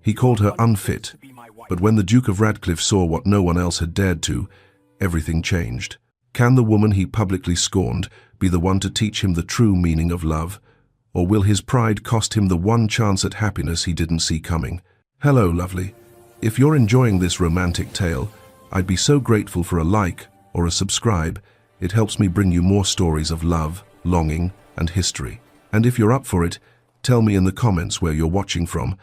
He called her unfit, but when the Duke of Radcliffe saw what no one else had dared to, everything changed. Can the woman he publicly scorned be the one to teach him the true meaning of love? Or will his pride cost him the one chance at happiness he didn't see coming? Hello, lovely. If you're enjoying this romantic tale, I'd be so grateful for a like or a subscribe. It helps me bring you more stories of love, longing, and history. And if you're up for it, tell me in the comments where you're watching from.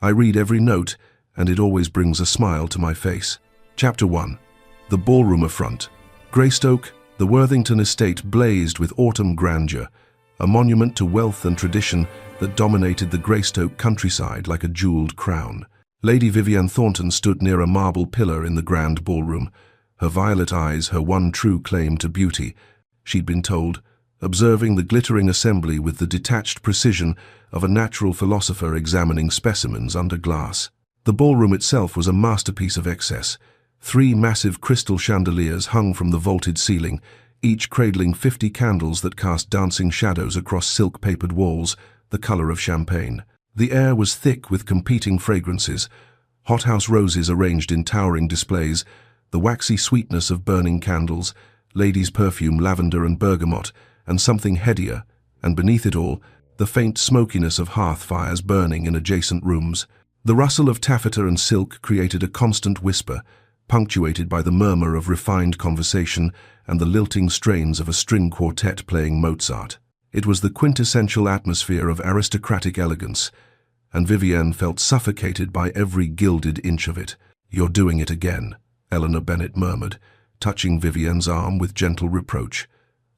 I read every note, and it always brings a smile to my face. Chapter 1. The Ballroom Affront. Greystoke, the Worthington estate blazed with autumn grandeur, a monument to wealth and tradition that dominated the Greystoke countryside like a jeweled crown. Lady Vivienne Thornton stood near a marble pillar in the grand ballroom, her violet eyes her one true claim to beauty, she'd been told, observing the glittering assembly with the detached precision of a natural philosopher examining specimens under glass. The ballroom itself was a masterpiece of excess. 3 massive crystal chandeliers hung from the vaulted ceiling, each cradling 50 candles that cast dancing shadows across silk-papered walls, the color of champagne. The air was thick with competing fragrances, hothouse roses arranged in towering displays, the waxy sweetness of burning candles, ladies' perfume lavender and bergamot, and something headier, and beneath it all, the faint smokiness of hearth fires burning in adjacent rooms. The rustle of taffeta and silk created a constant whisper, punctuated by the murmur of refined conversation and the lilting strains of a string quartet playing Mozart. It was the quintessential atmosphere of aristocratic elegance, and Vivienne felt suffocated by every gilded inch of it. "You're doing it again," Eleanor Bennet murmured, touching Vivienne's arm with gentle reproach.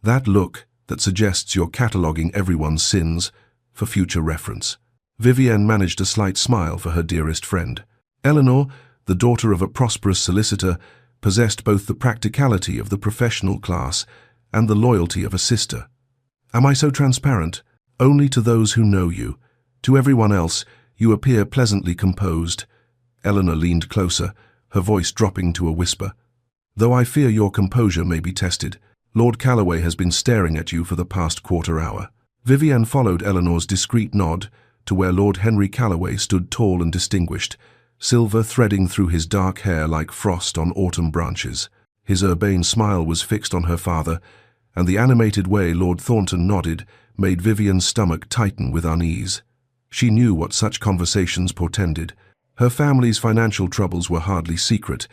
"That look that suggests you're cataloguing everyone's sins for future reference." Vivienne managed a slight smile for her dearest friend. Eleanor, the daughter of a prosperous solicitor, possessed both the practicality of the professional class and the loyalty of a sister. "Am I so transparent? Only to those who know you. To everyone else, you appear pleasantly composed." Eleanor leaned closer, her voice dropping to a whisper. "Though I fear your composure may be tested. Lord Calloway has been staring at you for the past quarter hour." Vivienne followed Eleanor's discreet nod to where Lord Henry Calloway stood tall and distinguished, silver threading through his dark hair like frost on autumn branches. His urbane smile was fixed on her father, and the animated way Lord Thornton nodded made Vivienne's stomach tighten with unease. She knew what such conversations portended. Her family's financial troubles were hardly secret,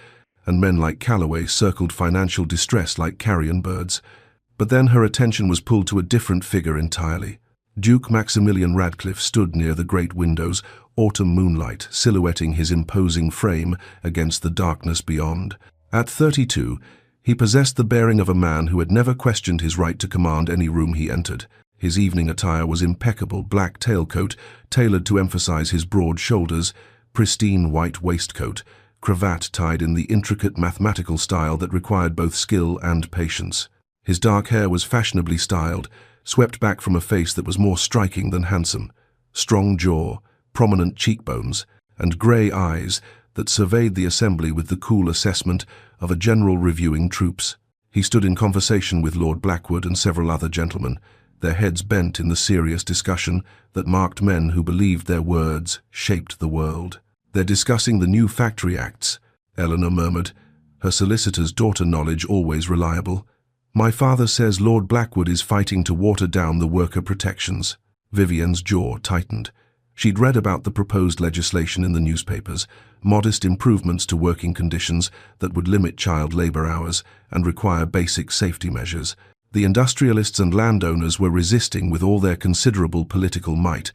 and men like Calloway circled financial distress like carrion birds. But then her attention was pulled to a different figure entirely. Duke Maximilian Radcliffe stood near the great windows, autumn moonlight silhouetting his imposing frame against the darkness beyond. At 32, he possessed the bearing of a man who had never questioned his right to command any room he entered. His evening attire was impeccable black tailcoat, tailored to emphasize his broad shoulders, pristine white waistcoat, cravat tied in the intricate mathematical style that required both skill and patience. His dark hair was fashionably styled, swept back from a face that was more striking than handsome. Strong jaw, prominent cheekbones, and grey eyes that surveyed the assembly with the cool assessment of a general reviewing troops. He stood in conversation with Lord Blackwood and several other gentlemen, their heads bent in the serious discussion that marked men who believed their words shaped the world. "They're discussing the new factory acts," Eleanor murmured, her solicitor's daughter knowledge always reliable. "My father says Lord Blackwood is fighting to water down the worker protections." Vivienne's jaw tightened. She'd read about the proposed legislation in the newspapers, modest improvements to working conditions that would limit child labor hours and require basic safety measures. The industrialists and landowners were resisting with all their considerable political might,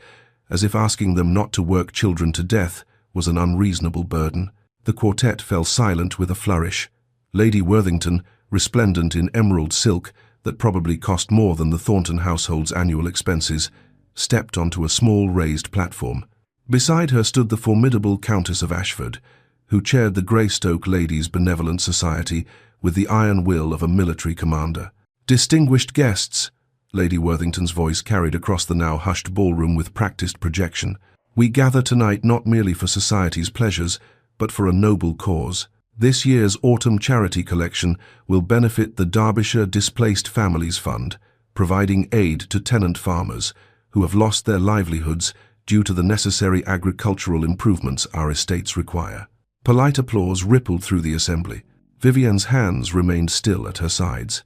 as if asking them not to work children to death was an unreasonable burden. The quartet fell silent with a flourish. Lady Worthington, resplendent in emerald silk that probably cost more than the Thornton household's annual expenses, stepped onto a small raised platform. Beside her stood the formidable Countess of Ashford, who chaired the Greystoke Ladies' Benevolent Society with the iron will of a military commander. "Distinguished guests," Lady Worthington's voice carried across the now hushed ballroom with practiced projection, "we gather tonight not merely for society's pleasures, but for a noble cause. This year's autumn charity collection will benefit the Derbyshire Displaced Families Fund, providing aid to tenant farmers who have lost their livelihoods due to the necessary agricultural improvements our estates require." Polite applause rippled through the assembly. Vivienne's hands remained still at her sides.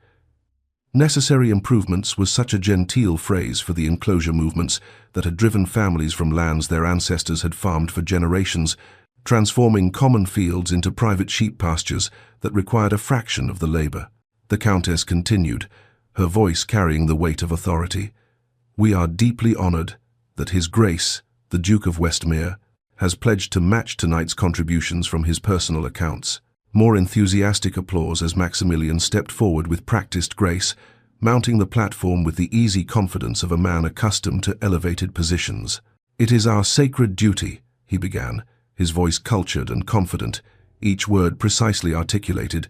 Necessary improvements was such a genteel phrase for the enclosure movements that had driven families from lands their ancestors had farmed for generations, transforming common fields into private sheep pastures that required a fraction of the labor. The Countess continued, her voice carrying the weight of authority. "We are deeply honored that His Grace, the Duke of Westmere, has pledged to match tonight's contributions from his personal accounts." More enthusiastic applause as Maximilian stepped forward with practiced grace, mounting the platform with the easy confidence of a man accustomed to elevated positions. "It is our sacred duty," he began, his voice cultured and confident, each word precisely articulated,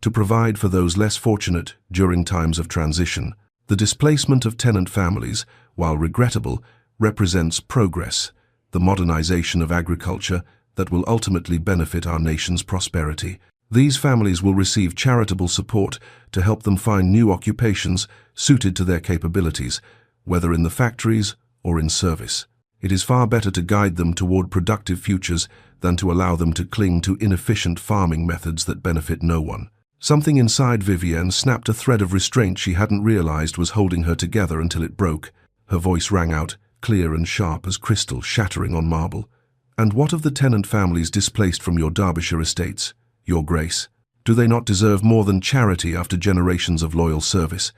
"to provide for those less fortunate during times of transition. The displacement of tenant families, while regrettable, represents progress, the modernization of agriculture that will ultimately benefit our nation's prosperity. These families will receive charitable support to help them find new occupations suited to their capabilities, whether in the factories or in service. It is far better to guide them toward productive futures than to allow them to cling to inefficient farming methods that benefit no one." Something inside Vivienne snapped a thread of restraint she hadn't realized was holding her together until it broke. Her voice rang out, clear and sharp as crystal shattering on marble. "And what of the tenant families displaced from your Derbyshire estates, Your Grace? Do they not deserve more than charity after generations of loyal service?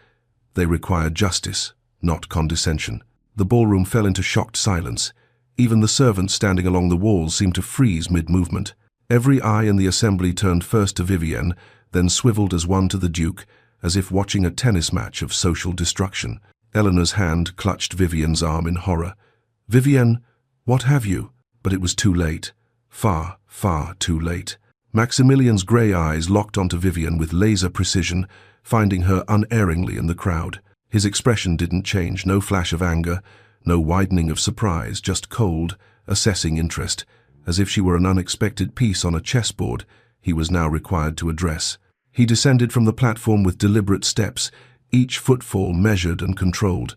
They require justice, not condescension." The ballroom fell into shocked silence. Even the servants standing along the walls seemed to freeze mid-movement. Every eye in the assembly turned first to Vivienne, then swiveled as one to the Duke, as if watching a tennis match of social destruction. Eleanor's hand clutched Vivienne's arm in horror. "Vivienne, what have you?" But it was too late. Far, far too late. Maximilian's grey eyes locked onto Vivienne with laser precision, finding her unerringly in the crowd. His expression didn't change, no flash of anger, no widening of surprise, just cold, assessing interest, as if she were an unexpected piece on a chessboard he was now required to address. He descended from the platform with deliberate steps, each footfall measured and controlled.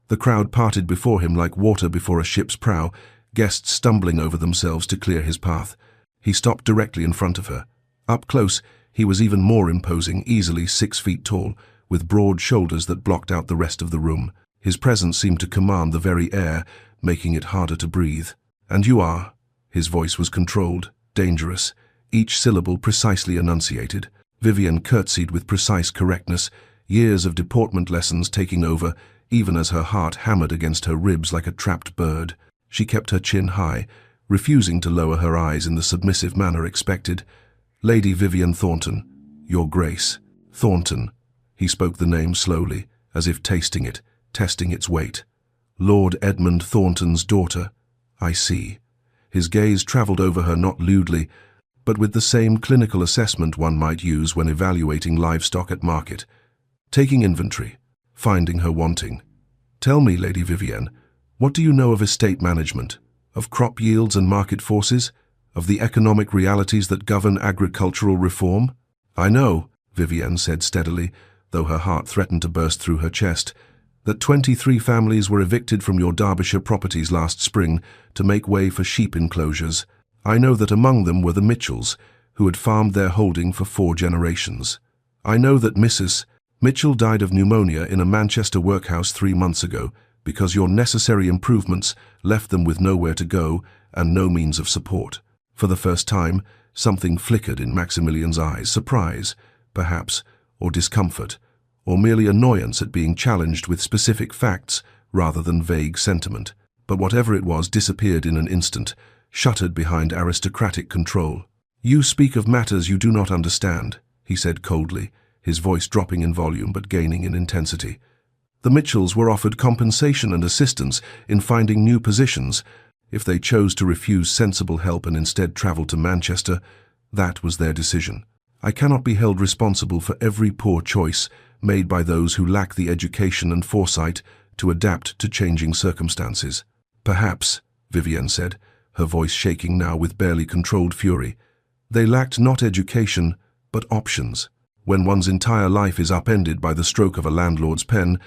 The crowd parted before him like water before a ship's prow, guests stumbling over themselves to clear his path. He stopped directly in front of her. Up close, he was even more imposing, easily 6 feet tall, with broad shoulders that blocked out the rest of the room. His presence seemed to command the very air, making it harder to breathe. "And you are?" His voice was controlled, dangerous, each syllable precisely enunciated. Vivienne curtsied with precise correctness, years of deportment lessons taking over, even as her heart hammered against her ribs like a trapped bird. She kept her chin high, refusing to lower her eyes in the submissive manner expected. "Lady Vivienne Thornton, Your Grace." "Thornton." He spoke the name slowly, as if tasting it, testing its weight. "Lord Edmund Thornton's daughter. I see." His gaze traveled over her not lewdly, but with the same clinical assessment one might use when evaluating livestock at market. Taking inventory, finding her wanting. "Tell me, Lady Vivienne, what do you know of estate management, of crop yields and market forces, of the economic realities that govern agricultural reform?" "I know," Vivienne said steadily, though her heart threatened to burst through her chest, "that 23 families were evicted from your Derbyshire properties last spring to make way for sheep enclosures. I know that among them were the Mitchells, who had farmed their holding for 4 generations. I know that Mrs. Mitchell died of pneumonia in a Manchester workhouse 3 months ago because your necessary improvements left them with nowhere to go and no means of support." For the first time, something flickered in Maximilian's eyes, surprise, perhaps, or discomfort, or merely annoyance at being challenged with specific facts rather than vague sentiment. But whatever it was disappeared in an instant, shuttered behind aristocratic control. "You speak of matters you do not understand," he said coldly, his voice dropping in volume but gaining in intensity. "The Mitchells were offered compensation and assistance in finding new positions. If they chose to refuse sensible help and instead travel to Manchester, that was their decision. I cannot be held responsible for every poor choice made by those who lack the education and foresight to adapt to changing circumstances." "Perhaps," Vivienne said, her voice shaking now with barely controlled fury, "they lacked not education, but options. When one's entire life is upended by the stroke of a landlord's pen,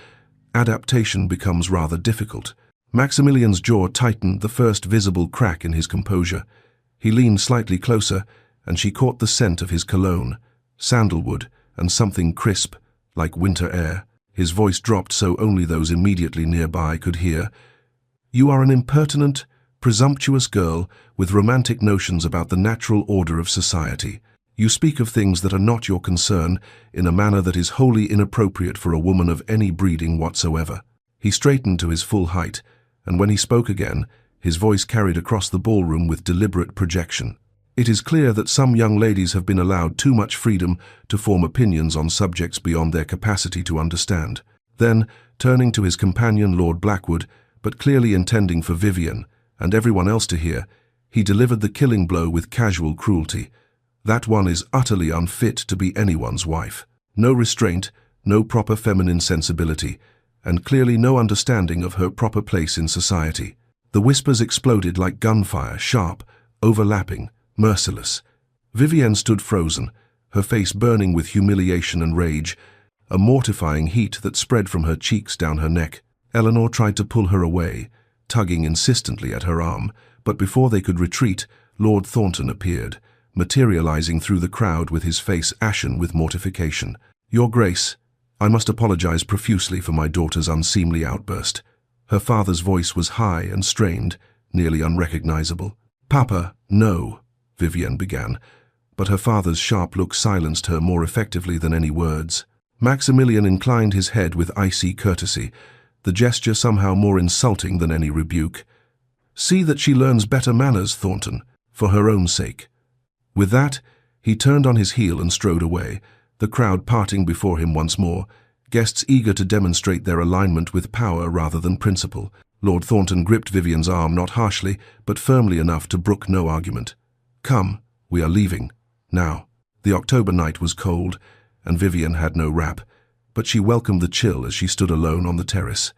adaptation becomes rather difficult." Maximilian's jaw tightened, the first visible crack in his composure. He leaned slightly closer, and she caught the scent of his cologne, sandalwood, and something crisp, like winter air. His voice dropped so only those immediately nearby could hear. "You are an impertinent, presumptuous girl with romantic notions about the natural order of society. You speak of things that are not your concern in a manner that is wholly inappropriate for a woman of any breeding whatsoever." He straightened to his full height, and when he spoke again, his voice carried across the ballroom with deliberate projection. "It is clear that some young ladies have been allowed too much freedom to form opinions on subjects beyond their capacity to understand." Then, turning to his companion Lord Blackwood, but clearly intending for Vivian and everyone else to hear, he delivered the killing blow with casual cruelty. "That one is utterly unfit to be anyone's wife. No restraint, no proper feminine sensibility, and clearly no understanding of her proper place in society." The whispers exploded like gunfire, sharp, overlapping, merciless. Vivienne stood frozen, her face burning with humiliation and rage, a mortifying heat that spread from her cheeks down her neck. Eleanor tried to pull her away, tugging insistently at her arm, but before they could retreat, Lord Thornton appeared, materializing through the crowd with his face ashen with mortification. "Your Grace, I must apologize profusely for my daughter's unseemly outburst." Her father's voice was high and strained, nearly unrecognizable. "Papa, no," Vivienne began, but her father's sharp look silenced her more effectively than any words. Maximilian inclined his head with icy courtesy, the gesture somehow more insulting than any rebuke. "See that she learns better manners, Thornton, for her own sake." With that, he turned on his heel and strode away, the crowd parting before him once more, guests eager to demonstrate their alignment with power rather than principle. Lord Thornton gripped Vivian's arm not harshly, but firmly enough to brook no argument. "Come, we are leaving, now." The October night was cold, and Vivian had no wrap, but she welcomed the chill as she stood alone on the terrace.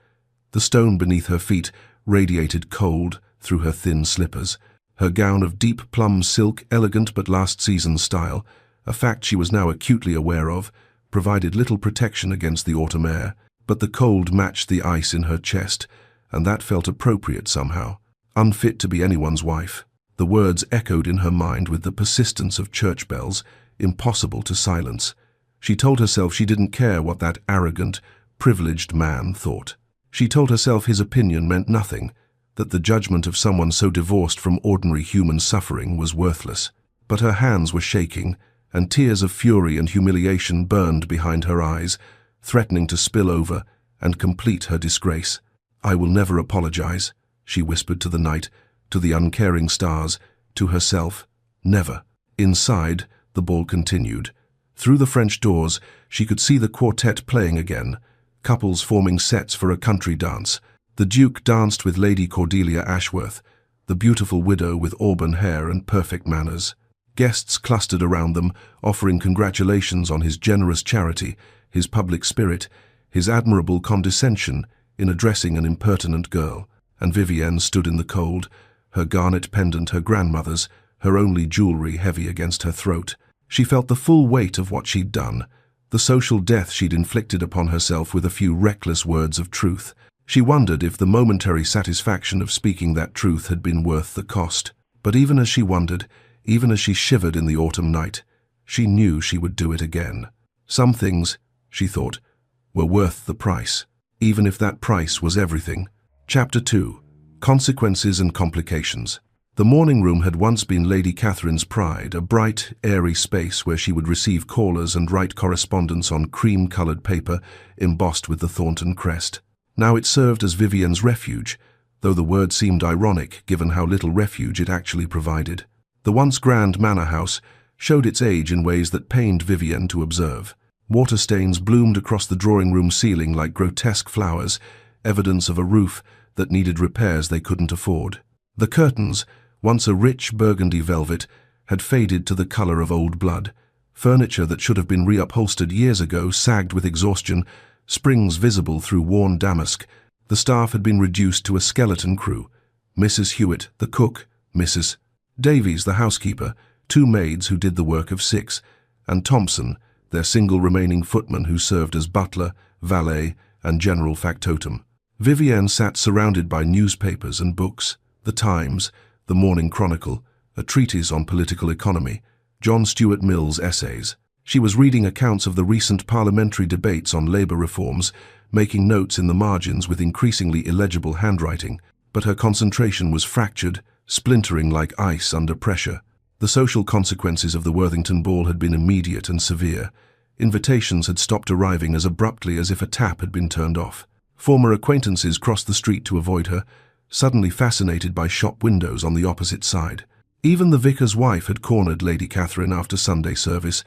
The stone beneath her feet radiated cold through her thin slippers. Her gown of deep plum silk, elegant but last-season style, a fact she was now acutely aware of, provided little protection against the autumn air, but the cold matched the ice in her chest, and that felt appropriate somehow. Unfit to be anyone's wife. The words echoed in her mind with the persistence of church bells, impossible to silence. She told herself she didn't care what that arrogant, privileged man thought. She told herself his opinion meant nothing, that the judgment of someone so divorced from ordinary human suffering was worthless. But her hands were shaking, and tears of fury and humiliation burned behind her eyes, threatening to spill over and complete her disgrace. "I will never apologize," she whispered to the night, to the uncaring stars, to herself. Never. Inside, the ball continued. Through the French doors, she could see the quartet playing again, couples forming sets for a country dance. The Duke danced with Lady Cordelia Ashworth, the beautiful widow with auburn hair and perfect manners. Guests clustered around them, offering congratulations on his generous charity, his public spirit, his admirable condescension in addressing an impertinent girl. And Vivienne stood in the cold, her garnet pendant her grandmother's, her only jewelry heavy against her throat. She felt the full weight of what she'd done, the social death she'd inflicted upon herself with a few reckless words of truth. She wondered if the momentary satisfaction of speaking that truth had been worth the cost. But even as she wondered, even as she shivered in the autumn night, she knew she would do it again. Some things, she thought, were worth the price, even if that price was everything. Chapter 2. Consequences and Complications. The morning room had once been Lady Catherine's pride, a bright, airy space where she would receive callers and write correspondence on cream-coloured paper embossed with the Thornton crest. Now it served as Vivian's refuge, though the word seemed ironic given how little refuge it actually provided. The once grand manor house showed its age in ways that pained Vivian to observe. Water stains bloomed across the drawing-room ceiling like grotesque flowers, evidence of a roof that needed repairs they couldn't afford. The curtains, once a rich burgundy velvet, had faded to the colour of old blood. Furniture that should have been reupholstered years ago sagged with exhaustion, springs visible through worn damask. The staff had been reduced to a skeleton crew. Mrs. Hewitt, the cook, Mrs. Davies, the housekeeper, 2 maids who did the work of 6, and Thompson, their single remaining footman who served as butler, valet, and general factotum. Vivienne sat surrounded by newspapers and books, the Times, the Morning Chronicle, a treatise on political economy, John Stuart Mill's essays. She was reading accounts of the recent parliamentary debates on labour reforms, making notes in the margins with increasingly illegible handwriting, but her concentration was fractured, splintering like ice under pressure. The social consequences of the Worthington ball had been immediate and severe. Invitations had stopped arriving as abruptly as if a tap had been turned off. Former acquaintances crossed the street to avoid her, suddenly fascinated by shop windows on the opposite side. Even the vicar's wife had cornered Lady Catherine after Sunday service,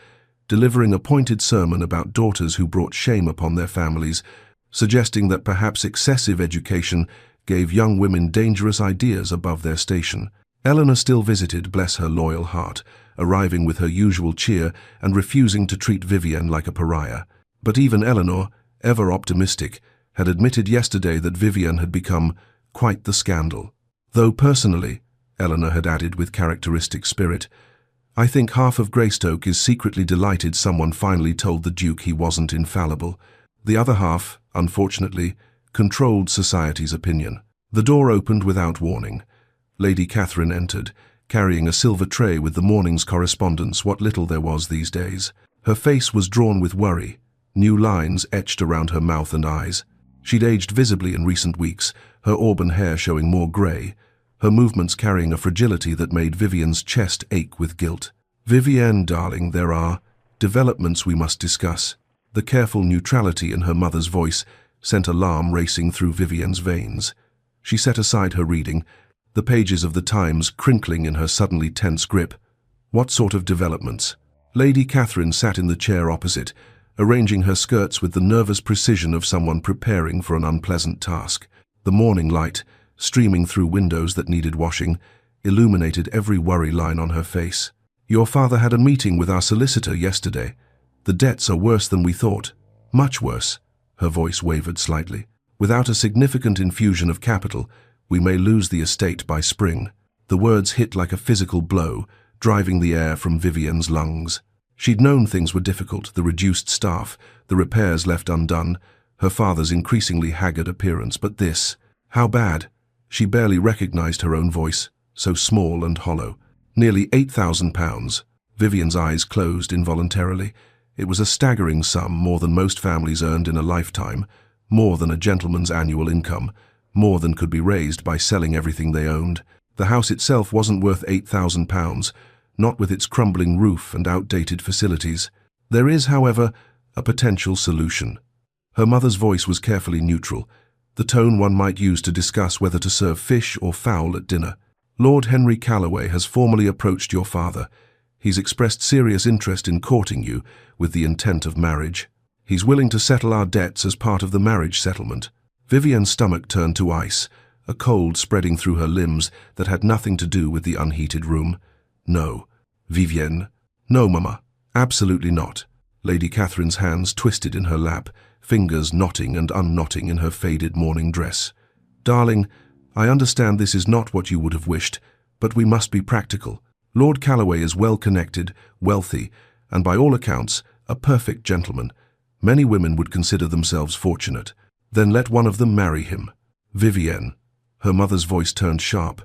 delivering a pointed sermon about daughters who brought shame upon their families, suggesting that perhaps excessive education gave young women dangerous ideas above their station. Eleanor still visited, bless her loyal heart, arriving with her usual cheer and refusing to treat Vivienne like a pariah. But even Eleanor, ever optimistic, had admitted yesterday that Vivienne had become quite the scandal. Though personally, Eleanor had added with characteristic spirit, I think half of Greystoke is secretly delighted someone finally told the Duke he wasn't infallible. The other half, unfortunately, controlled society's opinion. The door opened without warning. Lady Catherine entered, carrying a silver tray with the morning's correspondence, what little there was these days. Her face was drawn with worry, new lines etched around her mouth and eyes. She'd aged visibly in recent weeks, her auburn hair showing more grey, her movements carrying a fragility that made Vivienne's chest ache with guilt. Vivienne, darling, there are developments we must discuss. The careful neutrality in her mother's voice sent alarm racing through Vivienne's veins. She set aside her reading, the pages of the Times crinkling in her suddenly tense grip. What sort of developments? Lady Catherine sat in the chair opposite, arranging her skirts with the nervous precision of someone preparing for an unpleasant task. The morning light, streaming through windows that needed washing, illuminated every worry line on her face. Your father had a meeting with our solicitor yesterday. The debts are worse than we thought. Much worse. Her voice wavered slightly. Without a significant infusion of capital, we may lose the estate by spring. The words hit like a physical blow, driving the air from Vivienne's lungs. She'd known things were difficult, the reduced staff, the repairs left undone, her father's increasingly haggard appearance, but this, how bad? She barely recognized her own voice, so small and hollow. Nearly £8,000. Vivienne's eyes closed involuntarily. It was a staggering sum, more than most families earned in a lifetime, more than a gentleman's annual income, more than could be raised by selling everything they owned. The house itself wasn't worth £8,000, not with its crumbling roof and outdated facilities. There is, however, a potential solution. Her mother's voice was carefully neutral, the tone one might use to discuss whether to serve fish or fowl at dinner. Lord Henry Calloway has formally approached your father. He's expressed serious interest in courting you with the intent of marriage. He's willing to settle our debts as part of the marriage settlement. Vivienne's stomach turned to ice, a cold spreading through her limbs that had nothing to do with the unheated room. No. Vivienne. No, Mama. Absolutely not. Lady Catherine's hands twisted in her lap, fingers knotting and unknotting in her faded morning dress. Darling, I understand this is not what you would have wished, but we must be practical. Lord Calloway is well-connected, wealthy, and by all accounts, a perfect gentleman. Many women would consider themselves fortunate. Then let one of them marry him. Vivienne. Her mother's voice turned sharp.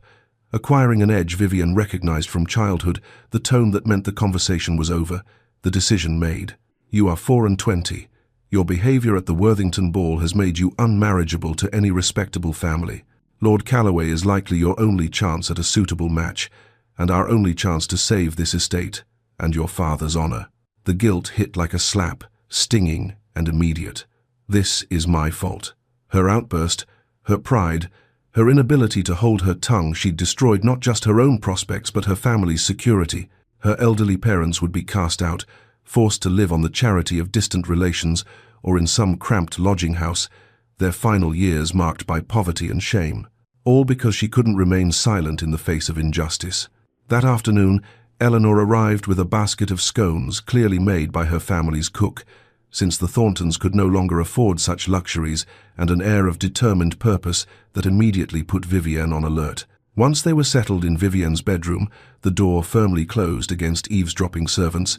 Acquiring an edge Vivienne recognized from childhood, the tone that meant the conversation was over, the decision made. You are 24. Your behavior at the Worthington ball has made you unmarriageable to any respectable family. Lord Calloway is likely your only chance at a suitable match, and our only chance to save this estate and your father's honor. The guilt hit like a slap, stinging and immediate. This is my fault. Her outburst, her pride, her inability to hold her tongue, she'd destroyed not just her own prospects but her family's security. Her elderly parents would be cast out, forced to live on the charity of distant relations or in some cramped lodging house, their final years marked by poverty and shame. All because she couldn't remain silent in the face of injustice. That afternoon, Eleanor arrived with a basket of scones clearly made by her family's cook, since the Thorntons could no longer afford such luxuries, and an air of determined purpose that immediately put Vivienne on alert. Once they were settled in Vivienne's bedroom, the door firmly closed against eavesdropping servants,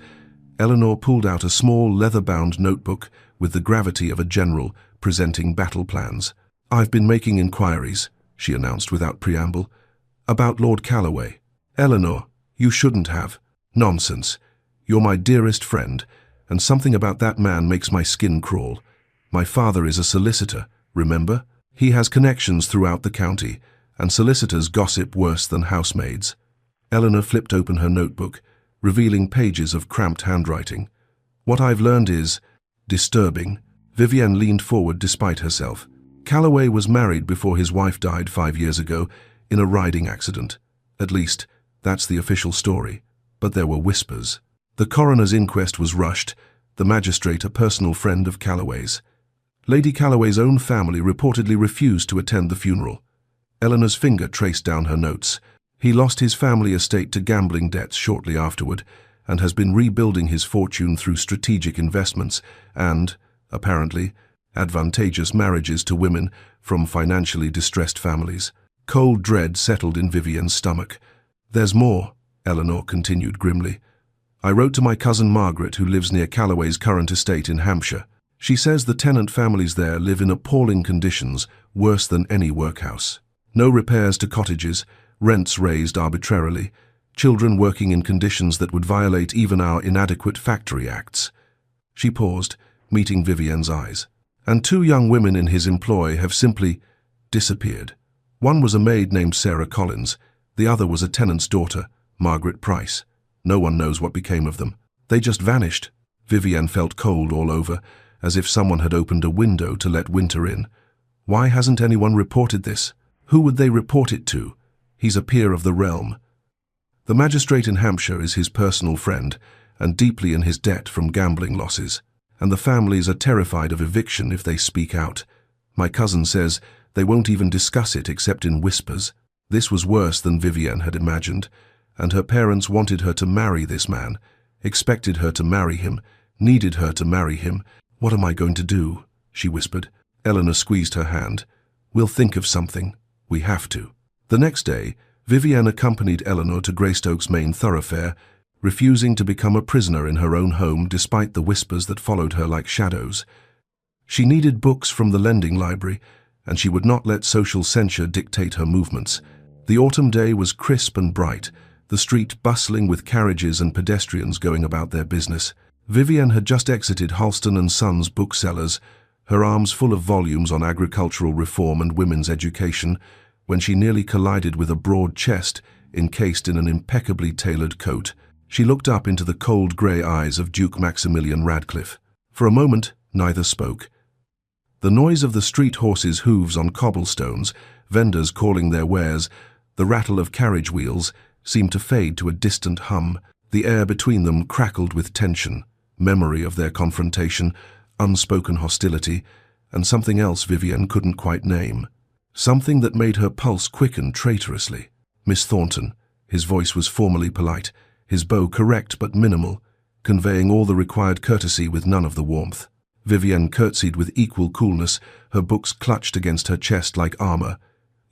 Eleanor pulled out a small leather-bound notebook with the gravity of a general presenting battle plans. "I've been making inquiries," she announced without preamble, "about Lord Calloway." "Eleanor, you shouldn't have." "Nonsense. You're my dearest friend, and something about that man makes my skin crawl. My father is a solicitor, remember? He has connections throughout the county, and solicitors gossip worse than housemaids." Eleanor flipped open her notebook, revealing pages of cramped handwriting. "What I've learned is disturbing." Vivienne leaned forward despite herself. "Calloway was married before his wife died 5 years ago in a riding accident. At least, that's the official story. But there were whispers. The coroner's inquest was rushed, the magistrate a personal friend of Calloway's. Lady Calloway's own family reportedly refused to attend the funeral." Eleanor's finger traced down her notes. "He lost his family estate to gambling debts shortly afterward, and has been rebuilding his fortune through strategic investments and, apparently, advantageous marriages to women from financially distressed families." Cold dread settled in Vivienne's stomach. "There's more," Eleanor continued grimly. "I wrote to my cousin Margaret, who lives near Calloway's current estate in Hampshire. She says the tenant families there live in appalling conditions, worse than any workhouse. No repairs to cottages, rents raised arbitrarily, children working in conditions that would violate even our inadequate factory acts." She paused, meeting Vivienne's eyes. "And 2 young women in his employ have simply disappeared. One was a maid named Sarah Collins, the other was a tenant's daughter, Margaret Price. No one knows what became of them. They just vanished." Vivienne felt cold all over, as if someone had opened a window to let winter in. Why hasn't anyone reported this? Who would they report it to? He's a peer of the realm. The magistrate in Hampshire is his personal friend, and deeply in his debt from gambling losses. And the families are terrified of eviction if they speak out. My cousin says they won't even discuss it except in whispers. This was worse than Vivienne had imagined, and her parents wanted her to marry this man, expected her to marry him, needed her to marry him. "What am I going to do?" she whispered. Eleanor squeezed her hand. "We'll think of something. We have to." The next day, Vivienne accompanied Eleanor to Greystoke's main thoroughfare, refusing to become a prisoner in her own home despite the whispers that followed her like shadows. She needed books from the lending library, and she would not let social censure dictate her movements. The autumn day was crisp and bright, the street bustling with carriages and pedestrians going about their business. Vivienne had just exited Halston & Sons booksellers, her arms full of volumes on agricultural reform and women's education, when she nearly collided with a broad chest encased in an impeccably tailored coat. She looked up into the cold grey eyes of Duke Maximilian Radcliffe. For a moment, neither spoke. The noise of the street horses' hooves on cobblestones, vendors calling their wares, the rattle of carriage wheels, seemed to fade to a distant hum. The air between them crackled with tension, memory of their confrontation, unspoken hostility, and something else Vivienne couldn't quite name. Something that made her pulse quicken traitorously. "Miss Thornton," his voice was formally polite, his bow correct but minimal, conveying all the required courtesy with none of the warmth. Vivienne curtsied with equal coolness, her books clutched against her chest like armor.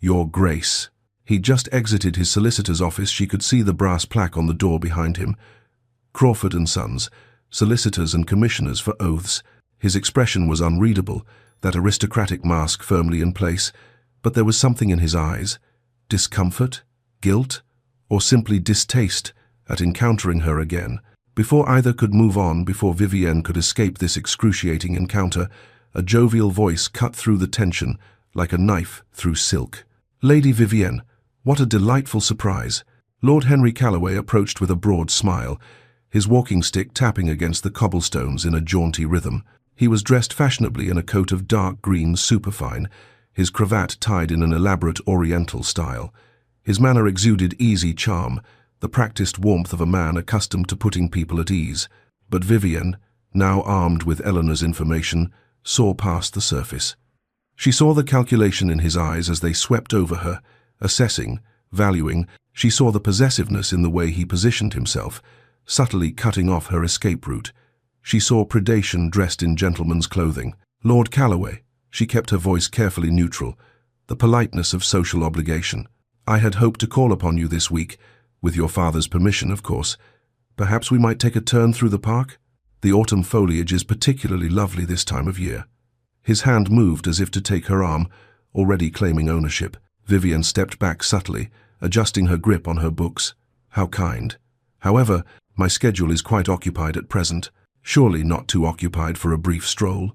"Your Grace." He'd just exited his solicitor's office. She could see the brass plaque on the door behind him. Crawford & Sons, solicitors and commissioners for oaths. His expression was unreadable, that aristocratic mask firmly in place, but there was something in his eyes. Discomfort? Guilt? Or simply distaste at encountering her again? Before either could move on, before Vivienne could escape this excruciating encounter, a jovial voice cut through the tension like a knife through silk. "Lady Vivienne, what a delightful surprise." Lord Henry Calloway approached with a broad smile, his walking stick tapping against the cobblestones in a jaunty rhythm. He was dressed fashionably in a coat of dark green superfine, his cravat tied in an elaborate oriental style. His manner exuded easy charm, the practiced warmth of a man accustomed to putting people at ease. But Vivienne, now armed with Eleanor's information, saw past the surface. She saw the calculation in his eyes as they swept over her, assessing, valuing. She saw the possessiveness in the way he positioned himself, subtly cutting off her escape route. She saw predation dressed in gentleman's clothing. "Lord Calloway," she kept her voice carefully neutral, the politeness of social obligation. "I had hoped to call upon you this week, with your father's permission, of course. Perhaps we might take a turn through the park? The autumn foliage is particularly lovely this time of year." His hand moved as if to take her arm, already claiming ownership. Vivian stepped back subtly, adjusting her grip on her books. How kind. However, my schedule is quite occupied at present. Surely not too occupied for a brief stroll.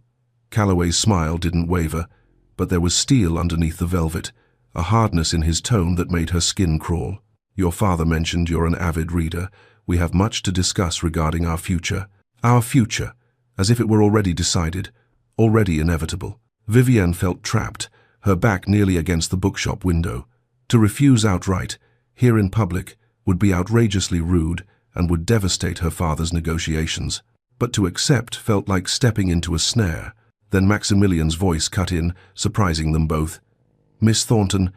Calloway's smile didn't waver, but there was steel underneath the velvet, a hardness in his tone that made her skin crawl. Your father mentioned you're an avid reader. We have much to discuss regarding our future. Our future, as if it were already decided, already inevitable. Vivian felt trapped, her back nearly against the bookshop window. To refuse outright, here in public, would be outrageously rude and would devastate her father's negotiations. But to accept felt like stepping into a snare. Then Maximilian's voice cut in, surprising them both. Miss Thornton,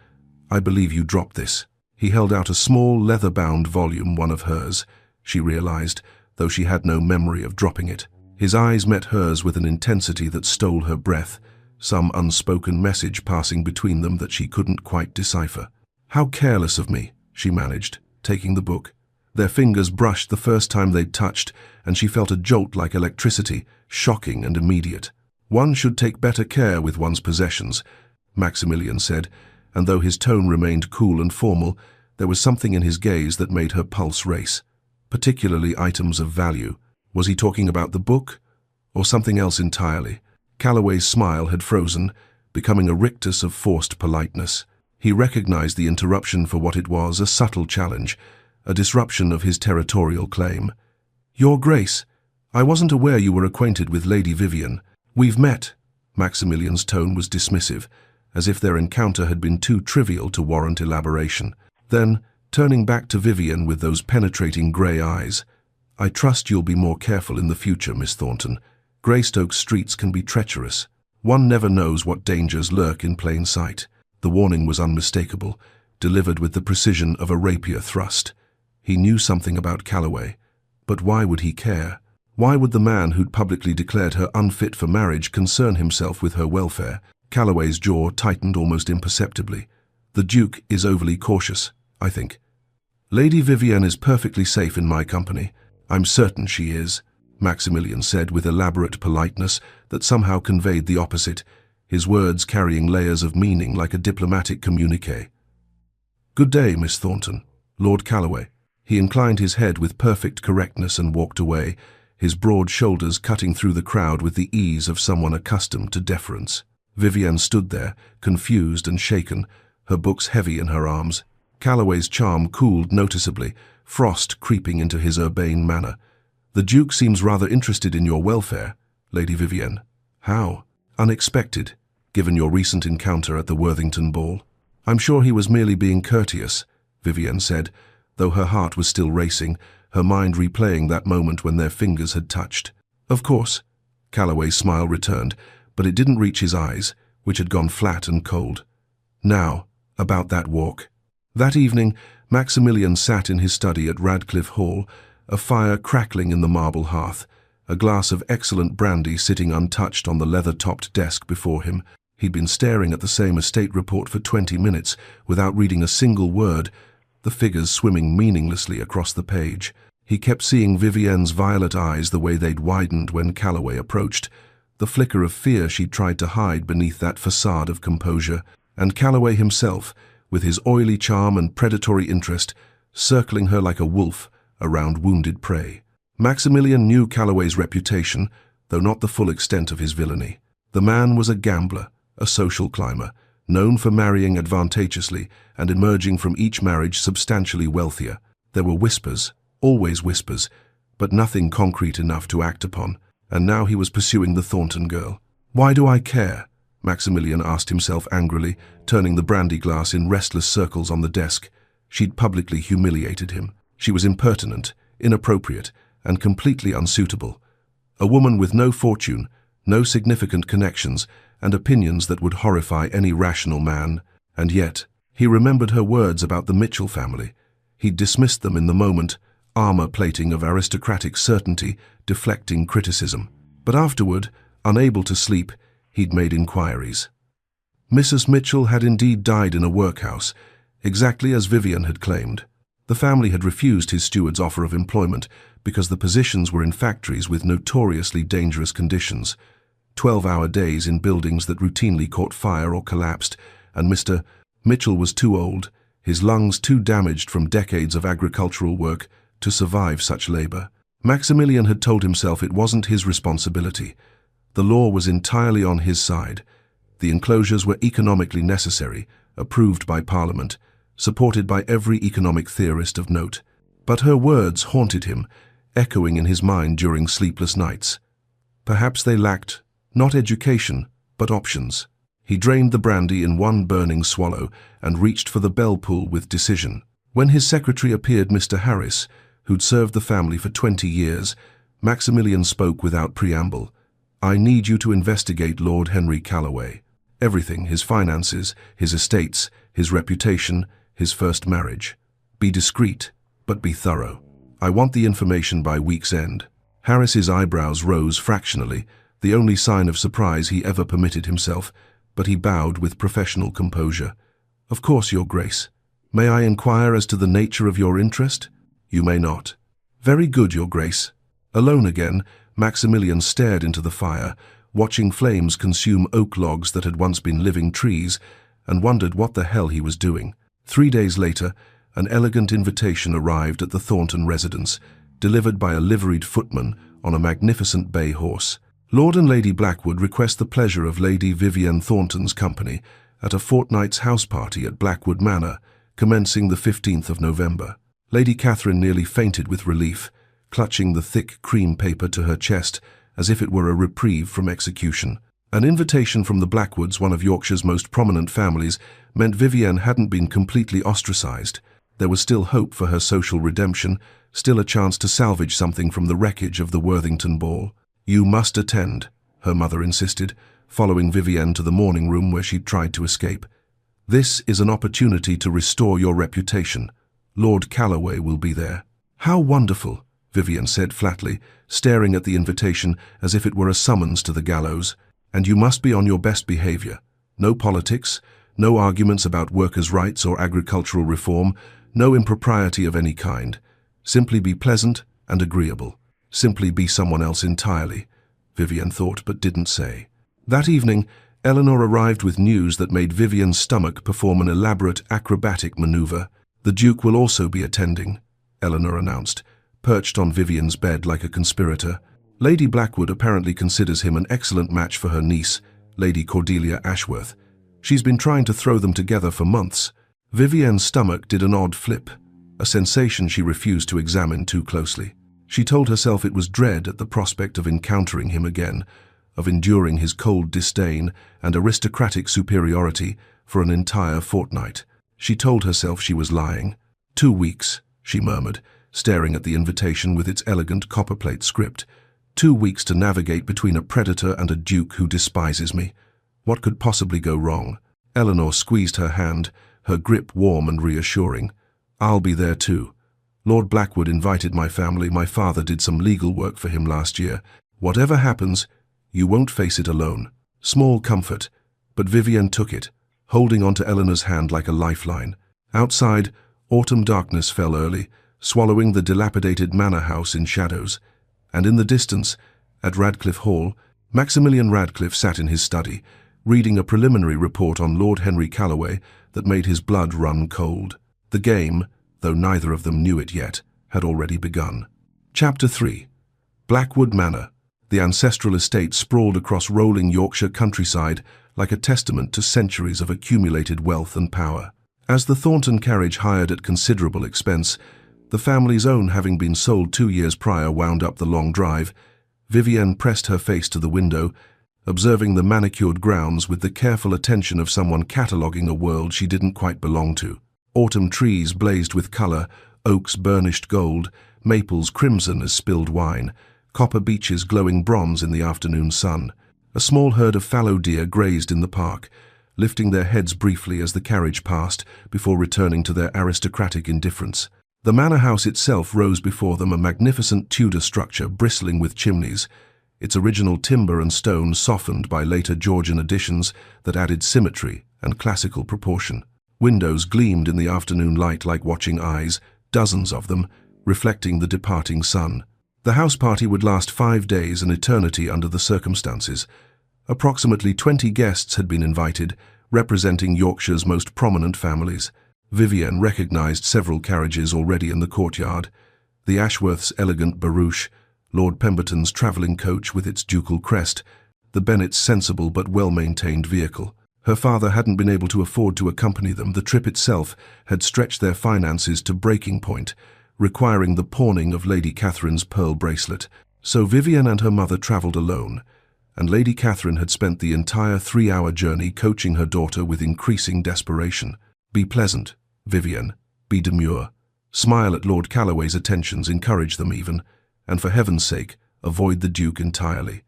I believe you dropped this. He held out a small, leather-bound volume, one of hers, she realized, though she had no memory of dropping it. His eyes met hers with an intensity that stole her breath, some unspoken message passing between them that she couldn't quite decipher. How careless of me, she managed, taking the book. Their fingers brushed the first time they'd touched, and she felt a jolt like electricity, shocking and immediate. One should take better care with one's possessions, Maximilian said, and though his tone remained cool and formal, there was something in his gaze that made her pulse race. Particularly items of value. Was he talking about the book, or something else entirely? Calloway's smile had frozen, becoming a rictus of forced politeness. He recognized the interruption for what it was, a subtle challenge, a disruption of his territorial claim. Your Grace, I wasn't aware you were acquainted with Lady Vivian. We've met. Maximilian's tone was dismissive, as if their encounter had been too trivial to warrant elaboration. Then, turning back to Vivian with those penetrating grey eyes, I trust you'll be more careful in the future, Miss Thornton. Greystoke streets can be treacherous. One never knows what dangers lurk in plain sight. The warning was unmistakable, delivered with the precision of a rapier thrust. He knew something about Calloway, but why would he care? Why would the man who'd publicly declared her unfit for marriage concern himself with her welfare? Calloway's jaw tightened almost imperceptibly. The Duke is overly cautious, I think. Lady Vivian is perfectly safe in my company. I'm certain she is, Maximilian said with elaborate politeness that somehow conveyed the opposite, his words carrying layers of meaning like a diplomatic communique. Good day, Miss Thornton. Lord Calloway. He inclined his head with perfect correctness and walked away, his broad shoulders cutting through the crowd with the ease of someone accustomed to deference. Vivian stood there, confused and shaken, her books heavy in her arms. Calloway's charm cooled noticeably, frost creeping into his urbane manner. The Duke seems rather interested in your welfare, Lady Vivian. How? Unexpected, given your recent encounter at the Worthington ball. I'm sure he was merely being courteous, Vivian said, though her heart was still racing, her mind replaying that moment when their fingers had touched. Of course. Calloway's smile returned, but it didn't reach his eyes, which had gone flat and cold. Now, about that walk. That evening, Maximilian sat in his study at Radcliffe Hall, a fire crackling in the marble hearth, a glass of excellent brandy sitting untouched on the leather-topped desk before him. He'd been staring at the same estate report for 20 minutes without reading a single word, the figures swimming meaninglessly across the page. He kept seeing Vivienne's violet eyes the way they'd widened when Calloway approached, the flicker of fear she'd tried to hide beneath that facade of composure, and Calloway himself, with his oily charm and predatory interest, circling her like a wolf around wounded prey. Maximilian knew Calloway's reputation, though not the full extent of his villainy. The man was a gambler, a social climber, known for marrying advantageously and emerging from each marriage substantially wealthier. There were whispers, always whispers, but nothing concrete enough to act upon, and now he was pursuing the Thornton girl. Why do I care? Maximilian asked himself angrily, turning the brandy glass in restless circles on the desk. She'd publicly humiliated him. She was impertinent, inappropriate, and completely unsuitable. A woman with no fortune, no significant connections, and opinions that would horrify any rational man. And yet, he remembered her words about the Mitchell family. He'd dismissed them in the moment, armor-plating of aristocratic certainty, deflecting criticism. But afterward, unable to sleep, he'd made inquiries. Mrs. Mitchell had indeed died in a workhouse, exactly as Vivian had claimed. The family had refused his steward's offer of employment because the positions were in factories with notoriously dangerous conditions. 12-hour days in buildings that routinely caught fire or collapsed, and Mr. Mitchell was too old, his lungs too damaged from decades of agricultural work, to survive such labor. Maximilian had told himself it wasn't his responsibility. The law was entirely on his side. The enclosures were economically necessary, approved by Parliament, supported by every economic theorist of note. But her words haunted him, echoing in his mind during sleepless nights. Perhaps they lacked, not education, but options. He drained the brandy in one burning swallow and reached for the bell pull with decision. When his secretary appeared, Mr. Harris, who'd served the family for 20 years, Maximilian spoke without preamble. "I need you to investigate Lord Henry Calloway. Everything, his finances, his estates, his reputation, his first marriage. Be discreet, but be thorough. I want the information by week's end." Harris's eyebrows rose fractionally, the only sign of surprise he ever permitted himself, but he bowed with professional composure. "Of course, Your Grace. May I inquire as to the nature of your interest?" "You may not." "Very good, Your Grace." Alone again, Maximilian stared into the fire, watching flames consume oak logs that had once been living trees, and wondered what the hell he was doing. 3 days later, an elegant invitation arrived at the Thornton residence, delivered by a liveried footman on a magnificent bay horse. "Lord and Lady Blackwood request the pleasure of Lady Vivienne Thornton's company at a fortnight's house party at Blackwood Manor, commencing the 15th of November. Lady Catherine nearly fainted with relief, clutching the thick cream paper to her chest as if it were a reprieve from execution. An invitation from the Blackwoods, one of Yorkshire's most prominent families, meant Vivienne hadn't been completely ostracized. There was still hope for her social redemption, still a chance to salvage something from the wreckage of the Worthington ball. "You must attend," her mother insisted, following Vivienne to the morning room where she'd tried to escape. "This is an opportunity to restore your reputation. Lord Calloway will be there." "How wonderful," Vivienne said flatly, staring at the invitation as if it were a summons to the gallows. "And you must be on your best behavior. No politics, no arguments about workers' rights or agricultural reform, no impropriety of any kind. Simply be pleasant and agreeable. Simply be someone else entirely," Vivienne thought but didn't say. That evening, Eleanor arrived with news that made Vivienne's stomach perform an elaborate acrobatic maneuver. "The Duke will also be attending," Eleanor announced, perched on Vivienne's bed like a conspirator. "Lady Blackwood apparently considers him an excellent match for her niece, Lady Cordelia Ashworth. She's been trying to throw them together for months." Vivienne's stomach did an odd flip, a sensation she refused to examine too closely. She told herself it was dread at the prospect of encountering him again, of enduring his cold disdain and aristocratic superiority for an entire fortnight. She told herself she was lying. 2 weeks, she murmured, staring at the invitation with its elegant copperplate script. 2 weeks to navigate between a predator and a duke who despises me. What could possibly go wrong? Eleanor squeezed her hand, her grip warm and reassuring. "I'll be there too. Lord Blackwood invited my family. My father did some legal work for him last year. Whatever happens, you won't face it alone." Small comfort, but Vivienne took it, holding onto Eleanor's hand like a lifeline. Outside, autumn darkness fell early, swallowing the dilapidated manor house in shadows. And in the distance, at Radcliffe Hall, Maximilian Radcliffe sat in his study, reading a preliminary report on Lord Henry Calloway that made his blood run cold. The game, though neither of them knew it yet, had already begun. Chapter 3. Blackwood Manor. The ancestral estate sprawled across rolling Yorkshire countryside like a testament to centuries of accumulated wealth and power. As the Thornton carriage, hired at considerable expense, the family's own having been sold 2 years prior, wound up the long drive, Vivienne pressed her face to the window, observing the manicured grounds with the careful attention of someone cataloguing a world she didn't quite belong to. Autumn trees blazed with colour, oaks burnished gold, maples crimson as spilled wine, copper beeches glowing bronze in the afternoon sun. A small herd of fallow deer grazed in the park, lifting their heads briefly as the carriage passed before returning to their aristocratic indifference. The manor house itself rose before them, a magnificent Tudor structure bristling with chimneys, its original timber and stone softened by later Georgian additions that added symmetry and classical proportion. Windows gleamed in the afternoon light like watching eyes, dozens of them, reflecting the departing sun. The house party would last 5 days, an eternity under the circumstances. Approximately 20 guests had been invited, representing Yorkshire's most prominent families. Vivienne recognized several carriages already in the courtyard: the Ashworths' elegant barouche, Lord Pemberton's travelling coach with its ducal crest, the Bennets' sensible but well-maintained vehicle. Her father hadn't been able to afford to accompany them. The trip itself had stretched their finances to breaking point, requiring the pawning of Lady Catherine's pearl bracelet. So Vivienne and her mother travelled alone, and Lady Catherine had spent the entire 3-hour journey coaching her daughter with increasing desperation. Be pleasant, Vivienne. Be demure. Smile at Lord Calloway's attentions, encourage them even, and for heaven's sake, avoid the Duke entirely.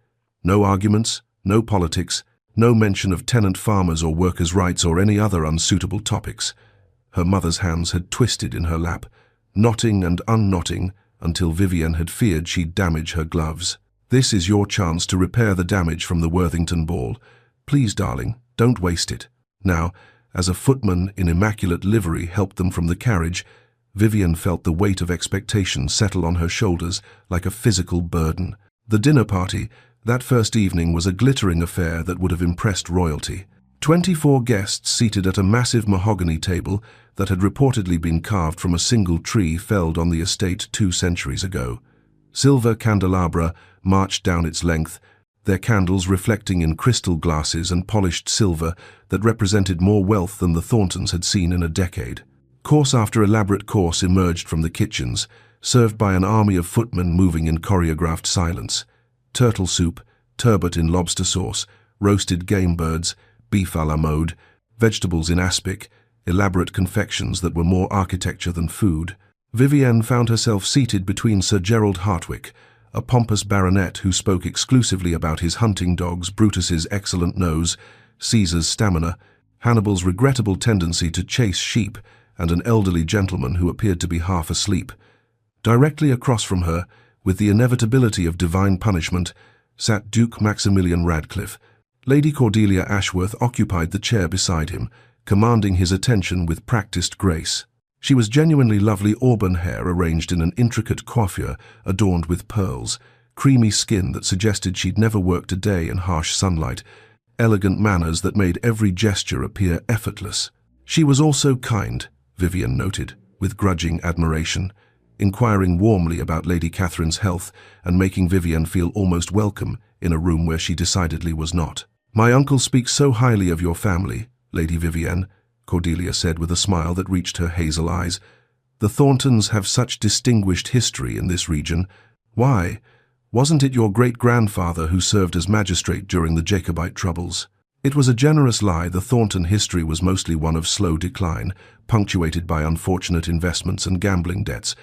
No arguments, no politics, no mention of tenant farmers or workers' rights or any other unsuitable topics. Her mother's hands had twisted in her lap, knotting and unknotting until Vivienne had feared she'd damage her gloves. This is your chance to repair the damage from the Worthington ball. Please, darling, don't waste it. Now, as a footman in immaculate livery helped them from the carriage, Vivienne felt the weight of expectation settle on her shoulders like a physical burden. The dinner party, that first evening, was a glittering affair that would have impressed royalty. 24 guests seated at a massive mahogany table that had reportedly been carved from a single tree felled on the estate 2 centuries ago. Silver candelabra marched down its length, their candles reflecting in crystal glasses and polished silver that represented more wealth than the Thorntons had seen in a decade. Course after elaborate course emerged from the kitchens, served by an army of footmen moving in choreographed silence. Turtle soup, turbot in lobster sauce, roasted game birds, beef à la mode, vegetables in aspic, elaborate confections that were more architecture than food. Vivienne found herself seated between Sir Gerald Hartwick, a pompous baronet who spoke exclusively about his hunting dogs, Brutus's excellent nose, Caesar's stamina, Hannibal's regrettable tendency to chase sheep, and an elderly gentleman who appeared to be half asleep. Directly across from her, with the inevitability of divine punishment, sat Duke Maximilian Radcliffe. Lady Cordelia Ashworth occupied the chair beside him, commanding his attention with practiced grace. She was genuinely lovely auburn hair arranged in an intricate coiffure adorned with pearls, creamy skin that suggested she'd never worked a day in harsh sunlight, elegant manners that made every gesture appear effortless. She was also kind, Vivienne noted, with grudging admiration, inquiring warmly about Lady Catherine's health and making Vivienne feel almost welcome in a room where she decidedly was not. "My uncle speaks so highly of your family, Lady Vivienne," Cordelia said with a smile that reached her hazel eyes. "The Thorntons have such distinguished history in this region. Why? Wasn't it your great-grandfather who served as magistrate during the Jacobite troubles?" It was a generous lie. The Thornton history was mostly one of slow decline, punctuated by unfortunate investments and gambling debts.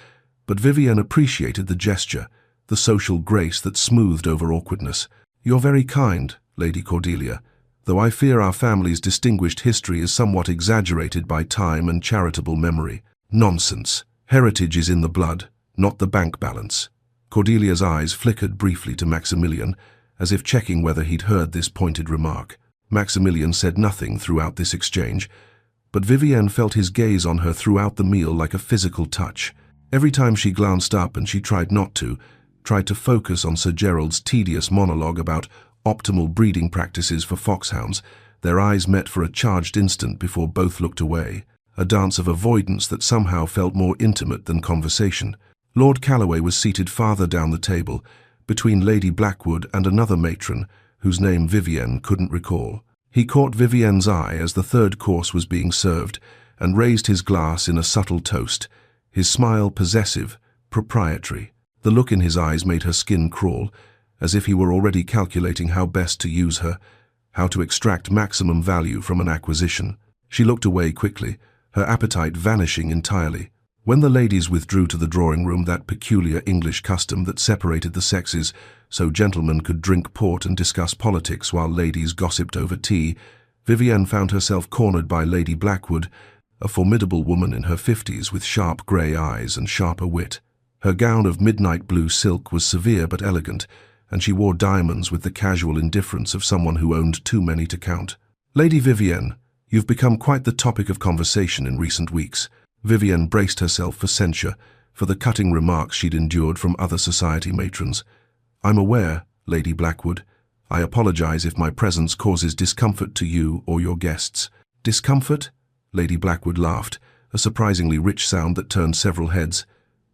But Vivienne appreciated the gesture, the social grace that smoothed over awkwardness. "You're very kind, Lady Cordelia, though I fear our family's distinguished history is somewhat exaggerated by time and charitable memory." "Nonsense. Heritage is in the blood, not the bank balance." Cordelia's eyes flickered briefly to Maximilian, as if checking whether he'd heard this pointed remark. Maximilian said nothing throughout this exchange, but Vivienne felt his gaze on her throughout the meal like a physical touch. Every time she glanced up, and she tried not to, tried to focus on Sir Gerald's tedious monologue about optimal breeding practices for foxhounds, their eyes met for a charged instant before both looked away, a dance of avoidance that somehow felt more intimate than conversation. Lord Calloway was seated farther down the table, between Lady Blackwood and another matron, whose name Vivienne couldn't recall. He caught Vivienne's eye as the third course was being served, and raised his glass in a subtle toast, his smile possessive, proprietary. The look in his eyes made her skin crawl, as if he were already calculating how best to use her, how to extract maximum value from an acquisition. She looked away quickly, her appetite vanishing entirely. When the ladies withdrew to the drawing-room, that peculiar English custom that separated the sexes so gentlemen could drink port and discuss politics while ladies gossiped over tea, Vivienne found herself cornered by Lady Blackwood, a formidable woman in her 50s with sharp grey eyes and sharper wit. Her gown of midnight blue silk was severe but elegant, and she wore diamonds with the casual indifference of someone who owned too many to count. "Lady Vivienne, you've become quite the topic of conversation in recent weeks." Vivienne braced herself for censure, for the cutting remarks she'd endured from other society matrons. "I'm aware, Lady Blackwood. I apologize if my presence causes discomfort to you or your guests." "Discomfort?" Lady Blackwood laughed, a surprisingly rich sound that turned several heads.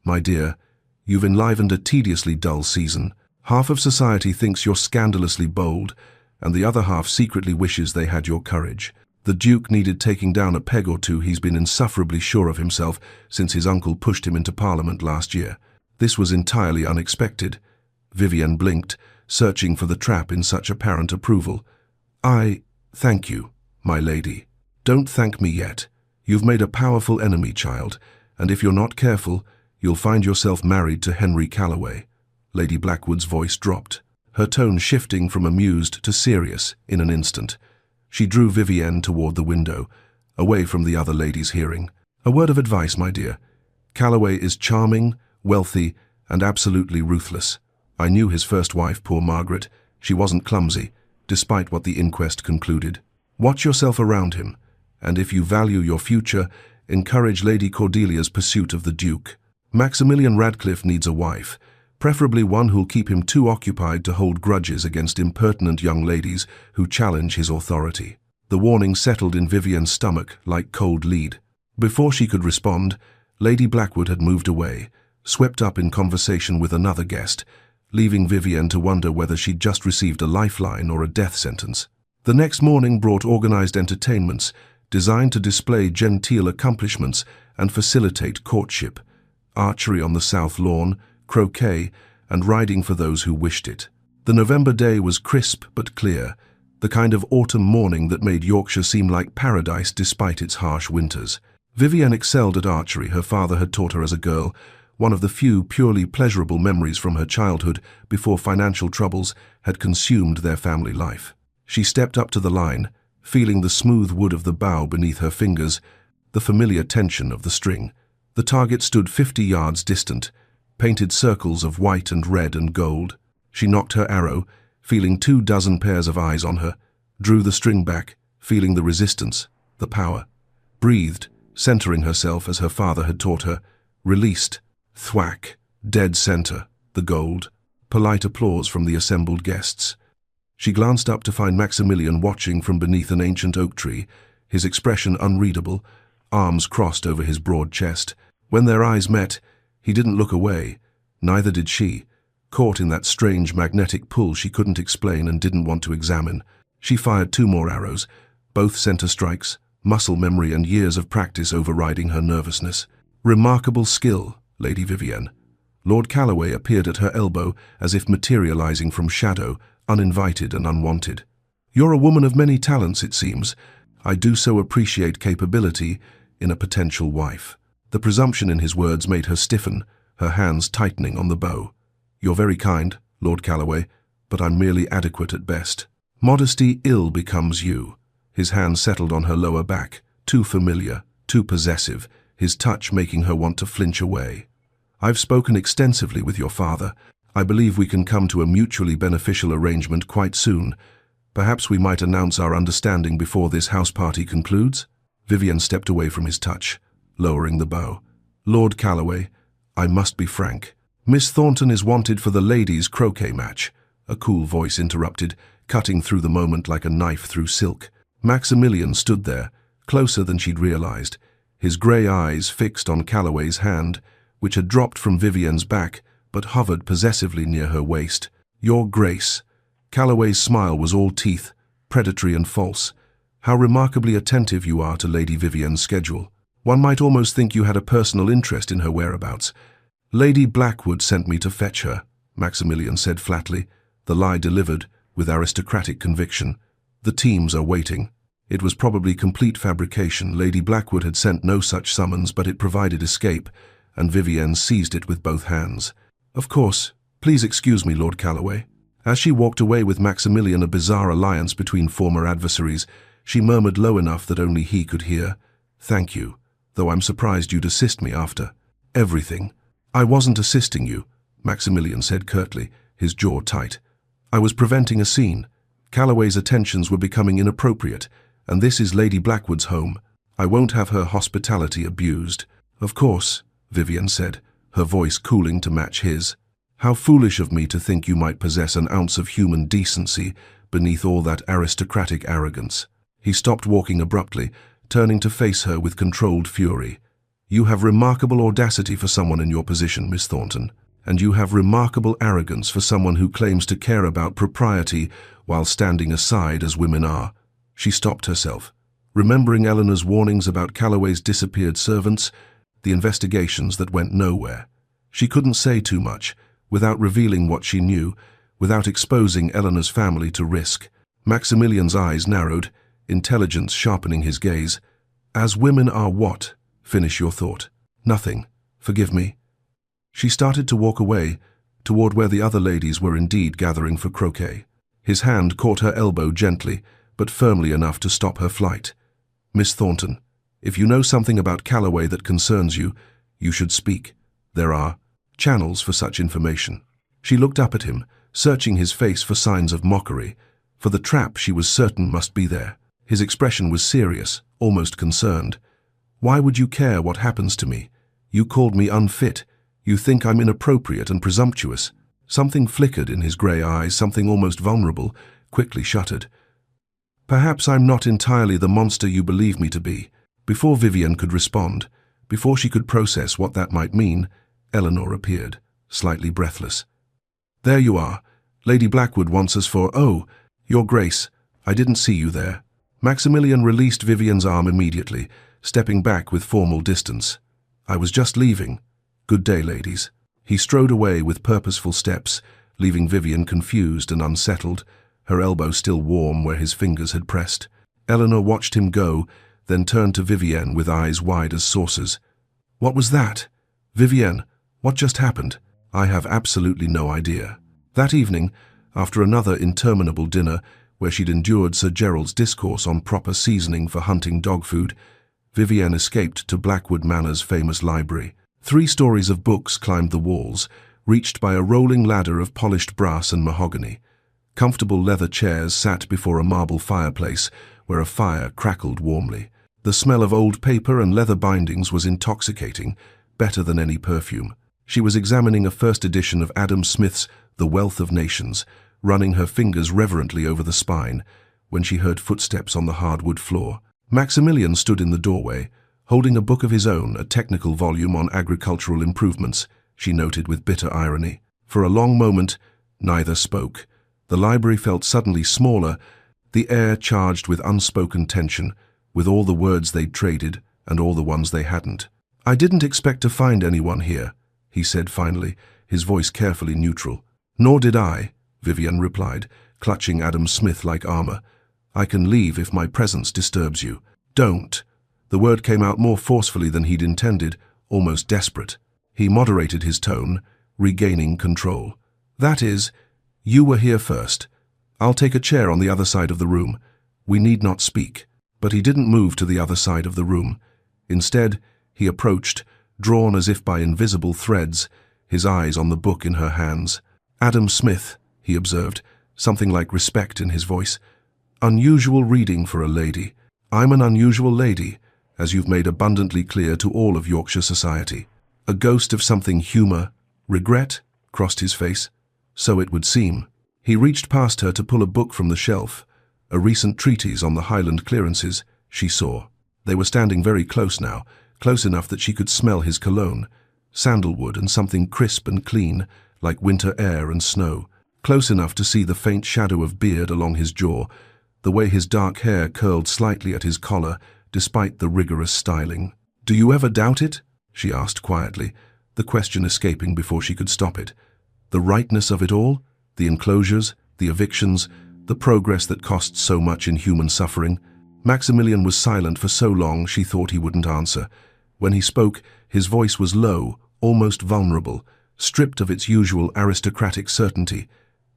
"My dear, you've enlivened a tediously dull season. Half of society thinks you're scandalously bold, and the other half secretly wishes they had your courage. The Duke needed taking down a peg or two. He's been insufferably sure of himself since his uncle pushed him into Parliament last year. This was entirely unexpected." Vivienne blinked, searching for the trap in such apparent approval. "Thank you, my lady." "Don't thank me yet. You've made a powerful enemy, child, and if you're not careful, you'll find yourself married to Henry Calloway." Lady Blackwood's voice dropped, her tone shifting from amused to serious in an instant. She drew Vivienne toward the window, away from the other ladies' hearing. "A word of advice, my dear. Calloway is charming, wealthy, and absolutely ruthless. I knew his first wife, poor Margaret. She wasn't clumsy, despite what the inquest concluded. Watch yourself around him, and if you value your future, encourage Lady Cordelia's pursuit of the Duke. Maximilian Radcliffe needs a wife, preferably one who'll keep him too occupied to hold grudges against impertinent young ladies who challenge his authority." The warning settled in Vivienne's stomach like cold lead. Before she could respond, Lady Blackwood had moved away, swept up in conversation with another guest, leaving Vivienne to wonder whether she'd just received a lifeline or a death sentence. The next morning brought organized entertainments designed to display genteel accomplishments and facilitate courtship. Archery on the south lawn, croquet, and riding for those who wished it. The November day was crisp but clear, the kind of autumn morning that made Yorkshire seem like paradise despite its harsh winters. Vivienne excelled at archery. Her father had taught her as a girl, one of the few purely pleasurable memories from her childhood before financial troubles had consumed their family life. She stepped up to the line, feeling the smooth wood of the bow beneath her fingers, the familiar tension of the string. The target stood 50 yards distant, painted circles of white and red and gold. She knocked her arrow, feeling 24 pairs of eyes on her, drew the string back, feeling the resistance, the power, breathed, centering herself as her father had taught her, released, thwack, dead center, the gold. Polite applause from the assembled guests. She glanced up to find Maximilian watching from beneath an ancient oak tree, his expression unreadable, arms crossed over his broad chest. When their eyes met, he didn't look away, neither did she, caught in that strange magnetic pull she couldn't explain and didn't want to examine. She fired 2 more arrows, both center strikes, muscle memory and years of practice overriding her nervousness. "Remarkable skill, Lady Vivienne." Lord Calloway appeared at her elbow as if materializing from shadow, uninvited and unwanted. "You're a woman of many talents, it seems. I do so appreciate capability in a potential wife." The presumption in his words made her stiffen, her hands tightening on the bow. "You're very kind, Lord Calloway, but I'm merely adequate at best." Modesty ill becomes you. His hand settled on her lower back, too familiar, too possessive, his touch making her want to flinch away. "I've spoken extensively with your father. I believe we can come to a mutually beneficial arrangement quite soon. Perhaps we might announce our understanding before this house party concludes?" Vivienne stepped away from his touch, lowering the bow. "Lord Calloway, I must be frank. Miss Thornton is wanted for the ladies' croquet match," a cool voice interrupted, cutting through the moment like a knife through silk. Maximilian stood there, closer than she'd realized, his grey eyes fixed on Calloway's hand, which had dropped from Vivienne's back but hovered possessively near her waist. "Your Grace." Calloway's smile was all teeth, predatory and false. "How remarkably attentive you are to Lady Vivienne's schedule. One might almost think you had a personal interest in her whereabouts." "Lady Blackwood sent me to fetch her," Maximilian said flatly, the lie delivered with aristocratic conviction. "The teams are waiting." It was probably complete fabrication. Lady Blackwood had sent no such summons, but it provided escape, and Vivienne seized it with both hands. "Of course. Please excuse me, Lord Calloway." As she walked away with Maximilian, a bizarre alliance between former adversaries, she murmured low enough that only he could hear, "Thank you, though I'm surprised you'd assist me after everything." "I wasn't assisting you," Maximilian said curtly, his jaw tight. "I was preventing a scene. Calloway's attentions were becoming inappropriate, and this is Lady Blackwood's home. I won't have her hospitality abused." "Of course," Vivienne said, her voice cooling to match his. How foolish of me to think you might possess an ounce of human decency beneath all that aristocratic arrogance. He stopped walking abruptly, turning to face her with controlled fury. You have remarkable audacity for someone in your position, Miss Thornton, and you have remarkable arrogance for someone who claims to care about propriety while standing aside as women are. She stopped herself, remembering Eleanor's warnings about Calloway's disappeared servants, the investigations that went nowhere. She couldn't say too much, without revealing what she knew, without exposing Eleanor's family to risk. Maximilian's eyes narrowed, intelligence sharpening his gaze. As women are what? Finish your thought. Nothing. Forgive me. She started to walk away, toward where the other ladies were indeed gathering for croquet. His hand caught her elbow gently, but firmly enough to stop her flight. Miss Thornton, if you know something about Calloway that concerns you, you should speak. There are channels for such information. She looked up at him, searching his face for signs of mockery, for the trap she was certain must be there. His expression was serious, almost concerned. Why would you care what happens to me? You called me unfit. You think I'm inappropriate and presumptuous. Something flickered in his grey eyes, something almost vulnerable, quickly shuttered. Perhaps I'm not entirely the monster you believe me to be. Before Vivian could respond, before she could process what that might mean, Eleanor appeared, slightly breathless. There you are. Lady Blackwood wants us for— Oh, Your Grace, I didn't see you there. Maximilian released Vivian's arm immediately, stepping back with formal distance. I was just leaving. Good day, ladies. He strode away with purposeful steps, leaving Vivian confused and unsettled, her elbow still warm where his fingers had pressed. Eleanor watched him go, then turned to Vivienne with eyes wide as saucers. What was that? Vivienne, what just happened? I have absolutely no idea. That evening, after another interminable dinner, where she'd endured Sir Gerald's discourse on proper seasoning for hunting dog food, Vivienne escaped to Blackwood Manor's famous library. 3 stories of books climbed the walls, reached by a rolling ladder of polished brass and mahogany. Comfortable leather chairs sat before a marble fireplace, where a fire crackled warmly. The smell of old paper and leather bindings was intoxicating, better than any perfume. She was examining a first edition of Adam Smith's The Wealth of Nations, running her fingers reverently over the spine, when she heard footsteps on the hardwood floor. Maximilian stood in the doorway, holding a book of his own, a technical volume on agricultural improvements, she noted with bitter irony. For a long moment, neither spoke. The library felt suddenly smaller, the air charged with unspoken tension, with all the words they'd traded and all the ones they hadn't. I didn't expect to find anyone here, he said finally, his voice carefully neutral. Nor did I, Vivian replied, clutching Adam Smith like armor. I can leave if my presence disturbs you. Don't. The word came out more forcefully than he'd intended, almost desperate. He moderated his tone, regaining control. That is, you were here first. I'll take a chair on the other side of the room. We need not speak. But he didn't move to the other side of the room. Instead, he approached, drawn as if by invisible threads, his eyes on the book in her hands. Adam Smith, he observed, something like respect in his voice. Unusual reading for a lady. I'm an unusual lady, as you've made abundantly clear to all of Yorkshire society. A ghost of something regret, crossed his face. So it would seem. He reached past her to pull a book from the shelf, a recent treatise on the Highland clearances, she saw. They were standing very close now, close enough that she could smell his cologne, sandalwood and something crisp and clean, like winter air and snow, close enough to see the faint shadow of beard along his jaw, the way his dark hair curled slightly at his collar, despite the rigorous styling. Do you ever doubt it? She asked quietly, the question escaping before she could stop it. The rightness of it all? The enclosures, the evictions, the progress that costs so much in human suffering? Maximilian was silent for so long she thought he wouldn't answer. When he spoke, his voice was low, almost vulnerable, stripped of its usual aristocratic certainty.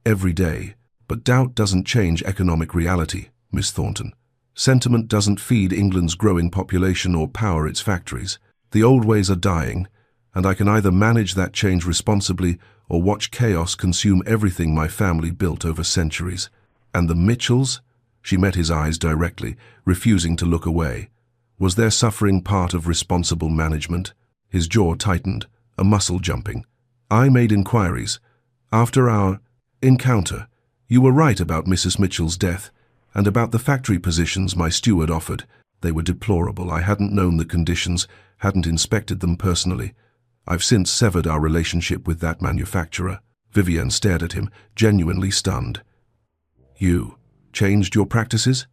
Every day. But doubt doesn't change economic reality, Miss Thornton. Sentiment doesn't feed England's growing population or power its factories. The old ways are dying, and I can either manage that change responsibly or watch chaos consume everything my family built over centuries. And the Mitchells? She met his eyes directly, refusing to look away. Was their suffering part of responsible management? His jaw tightened, a muscle jumping. I made inquiries. After our encounter, you were right about Mrs. Mitchell's death, and about the factory positions my steward offered. They were deplorable. I hadn't known the conditions, hadn't inspected them personally. I've since severed our relationship with that manufacturer. Vivienne stared at him, genuinely stunned. You changed your practices?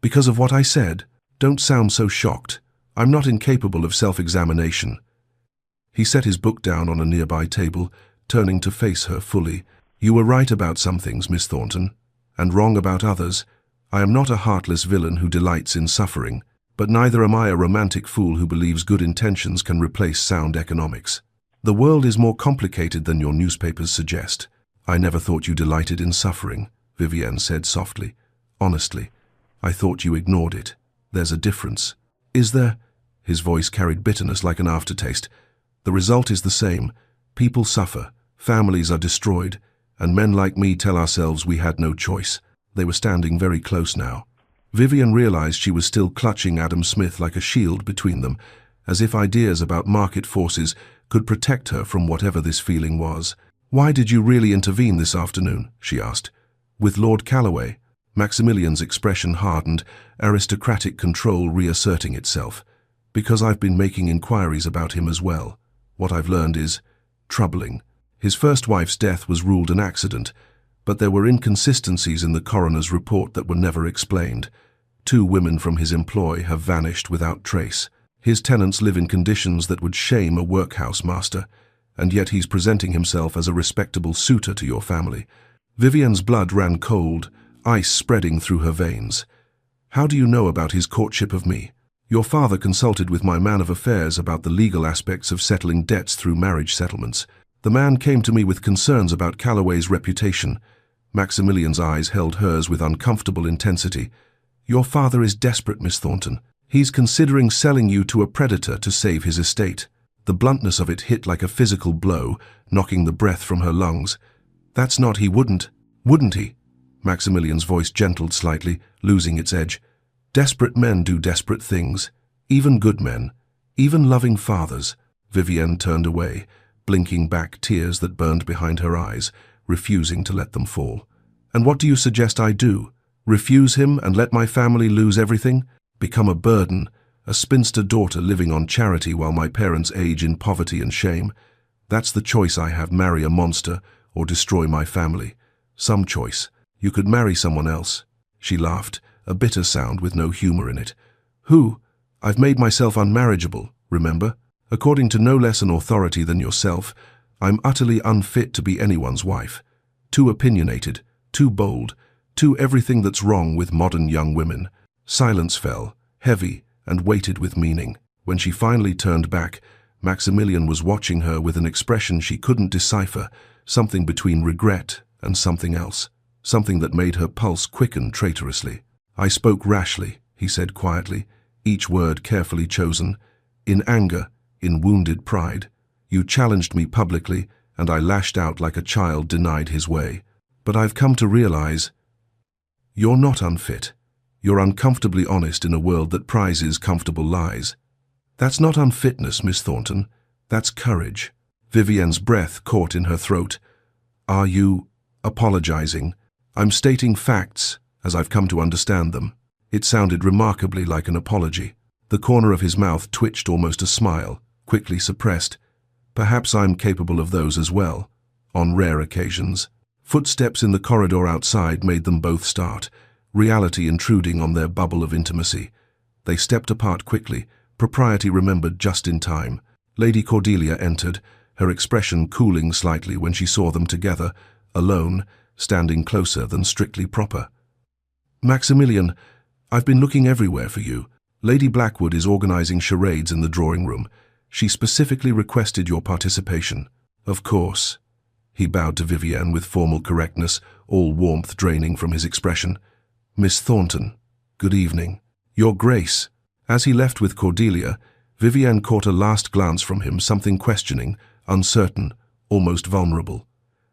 Because of what I said? Don't sound so shocked. I'm not incapable of self-examination. He set his book down on a nearby table, turning to face her fully. You were right about some things, Miss Thornton, and wrong about others. I am not a heartless villain who delights in suffering, but neither am I a romantic fool who believes good intentions can replace sound economics. The world is more complicated than your newspapers suggest. I never thought you delighted in suffering, Vivienne said softly. Honestly, I thought you ignored it. There's a difference. Is there? His voice carried bitterness like an aftertaste. The result is the same. People suffer, families are destroyed, and men like me tell ourselves we had no choice. They were standing very close now. Vivienne realized she was still clutching Adam Smith like a shield between them, as if ideas about market forces could protect her from whatever this feeling was. Why did you really intervene this afternoon? She asked. With Lord Calloway? Maximilian's expression hardened, aristocratic control reasserting itself. Because I've been making inquiries about him as well. What I've learned is troubling. His first wife's death was ruled an accident, but there were inconsistencies in the coroner's report that were never explained. 2 women from his employ have vanished without trace. His tenants live in conditions that would shame a workhouse master, and yet he's presenting himself as a respectable suitor to your family. Vivienne's blood ran cold, ice spreading through her veins. How do you know about his courtship of me? Your father consulted with my man of affairs about the legal aspects of settling debts through marriage settlements. The man came to me with concerns about Calloway's reputation. Maximilian's eyes held hers with uncomfortable intensity. Your father is desperate, Miss Thornton. He's considering selling you to a predator to save his estate. The bluntness of it hit like a physical blow, knocking the breath from her lungs. That's not he wouldn't he? Maximilian's voice gentled slightly, losing its edge. Desperate men do desperate things. Even good men. Even loving fathers. Vivienne turned away, blinking back tears that burned behind her eyes, refusing to let them fall. And what do you suggest I do? Refuse him and let my family lose everything? Become a burden, a spinster daughter living on charity while my parents age in poverty and shame? That's the choice I have: marry a monster or destroy my family. Some choice. You could marry someone else. She laughed, a bitter sound with no humor in it. Who? I've made myself unmarriageable, remember? According to no less an authority than yourself, I'm utterly unfit to be anyone's wife. Too opinionated, too bold, too everything that's wrong with modern young women. Silence fell, heavy and weighted with meaning. When she finally turned back, Maximilian was watching her with an expression she couldn't decipher, something between regret and something else, something that made her pulse quicken traitorously. I spoke rashly, he said quietly, each word carefully chosen. In anger, in wounded pride. You challenged me publicly, and I lashed out like a child denied his way. But I've come to realize you're not unfit. You're uncomfortably honest in a world that prizes comfortable lies. That's not unfitness, Miss Thornton. That's courage. Vivienne's breath caught in her throat. Are you apologizing? I'm stating facts as I've come to understand them. It sounded remarkably like an apology. The corner of his mouth twitched almost a smile, quickly suppressed. Perhaps I'm capable of those as well, on rare occasions. Footsteps in the corridor outside made them both start, reality intruding on their bubble of intimacy. They stepped apart quickly, propriety remembered just in time. Lady Cordelia entered, her expression cooling slightly when she saw them together, alone, standing closer than strictly proper. Maximilian, I've been looking everywhere for you. Lady Blackwood is organizing charades in the drawing room. She specifically requested your participation. Of course. He bowed to Vivienne with formal correctness, all warmth draining from his expression. Miss Thornton, good evening. Your Grace. As he left with Cordelia, Vivienne caught a last glance from him, something questioning, uncertain, almost vulnerable.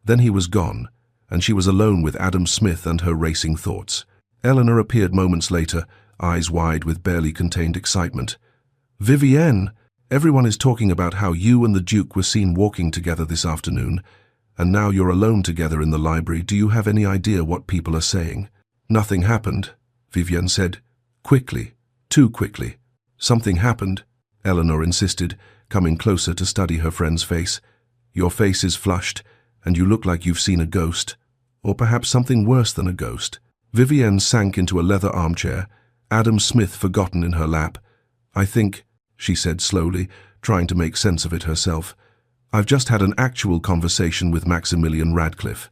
Then he was gone, and she was alone with Adam Smith and her racing thoughts. Eleanor appeared moments later, eyes wide with barely contained excitement. Vivienne, everyone is talking about how you and the Duke were seen walking together this afternoon, And now you're alone together in the library. Do you have any idea what people are saying?" "Nothing happened," Vivienne said. "Quickly, too quickly." "Something happened," Eleanor insisted, coming closer to study her friend's face. "Your face is flushed, and you look like you've seen a ghost. Or perhaps something worse than a ghost." Vivienne sank into a leather armchair, Adam Smith forgotten in her lap. "I think," she said slowly, trying to make sense of it herself, "I've just had an actual conversation with Maximilian Radcliffe.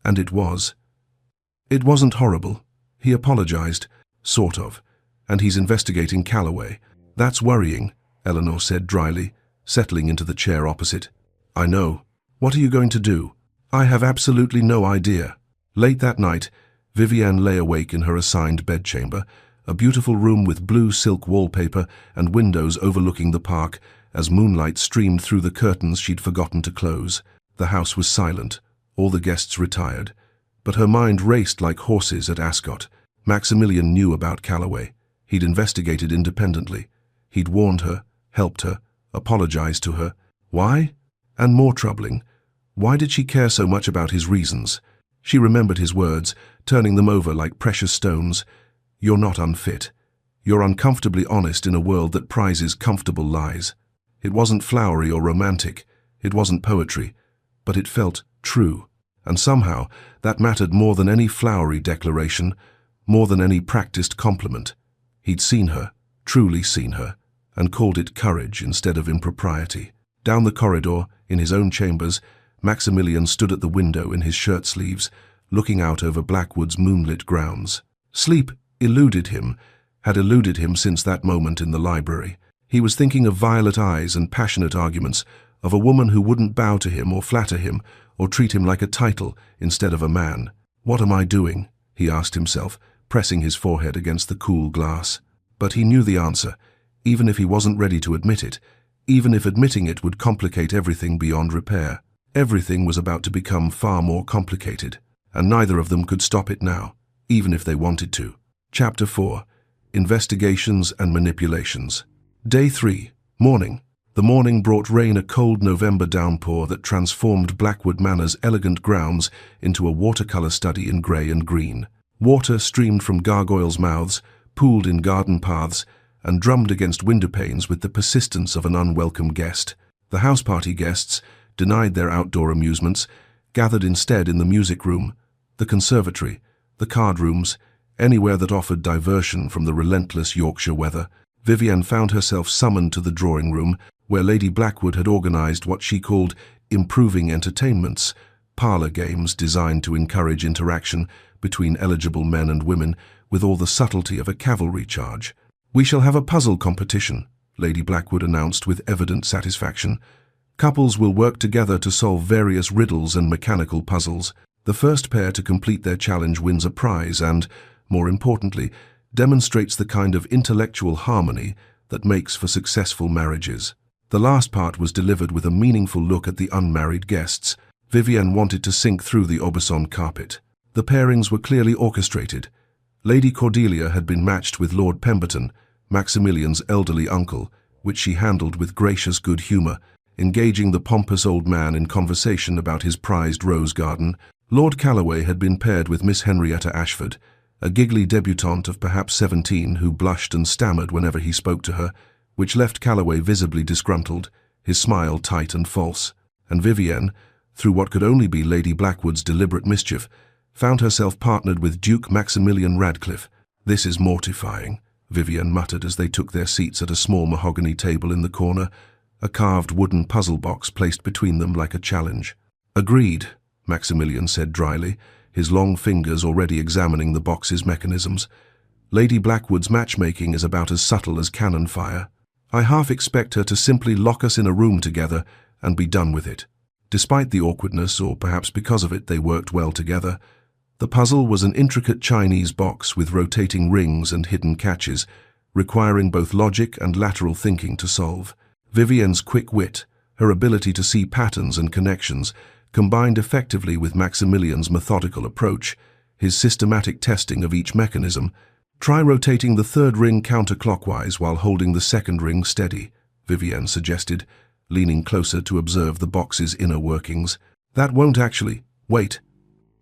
And it wasn't horrible. He apologized, sort of, and he's investigating Calloway." "That's worrying," Eleanor said dryly, settling into the chair opposite. "I know. What are you going to do?" "I have absolutely no idea." Late that night, Vivienne lay awake in her assigned bedchamber, a beautiful room with blue silk wallpaper and windows overlooking the park, as moonlight streamed through the curtains she'd forgotten to close. The house was silent, all the guests retired, but her mind raced like horses at Ascot. Maximilian knew about Calloway. He'd investigated independently. He'd warned her, helped her, apologized to her. Why? And more troubling, why did she care so much about his reasons? She remembered his words, turning them over like precious stones. "You're not unfit. You're uncomfortably honest in a world that prizes comfortable lies." It wasn't flowery or romantic. It wasn't poetry. But it felt true. And somehow, that mattered more than any flowery declaration, more than any practiced compliment. He'd seen her, truly seen her, and called it courage instead of impropriety. Down the corridor, in his own chambers, Maximilian stood at the window in his shirt sleeves, looking out over Blackwood's moonlit grounds. Sleep had eluded him since that moment in the library. He was thinking of violet eyes and passionate arguments, of a woman who wouldn't bow to him or flatter him or treat him like a title instead of a man. "What am I doing?" he asked himself, pressing his forehead against the cool glass. But he knew the answer, even if he wasn't ready to admit it, even if admitting it would complicate everything beyond repair. Everything was about to become far more complicated, and neither of them could stop it now, even if they wanted to. Chapter 4. Investigations and Manipulations. Day 3. Morning. The morning brought rain, a cold November downpour that transformed Blackwood Manor's elegant grounds into a watercolor study in grey and green. Water streamed from gargoyles' mouths, pooled in garden paths, and drummed against window panes with the persistence of an unwelcome guest. The house party guests, denied their outdoor amusements, gathered instead in the music room, the conservatory, the card rooms, anywhere that offered diversion from the relentless Yorkshire weather. Vivienne found herself summoned to the drawing room, where Lady Blackwood had organized what she called improving entertainments, parlor games designed to encourage interaction between eligible men and women with all the subtlety of a cavalry charge. "We shall have a puzzle competition," Lady Blackwood announced with evident satisfaction. "Couples will work together to solve various riddles and mechanical puzzles. The first pair to complete their challenge wins a prize and, more importantly, demonstrates the kind of intellectual harmony that makes for successful marriages." The last part was delivered with a meaningful look at the unmarried guests. Vivienne wanted to sink through the Aubusson carpet. The pairings were clearly orchestrated. Lady Cordelia had been matched with Lord Pemberton, Maximilian's elderly uncle, which she handled with gracious good humour, engaging the pompous old man in conversation about his prized rose garden. Lord Calloway had been paired with Miss Henrietta Ashford, a giggly debutante of perhaps 17 who blushed and stammered whenever he spoke to her, which left Calloway visibly disgruntled, his smile tight and false. And Vivienne, through what could only be Lady Blackwood's deliberate mischief, found herself partnered with Duke Maximilian Radcliffe. "This is mortifying," Vivienne muttered as they took their seats at a small mahogany table in the corner, a carved wooden puzzle box placed between them like a challenge. "Agreed," Maximilian said dryly, his long fingers already examining the box's mechanisms. "Lady Blackwood's matchmaking is about as subtle as cannon fire. I half expect her to simply lock us in a room together and be done with it." Despite the awkwardness, or perhaps because of it, they worked well together. The puzzle was an intricate Chinese box with rotating rings and hidden catches, requiring both logic and lateral thinking to solve. Vivienne's quick wit, her ability to see patterns and connections, combined effectively with Maximilian's methodical approach, his systematic testing of each mechanism. "Try rotating the third ring counterclockwise while holding the second ring steady," Vivienne suggested, leaning closer to observe the box's inner workings. That won't actually. Wait.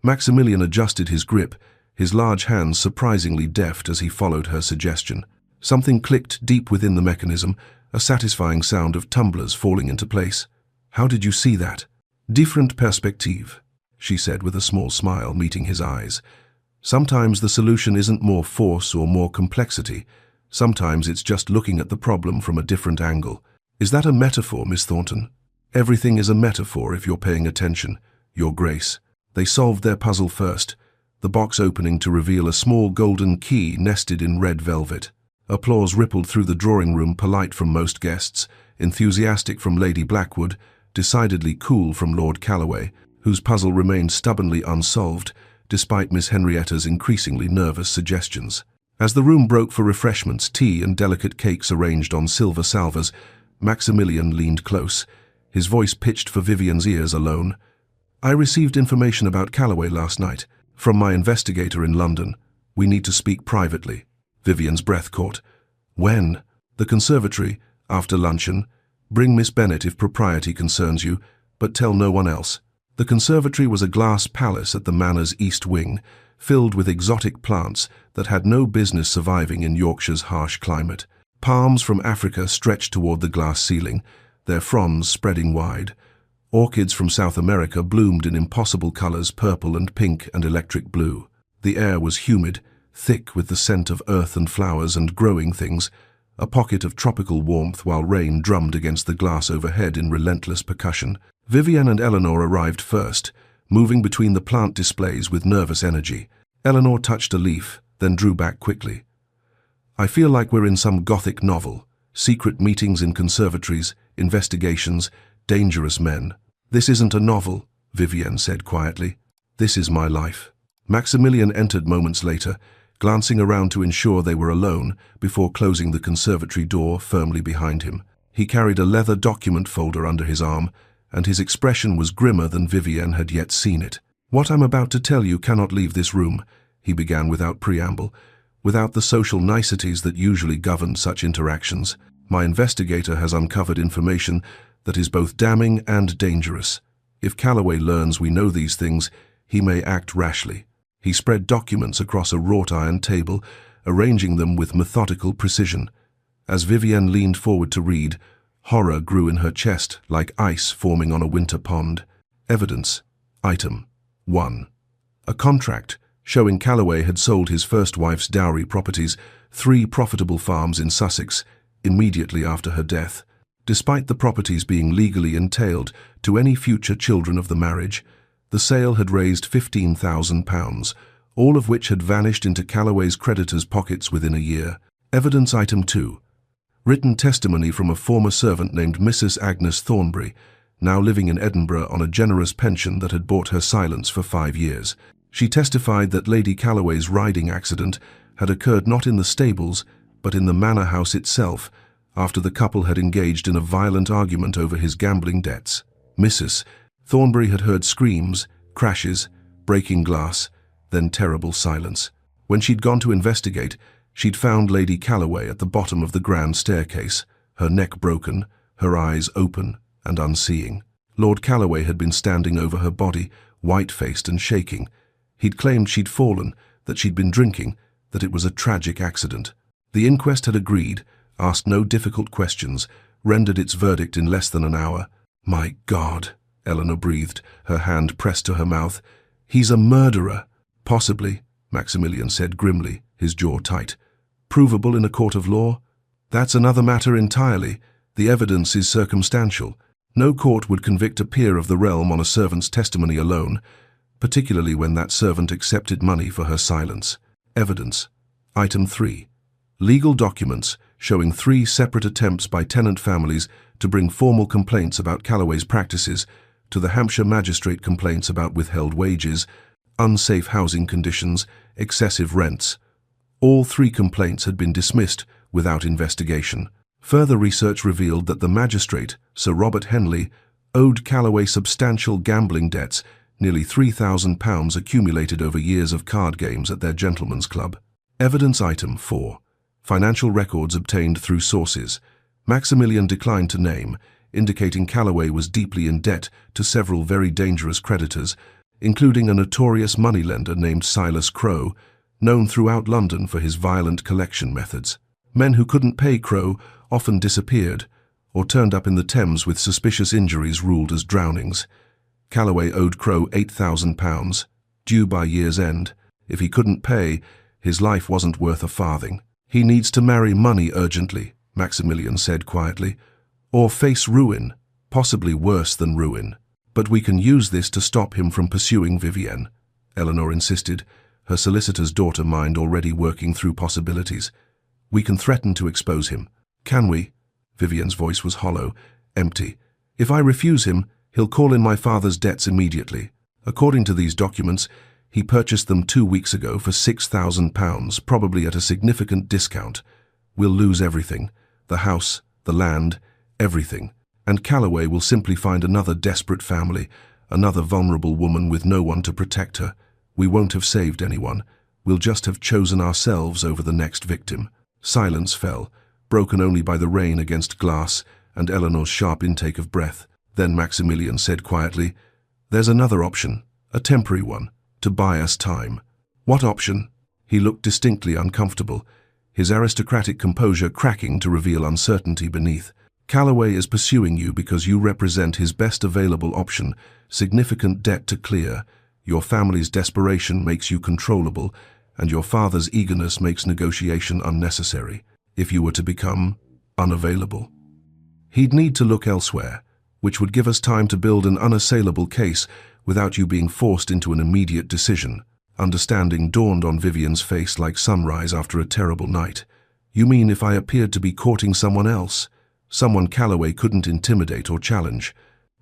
Maximilian adjusted his grip, his large hands surprisingly deft as he followed her suggestion. Something clicked deep within the mechanism, a satisfying sound of tumblers falling into place. How did you see that? Different perspective, she said with a small smile meeting his eyes. Sometimes the solution isn't more force or more complexity. Sometimes it's just looking at the problem from a different angle. Is that a metaphor, Miss Thornton? Everything is a metaphor if you're paying attention, Your Grace. They solved their puzzle first, the box opening to reveal a small golden key nested in red velvet. Applause rippled through the drawing room, polite from most guests, enthusiastic from Lady Blackwood, decidedly cool from Lord Calloway, whose puzzle remained stubbornly unsolved, despite Miss Henrietta's increasingly nervous suggestions. As the room broke for refreshments, tea and delicate cakes arranged on silver salvers, Maximilian leaned close, his voice pitched for Vivian's ears alone. I received information about Calloway last night, from my investigator in London. We need to speak privately. Vivian's breath caught. When? The conservatory, after luncheon. Bring Miss Bennet if propriety concerns you, but tell no one else. The conservatory was a glass palace at the manor's east wing, filled with exotic plants that had no business surviving in Yorkshire's harsh climate. Palms from Africa stretched toward the glass ceiling, their fronds spreading wide. Orchids from South America bloomed in impossible colors, purple and pink and electric blue. The air was humid, thick with the scent of earth and flowers and growing things, a pocket of tropical warmth while rain drummed against the glass overhead in relentless percussion. Vivian and Eleanor arrived first, moving between the plant displays with nervous energy. Eleanor touched a leaf, then drew back quickly. I feel like we're in some Gothic novel. Secret meetings in conservatories, investigations, dangerous men. This isn't a novel, Vivian said quietly. This is my life. Maximilian entered moments later, glancing around to ensure they were alone before closing the conservatory door firmly behind him. He carried a leather document folder under his arm, and his expression was grimmer than Vivian had yet seen it. What I'm about to tell you cannot leave this room, he began without preamble, without the social niceties that usually govern such interactions. My investigator has uncovered information that is both damning and dangerous. If Calloway learns we know these things, he may act rashly. He spread documents across a wrought iron table, arranging them with methodical precision. As Vivian leaned forward to read, horror grew in her chest like ice forming on a winter pond. Evidence. Item 1. A contract showing Calloway had sold his first wife's dowry properties, 3 profitable farms in Sussex, immediately after her death. Despite the properties being legally entailed to any future children of the marriage, the sale had raised £15,000, all of which had vanished into Calloway's creditors' pockets within a year. Evidence Item 2. Written testimony from a former servant named Mrs. Agnes Thornbury, now living in Edinburgh on a generous pension that had bought her silence for 5 years. She testified that Lady Calloway's riding accident had occurred not in the stables, but in the manor house itself, after the couple had engaged in a violent argument over his gambling debts. Mrs. Thornbury had heard screams, crashes, breaking glass, then terrible silence. When she'd gone to investigate, she'd found Lady Calloway at the bottom of the grand staircase, her neck broken, her eyes open and unseeing. Lord Calloway had been standing over her body, white-faced and shaking. He'd claimed she'd fallen, that she'd been drinking, that it was a tragic accident. The inquest had agreed, asked no difficult questions, rendered its verdict in less than an hour. My God, Eleanor breathed, her hand pressed to her mouth. He's a murderer. Possibly, Maximilian said grimly, his jaw tight. Provable in a court of law? That's another matter entirely. The evidence is circumstantial. No court would convict a peer of the realm on a servant's testimony alone, particularly when that servant accepted money for her silence. Evidence. Item 3. Legal documents showing 3 separate attempts by tenant families to bring formal complaints about Calloway's practices to the Hampshire magistrate, complaints about withheld wages, unsafe housing conditions, excessive rents. All 3 complaints had been dismissed without investigation. Further research revealed that the magistrate, Sir Robert Henley, owed Calloway substantial gambling debts, nearly £3,000 accumulated over years of card games at their gentlemen's club. Evidence Item 4. Financial records obtained through sources. Maximilian declined to name, indicating Calloway was deeply in debt to several very dangerous creditors, including a notorious moneylender named Silas Crowe, known throughout London for his violent collection methods. Men who couldn't pay Crowe often disappeared or turned up in the Thames with suspicious injuries ruled as drownings. Calloway owed Crowe £8,000, due by year's end. If he couldn't pay, his life wasn't worth a farthing. "He needs to marry money urgently," Maximilian said quietly, "or face ruin, possibly worse than ruin. But we can use this to stop him from pursuing Vivienne," Eleanor insisted, her solicitor's daughter mind already working through possibilities. "We can threaten to expose him." "Can we?" Vivienne's voice was hollow, empty. "If I refuse him, he'll call in my father's debts immediately. According to these documents, he purchased them 2 weeks ago for £6,000, probably at a significant discount. We'll lose everything. The house, the land, everything. And Calloway will simply find another desperate family, another vulnerable woman with no one to protect her. We won't have saved anyone. We'll just have chosen ourselves over the next victim." Silence fell, broken only by the rain against glass and Eleanor's sharp intake of breath. Then Maximilian said quietly, "There's another option, a temporary one, to buy us time." "What option?" He looked distinctly uncomfortable, his aristocratic composure cracking to reveal uncertainty beneath. "Calloway is pursuing you because you represent his best available option, significant debt to clear. Your family's desperation makes you controllable, and your father's eagerness makes negotiation unnecessary. If you were to become unavailable, he'd need to look elsewhere, which would give us time to build an unassailable case without you being forced into an immediate decision." Understanding dawned on Vivienne's face like sunrise after a terrible night. "You mean if I appeared to be courting someone else? Someone Calloway couldn't intimidate or challenge?"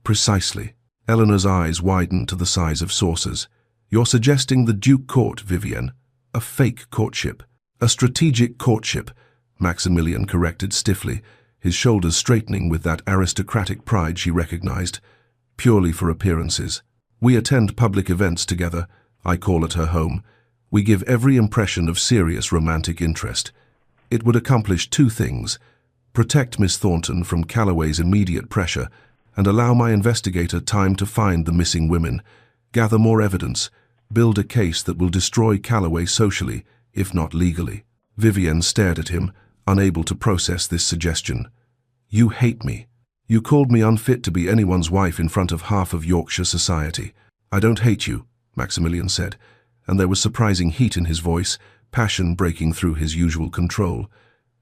"Precisely." Eleanor's eyes widened to the size of saucers. "You're suggesting the Duke court, Vivienne. A fake courtship." "A strategic courtship," Maximilian corrected stiffly, his shoulders straightening with that aristocratic pride she recognized. "Purely for appearances. We attend public events together. I call at her home. We give every impression of serious romantic interest. It would accomplish 2 things: protect Miss Thornton from Calloway's immediate pressure, and allow my investigator time to find the missing women, gather more evidence, build a case that will destroy Calloway socially, if not legally." Vivienne stared at him, unable to process this suggestion. "You hate me. You called me unfit to be anyone's wife in front of half of Yorkshire society." "I don't hate you," Maximilian said, and there was surprising heat in his voice, passion breaking through his usual control.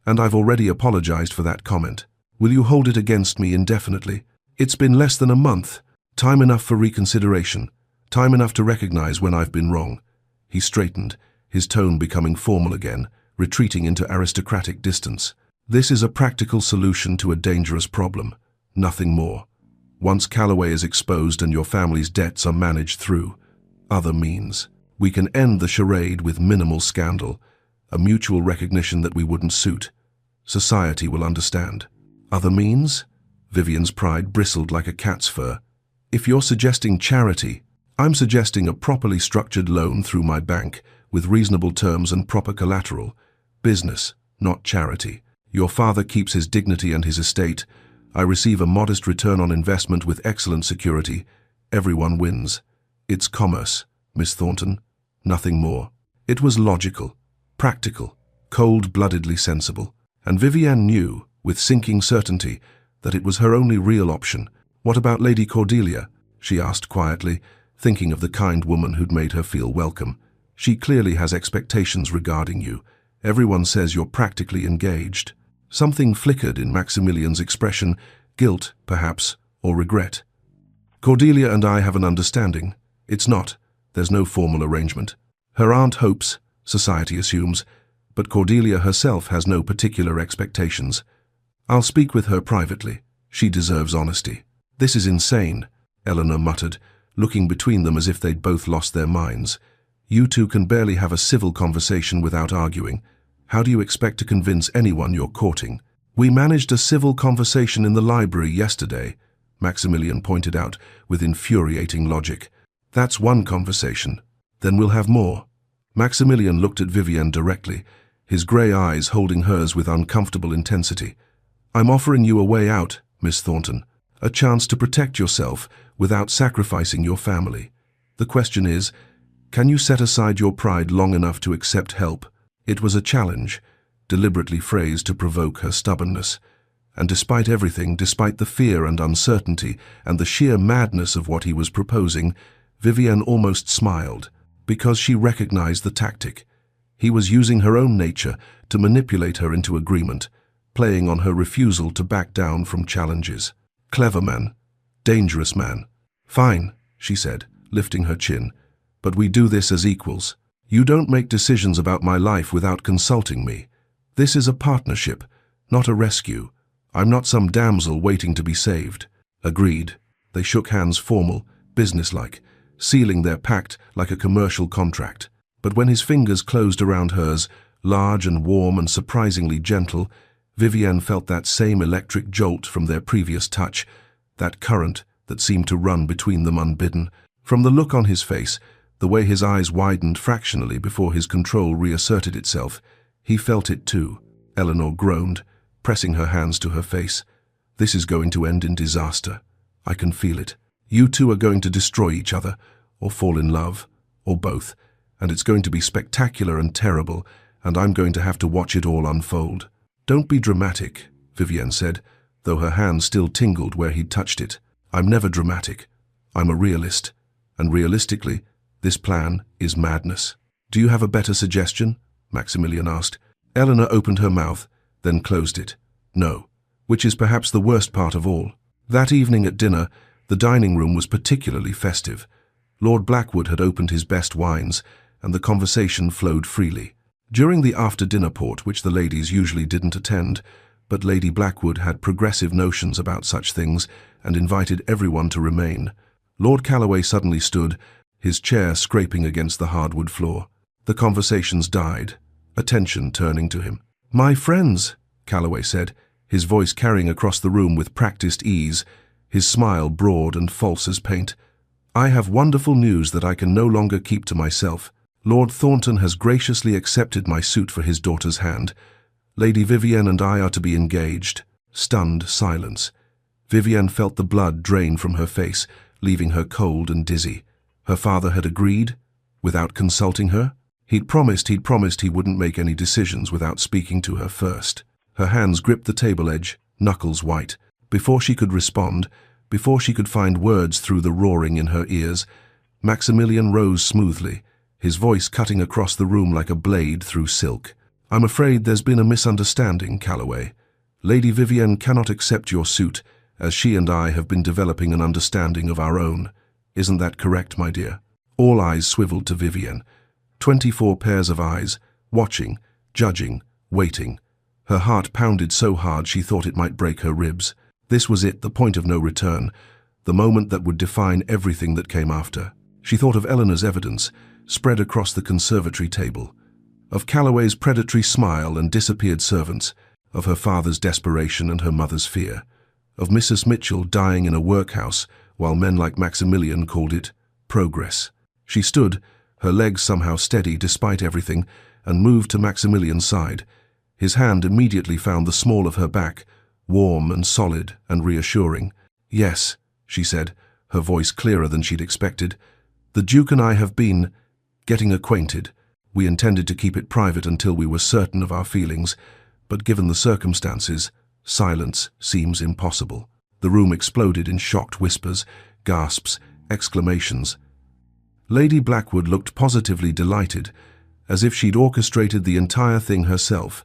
"And I've already apologized for that comment. Will you hold it against me indefinitely? It's been less than a month. Time enough for reconsideration. Time enough to recognize when I've been wrong." He straightened, his tone becoming formal again, retreating into aristocratic distance. "This is a practical solution to a dangerous problem. Nothing more. Once Calloway is exposed and your family's debts are managed through other means, we can end the charade with minimal scandal, a mutual recognition that we wouldn't suit. Society will understand." "Other means?" Vivienne's pride bristled like a cat's fur. "If you're suggesting charity, I'm suggesting a properly structured loan through my bank with reasonable terms and proper collateral. Business, not charity. Your father keeps his dignity and his estate. I receive a modest return on investment with excellent security. Everyone wins. It's commerce, Miss Thornton. Nothing more." It was logical, practical, cold-bloodedly sensible. And Vivienne knew, with sinking certainty, that it was her only real option. "What about Lady Cordelia?" she asked quietly, thinking of the kind woman who'd made her feel welcome. "She clearly has expectations regarding you. Everyone says you're practically engaged." Something flickered in Maximilian's expression, guilt, perhaps, or regret. "Cordelia and I have an understanding. There's no formal arrangement. Her aunt hopes, society assumes, but Cordelia herself has no particular expectations. I'll speak with her privately. She deserves honesty." "This is insane," Eleanor muttered, looking between them as if they'd both lost their minds. "You two can barely have a civil conversation without arguing. How do you expect to convince anyone you're courting?" "We managed a civil conversation in the library yesterday," Maximilian pointed out with infuriating logic. "That's one conversation. Then we'll have more." Maximilian looked at Vivienne directly, his grey eyes holding hers with uncomfortable intensity. "I'm offering you a way out, Miss Thornton, a chance to protect yourself without sacrificing your family. The question is, can you set aside your pride long enough to accept help? It was a challenge, deliberately phrased to provoke her stubbornness. And despite everything, despite the fear and uncertainty and the sheer madness of what he was proposing, Vivienne almost smiled, because she recognized the tactic. He was using her own nature to manipulate her into agreement, playing on her refusal to back down from challenges. Clever man. Dangerous man. Fine, she said, lifting her chin, but we do this as equals. You don't make decisions about my life without consulting me. This is a partnership, not a rescue. I'm not some damsel waiting to be saved. Agreed. They shook hands, formal, businesslike, sealing their pact like a commercial contract. But when his fingers closed around hers, large and warm and surprisingly gentle, Vivienne felt that same electric jolt from their previous touch, that current that seemed to run between them unbidden. From the look on his face, the way his eyes widened fractionally before his control reasserted itself, he felt it too. Eleanor groaned, pressing her hands to her face. This is going to end in disaster. I can feel it. You two are going to destroy each other, or fall in love, or both, and it's going to be spectacular and terrible, and I'm going to have to watch it all unfold. Don't be dramatic, Vivienne said, though her hand still tingled where he'd touched it. I'm never dramatic. I'm a realist, and realistically, this plan is madness. Do you have a better suggestion? Maximilian asked. Eleanor opened her mouth, then closed it. No, which is perhaps the worst part of all. That evening at dinner, the dining room was particularly festive. Lord Blackwood had opened his best wines, and the conversation flowed freely. During the after-dinner port, which the ladies usually didn't attend, but Lady Blackwood had progressive notions about such things and invited everyone to remain, Lord Calloway suddenly stood, his chair scraping against the hardwood floor. The conversations died, attention turning to him. My friends, Calloway said, his voice carrying across the room with practiced ease, his smile broad and false as paint. I have wonderful news that I can no longer keep to myself. Lord Thornton has graciously accepted my suit for his daughter's hand. Lady Vivienne and I are to be engaged. Stunned silence. Vivienne felt the blood drain from her face, leaving her cold and dizzy. Her father had agreed, without consulting her? He'd promised he wouldn't make any decisions without speaking to her first. Her hands gripped the table edge, knuckles white. Before she could respond, before she could find words through the roaring in her ears, Maximilian rose smoothly, his voice cutting across the room like a blade through silk. I'm afraid there's been a misunderstanding, Calloway. Lady Vivienne cannot accept your suit, as she and I have been developing an understanding of our own. Isn't that correct, my dear? All eyes swiveled to Vivienne. 24 pairs of eyes, watching, judging, waiting. Her heart pounded so hard she thought it might break her ribs. This was it, the point of no return, the moment that would define everything that came after. She thought of Eleanor's evidence, spread across the conservatory table, of Calloway's predatory smile and disappeared servants, of her father's desperation and her mother's fear, of Mrs. Mitchell dying in a workhouse while men like Maximilian called it progress. She stood, her legs somehow steady despite everything, and moved to Maximilian's side. His hand immediately found the small of her back, warm and solid and reassuring. Yes, she said, her voice clearer than she'd expected. The Duke and I have been getting acquainted. We intended to keep it private until we were certain of our feelings, but given the circumstances, silence seems impossible. The room exploded in shocked whispers, gasps, exclamations. Lady Blackwood looked positively delighted, as if she'd orchestrated the entire thing herself.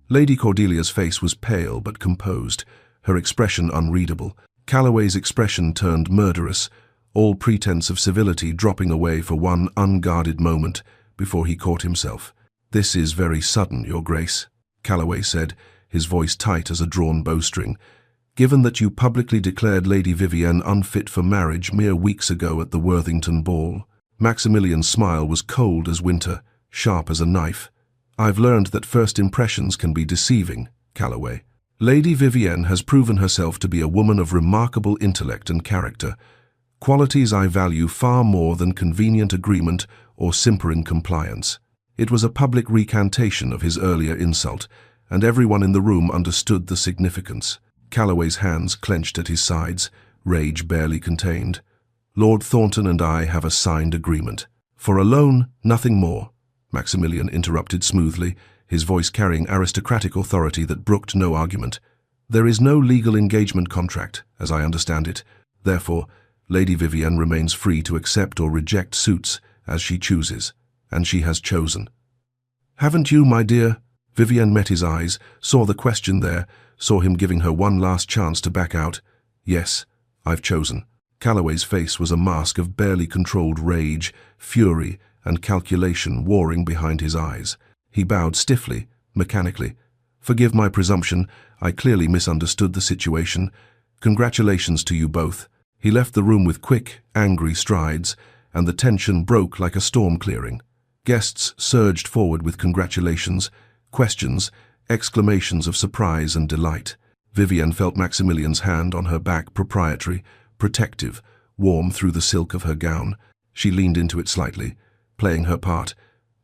Lady Cordelia's face was pale but composed, her expression unreadable. Calloway's expression turned murderous, all pretense of civility dropping away for one unguarded moment before he caught himself. This is very sudden, Your Grace, Calloway said, his voice tight as a drawn bowstring. Given that you publicly declared Lady Vivienne unfit for marriage mere weeks ago at the Worthington ball. Maximilian's smile was cold as winter, sharp as a knife. I've learned that first impressions can be deceiving, Calloway. Lady Vivienne has proven herself to be a woman of remarkable intellect and character, qualities I value far more than convenient agreement or simpering compliance. It was a public recantation of his earlier insult, and everyone in the room understood the significance. Calloway's hands clenched at his sides, rage barely contained. "Lord Thornton and I have a signed agreement. For a loan, nothing more," Maximilian interrupted smoothly, his voice carrying aristocratic authority that brooked no argument. "There is no legal engagement contract, as I understand it. Therefore, Lady Vivienne remains free to accept or reject suits as she chooses, and she has chosen." "Haven't you, my dear?" Vivienne met his eyes, saw the question there, saw him giving her one last chance to back out. "Yes, I've chosen." Calloway's face was a mask of barely controlled rage, fury, and calculation warring behind his eyes. He bowed stiffly, mechanically. "Forgive my presumption, I clearly misunderstood the situation. Congratulations to you both." He left the room with quick, angry strides, and the tension broke like a storm clearing. Guests surged forward with congratulations, questions, exclamations of surprise and delight. Vivienne felt Maximilian's hand on her back, proprietary, protective, warm through the silk of her gown. She leaned into it slightly, playing her part,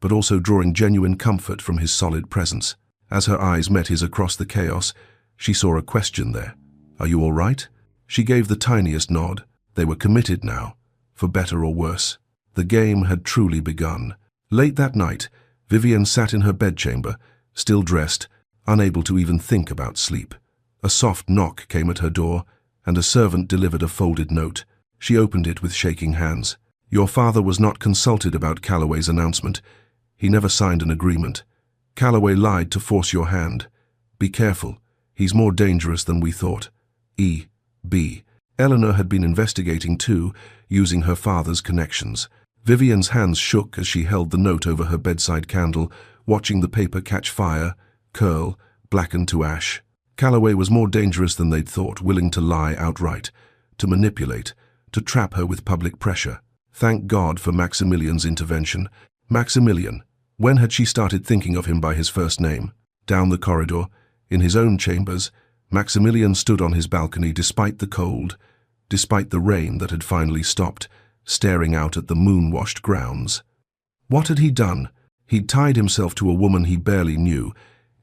but also drawing genuine comfort from his solid presence. As her eyes met his across the chaos, she saw a question there. "Are you all right?" She gave the tiniest nod. They were committed now, for better or worse. The game had truly begun. Late that night, Vivienne sat in her bedchamber, still dressed, unable to even think about sleep. A soft knock came at her door, and a servant delivered a folded note. She opened it with shaking hands. "Your father was not consulted about Calloway's announcement. He never signed an agreement. Calloway lied to force your hand. Be careful. He's more dangerous than we thought. E.B." Eleanor had been investigating too, using her father's connections. Vivienne's hands shook as she held the note over her bedside candle, watching the paper catch fire, curl, blacken to ash. Calloway was more dangerous than they'd thought, willing to lie outright, to manipulate, to trap her with public pressure. Thank God for Maximilian's intervention. Maximilian. When had she started thinking of him by his first name? Down the corridor, in his own chambers, Maximilian stood on his balcony despite the cold, despite the rain that had finally stopped, staring out at the moon-washed grounds. What had he done? He'd tied himself to a woman he barely knew,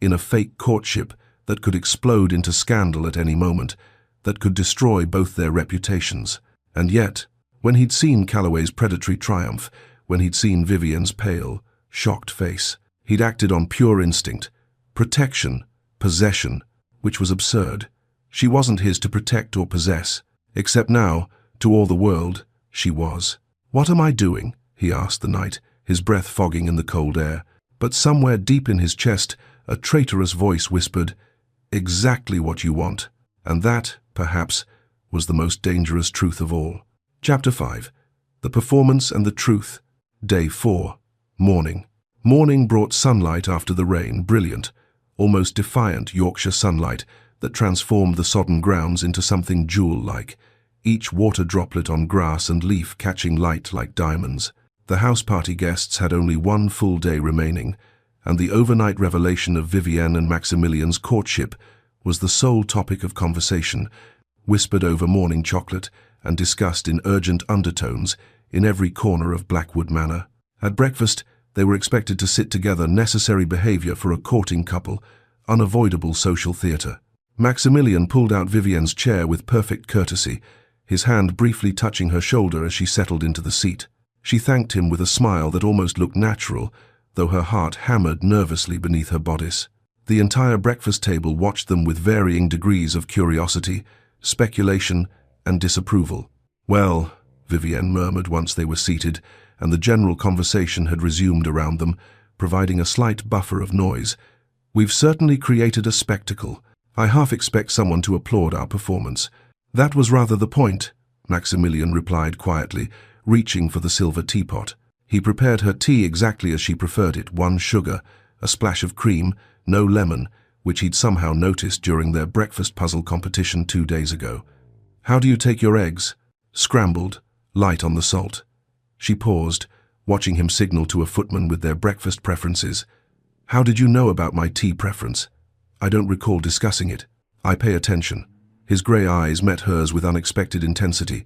in a fake courtship that could explode into scandal at any moment, that could destroy both their reputations. And yet, when he'd seen Calloway's predatory triumph, when he'd seen Vivienne's pale, shocked face, he'd acted on pure instinct. Protection, possession, which was absurd. She wasn't his to protect or possess, except now, to all the world, she was. "What am I doing?" he asked the night, his breath fogging in the cold air. But somewhere deep in his chest, a traitorous voice whispered, "Exactly what you want." And that, perhaps, was the most dangerous truth of all. Chapter 5. The Performance and the Truth. Day 4. Morning. Morning brought sunlight after the rain, brilliant, almost defiant Yorkshire sunlight that transformed the sodden grounds into something jewel-like, each water droplet on grass and leaf catching light like diamonds. The house-party guests had only one full day remaining, and the overnight revelation of Vivienne and Maximilian's courtship was the sole topic of conversation, whispered over morning chocolate and discussed in urgent undertones in every corner of Blackwood Manor. At breakfast, they were expected to sit together, necessary behavior for a courting couple, unavoidable social theatre. Maximilian pulled out Vivienne's chair with perfect courtesy, his hand briefly touching her shoulder as she settled into the seat. She thanked him with a smile that almost looked natural, though her heart hammered nervously beneath her bodice. The entire breakfast table watched them with varying degrees of curiosity, speculation, and disapproval. "Well," Vivienne murmured once they were seated, and the general conversation had resumed around them, providing a slight buffer of noise, "we've certainly created a spectacle. I half expect someone to applaud our performance." "That was rather the point," Maximilian replied quietly, reaching for the silver teapot. He prepared her tea exactly as she preferred it, 1 sugar, a splash of cream, no lemon, which he'd somehow noticed during their breakfast puzzle competition 2 days ago. "How do you take your eggs?" "Scrambled, light on the salt." She paused, watching him signal to a footman with their breakfast preferences. "How did you know about my tea preference?" "I don't recall discussing it." "I pay attention." His grey eyes met hers with unexpected intensity.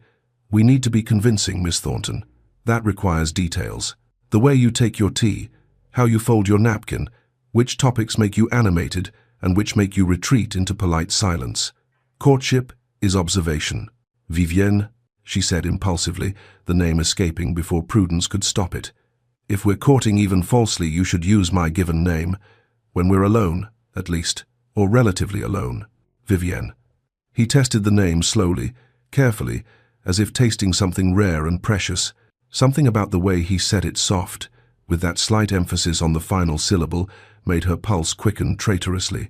"We need to be convincing, Miss Thornton. That requires details. The way you take your tea, how you fold your napkin, which topics make you animated and which make you retreat into polite silence." Courtship is observation. Vivienne, she said impulsively, the name escaping before Prudence could stop it. If we're courting even falsely, you should use my given name. When we're alone, at least, or relatively alone. Vivienne. He tested the name slowly, carefully, as if tasting something rare and precious. Something about the way he said it soft, with that slight emphasis on the final syllable, made her pulse quicken traitorously.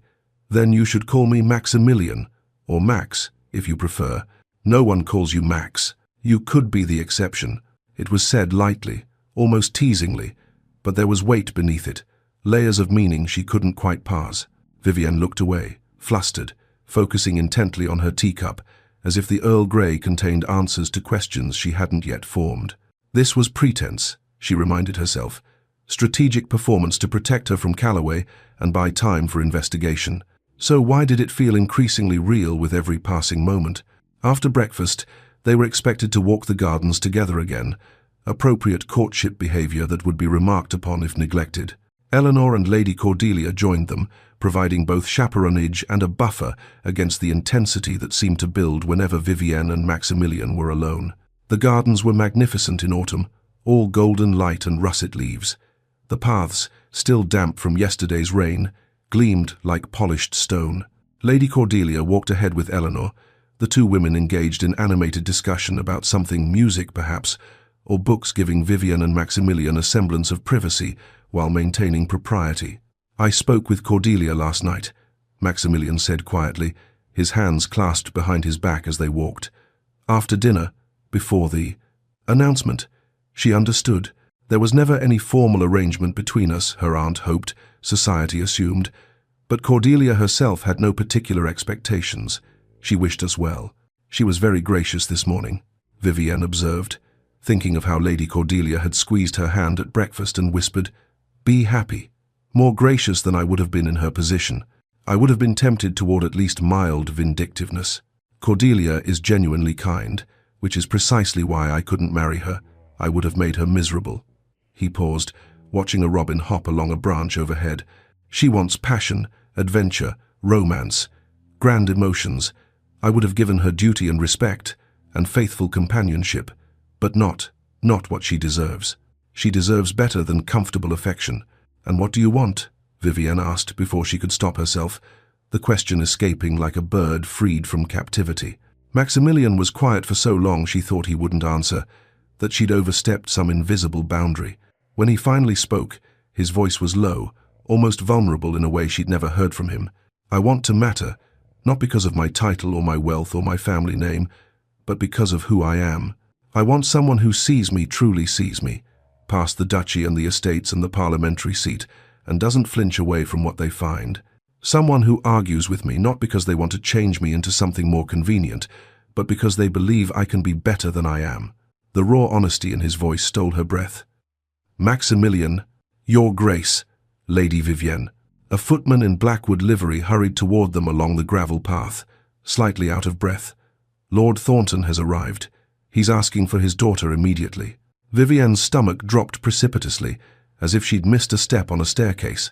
Then you should call me Maximilian, or Max, if you prefer. No one calls you Max. You could be the exception. It was said lightly, almost teasingly, but there was weight beneath it, layers of meaning she couldn't quite parse. Vivienne looked away, flustered, focusing intently on her teacup, as if the Earl Grey contained answers to questions she hadn't yet formed. This was pretense, she reminded herself. Strategic performance to protect her from Calloway and buy time for investigation. So why did it feel increasingly real with every passing moment? After breakfast, they were expected to walk the gardens together again, appropriate courtship behavior that would be remarked upon if neglected. Eleanor and Lady Cordelia joined them, providing both chaperonage and a buffer against the intensity that seemed to build whenever Vivienne and Maximilian were alone. The gardens were magnificent in autumn, all golden light and russet leaves. The paths, still damp from yesterday's rain, gleamed like polished stone. Lady Cordelia walked ahead with Eleanor, the two women engaged in animated discussion about something, music perhaps, or books, giving Vivienne and Maximilian a semblance of privacy while maintaining propriety. I spoke with Cordelia last night, Maximilian said quietly, his hands clasped behind his back as they walked. After dinner, before the announcement, she understood. There was never any formal arrangement between us, her aunt hoped, society assumed, but Cordelia herself had no particular expectations. She wished us well. She was very gracious this morning, Vivienne observed, thinking of how Lady Cordelia had squeezed her hand at breakfast and whispered, "Be happy." More gracious than I would have been in her position. I would have been tempted toward at least mild vindictiveness. Cordelia is genuinely kind, which is precisely why I couldn't marry her. I would have made her miserable. He paused, watching a robin hop along a branch overhead. She wants passion, adventure, romance, grand emotions. I would have given her duty and respect, and faithful companionship, but not what she deserves. She deserves better than comfortable affection. And what do you want? Vivienne asked before she could stop herself, the question escaping like a bird freed from captivity. Maximilian was quiet for so long she thought he wouldn't answer, that she'd overstepped some invisible boundary. When he finally spoke, his voice was low, almost vulnerable in a way she'd never heard from him. I want to matter, not because of my title or my wealth or my family name, but because of who I am. I want someone who sees me, truly sees me, past the duchy and the estates and the parliamentary seat, and doesn't flinch away from what they find. Someone who argues with me not because they want to change me into something more convenient, but because they believe I can be better than I am. The raw honesty in his voice stole her breath. Maximilian, your grace, Lady Vivienne. A footman in Blackwood livery hurried toward them along the gravel path, slightly out of breath. Lord Thornton has arrived. He's asking for his daughter immediately. Vivienne's stomach dropped precipitously, as if she'd missed a step on a staircase.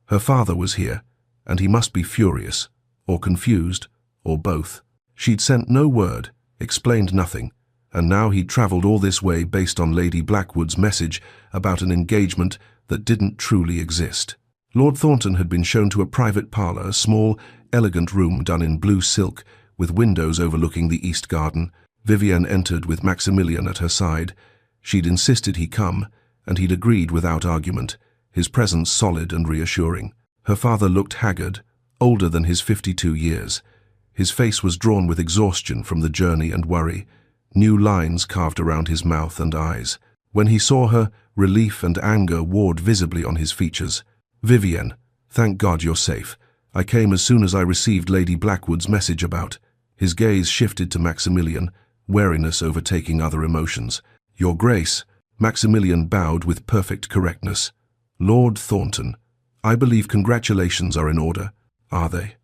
Her father was here, and he must be furious, or confused, or both. She'd sent no word, explained nothing, and now he'd travelled all this way based on Lady Blackwood's message about an engagement that didn't truly exist. Lord Thornton had been shown to a private parlour, a small, elegant room done in blue silk, with windows overlooking the east garden. Vivienne entered with Maximilian at her side. She'd insisted he come, and he'd agreed without argument, his presence solid and reassuring. Her father looked haggard, older than his 52 years. His face was drawn with exhaustion from the journey and worry, new lines carved around his mouth and eyes. When he saw her, relief and anger warred visibly on his features. "Vivienne, thank God you're safe. I came as soon as I received Lady Blackwood's message about..." His gaze shifted to Maximilian, wariness overtaking other emotions. "Your Grace," Maximilian bowed with perfect correctness. "Lord Thornton, I believe congratulations are in order, are they?"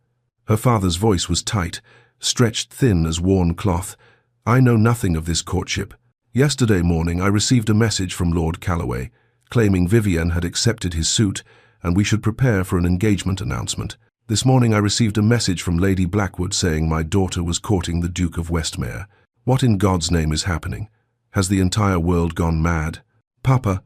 Her father's voice was tight, stretched thin as worn cloth. "I know nothing of this courtship. Yesterday morning I received a message from Lord Calloway, claiming Vivienne had accepted his suit and we should prepare for an engagement announcement. This morning I received a message from Lady Blackwood saying my daughter was courting the Duke of Westmere. What in God's name is happening? Has the entire world gone mad? Papa,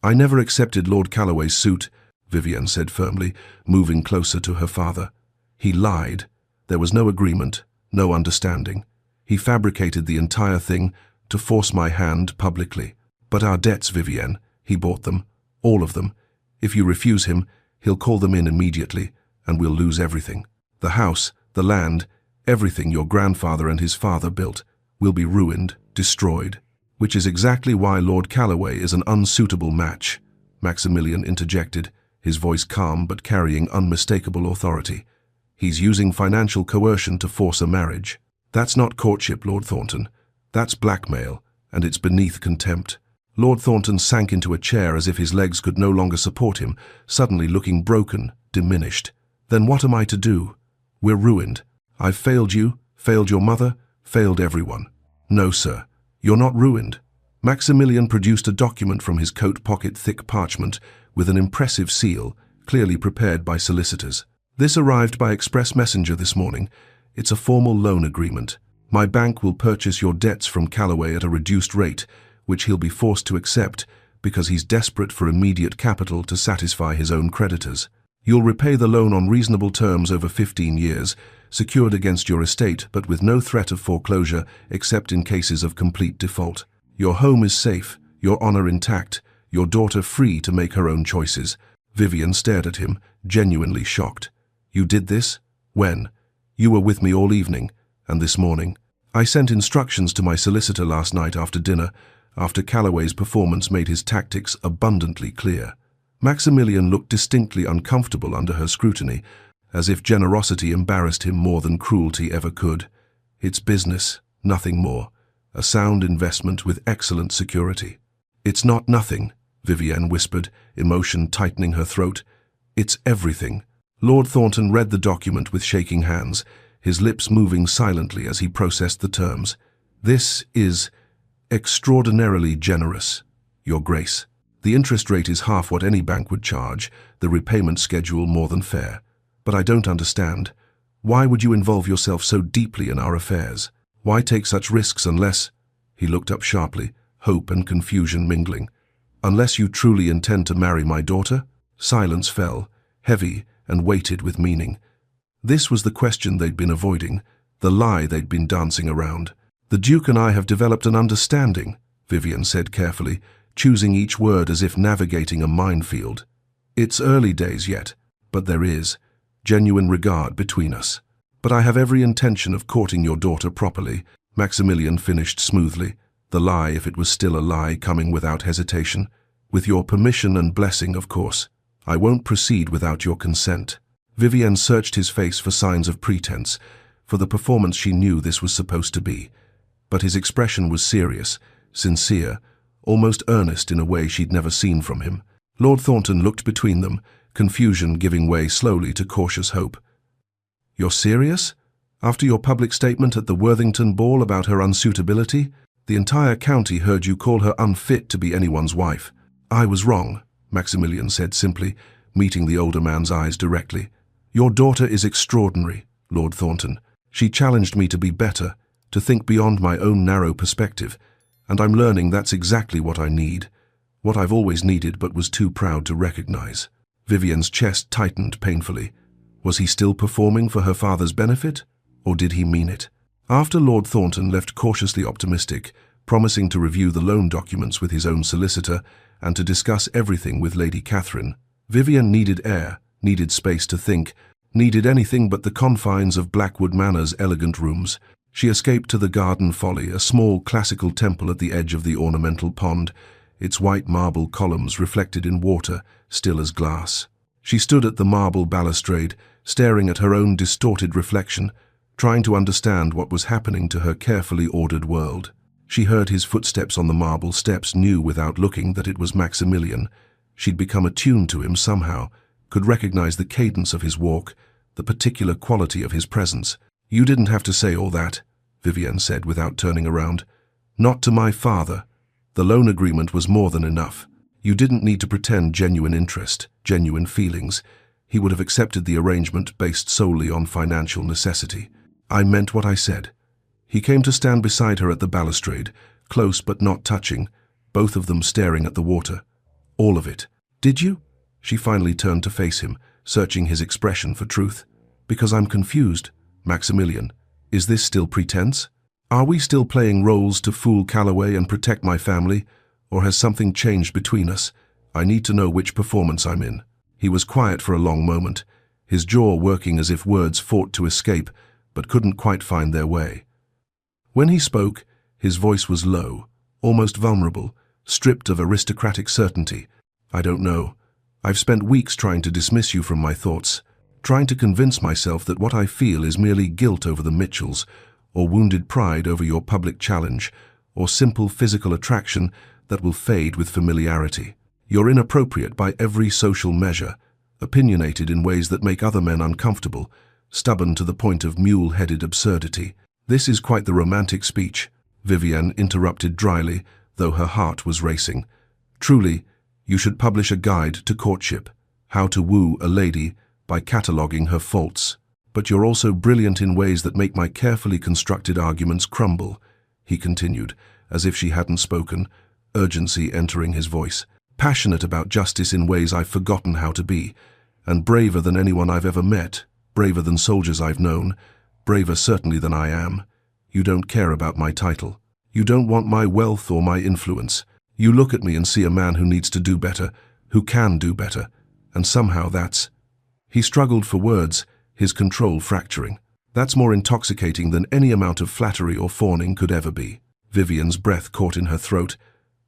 I never accepted Lord Calloway's suit, Vivienne said firmly, moving closer to her father. He lied. There was no agreement, no understanding. He fabricated the entire thing to force my hand publicly. But our debts, Vivienne, he bought them, all of them. If you refuse him, he'll call them in immediately, and we'll lose everything. The house, the land, everything your grandfather and his father built will be ruined, destroyed. Which is exactly why Lord Calloway is an unsuitable match, Maximilian interjected, his voice calm but carrying unmistakable authority. He's using financial coercion to force a marriage. That's not courtship, Lord Thornton. That's blackmail, and it's beneath contempt. Lord Thornton sank into a chair as if his legs could no longer support him, suddenly looking broken, diminished. Then what am I to do? We're ruined. I've failed you, failed your mother, failed everyone. No, sir. You're not ruined. Maximilian produced a document from his coat pocket, thick parchment, with an impressive seal, clearly prepared by solicitors. This arrived by express messenger this morning. It's a formal loan agreement. My bank will purchase your debts from Calloway at a reduced rate, which he'll be forced to accept because he's desperate for immediate capital to satisfy his own creditors. You'll repay the loan on reasonable terms over 15 years, secured against your estate but with no threat of foreclosure except in cases of complete default. Your home is safe, your honor intact, your daughter free to make her own choices. Vivienne stared at him, genuinely shocked. You did this? When? You were with me all evening, and this morning. I sent instructions to my solicitor last night after dinner, after Calloway's performance made his tactics abundantly clear. Maximilian looked distinctly uncomfortable under her scrutiny, as if generosity embarrassed him more than cruelty ever could. It's business, nothing more. A sound investment with excellent security. It's not nothing, Vivienne whispered, emotion tightening her throat. It's everything. Lord Thornton read the document with shaking hands, his lips moving silently as he processed the terms. This is extraordinarily generous, Your Grace. The interest rate is half what any bank would charge, the repayment schedule more than fair. But I don't understand. Why would you involve yourself so deeply in our affairs? Why take such risks unless— He looked up sharply, hope and confusion mingling. Unless you truly intend to marry my daughter? Silence fell, heavy and weighted with meaning. This was the question they'd been avoiding, the lie they'd been dancing around. The Duke and I have developed an understanding, Vivienne said carefully, choosing each word as if navigating a minefield. It's early days yet, but there is genuine regard between us. But I have every intention of courting your daughter properly, Maximilian finished smoothly, the lie, if it was still a lie, coming without hesitation. With your permission and blessing, of course. I won't proceed without your consent. Vivienne searched his face for signs of pretense, for the performance she knew this was supposed to be. But his expression was serious, sincere, almost earnest in a way she'd never seen from him. Lord Thornton looked between them, confusion giving way slowly to cautious hope. You're serious? After your public statement at the Worthington ball about her unsuitability? The entire county heard you call her unfit to be anyone's wife. I was wrong, Maximilian said simply, meeting the older man's eyes directly. Your daughter is extraordinary, Lord Thornton. She challenged me to be better, to think beyond my own narrow perspective, and I'm learning that's exactly what I need, what I've always needed but was too proud to recognize. Vivienne's chest tightened painfully. Was he still performing for her father's benefit, or did he mean it? After Lord Thornton left cautiously optimistic, promising to review the loan documents with his own solicitor and to discuss everything with Lady Catherine, Vivienne needed air, needed space to think, needed anything but the confines of Blackwood Manor's elegant rooms. She escaped to the Garden Folly, a small classical temple at the edge of the ornamental pond, its white marble columns reflected in water, still as glass. She stood at the marble balustrade, staring at her own distorted reflection, trying to understand what was happening to her carefully ordered world. She heard his footsteps on the marble steps, knew without looking that it was Maximilian. She'd become attuned to him somehow, could recognize the cadence of his walk, the particular quality of his presence. You didn't have to say all that, Vivienne said without turning around. Not to my father. The loan agreement was more than enough. You didn't need to pretend genuine interest, genuine feelings. he would have accepted the arrangement based solely on financial necessity. I meant what I said. He came to stand beside her at the balustrade, close but not touching, both of them staring at the water. All of it. Did you? She finally turned to face him, searching his expression for truth. Because I'm confused, Maximilian. Is this still pretense? Are we still playing roles to fool Calloway and protect my family? Or has something changed between us? I need to know which performance I'm in. He was quiet for a long moment, his jaw working as if words fought to escape, but couldn't quite find their way. When he spoke, his voice was low, almost vulnerable, stripped of aristocratic certainty. I don't know. I've spent weeks trying to dismiss you from my thoughts, trying to convince myself that what I feel is merely guilt over the Mitchells, or wounded pride over your public challenge, or simple physical attraction that will fade with familiarity. You're inappropriate by every social measure, opinionated in ways that make other men uncomfortable, stubborn to the point of mule-headed absurdity. This is quite the romantic speech, Vivienne interrupted dryly, though her heart was racing. Truly, you should publish a guide to courtship, how to woo a lady by cataloguing her faults. But you're also brilliant in ways that make my carefully constructed arguments crumble, he continued, as if she hadn't spoken, urgency entering his voice. Passionate about justice in ways I've forgotten how to be, and braver than anyone I've ever met, braver than soldiers I've known, braver certainly than I am. You don't care about my title. You don't want my wealth or my influence. You look at me and see a man who needs to do better, who can do better, and somehow that's... He struggled for words, his control fracturing. That's more intoxicating than any amount of flattery or fawning could ever be. Vivienne's breath caught in her throat.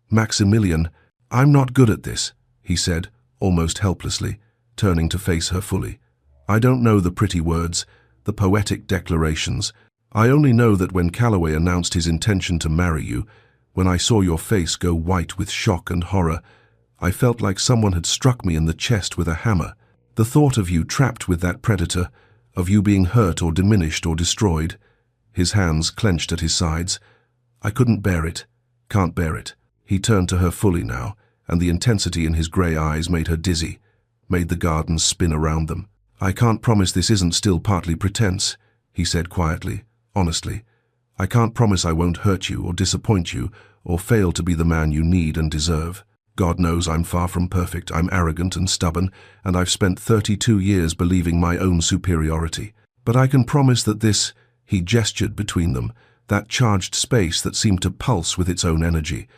Maximilian, I'm not good at this, he said, almost helplessly, turning to face her fully. I don't know the pretty words, the poetic declarations. I only know that when Calloway announced his intention to marry you, when I saw your face go white with shock and horror, I felt like someone had struck me in the chest with a hammer. The thought of you trapped with that predator, of you being hurt or diminished or destroyed. His hands clenched at his sides. I couldn't bear it. Can't bear it. He turned to her fully now, and the intensity in his grey eyes made her dizzy, made the gardens spin around them. I can't promise this isn't still partly pretense, he said quietly, honestly. I can't promise I won't hurt you or disappoint you or fail to be the man you need and deserve. God knows I'm far from perfect, I'm arrogant and stubborn, and I've spent 32 years believing my own superiority. But I can promise that this, he gestured between them, that charged space that seemed to pulse with its own energy.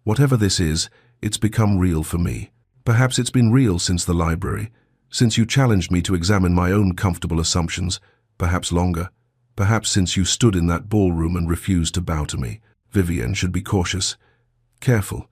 Whatever this is, it's become real for me. Perhaps it's been real since the library, since you challenged me to examine my own comfortable assumptions, perhaps longer. Perhaps since you stood in that ballroom and refused to bow to me. Vivienne should be cautious, careful.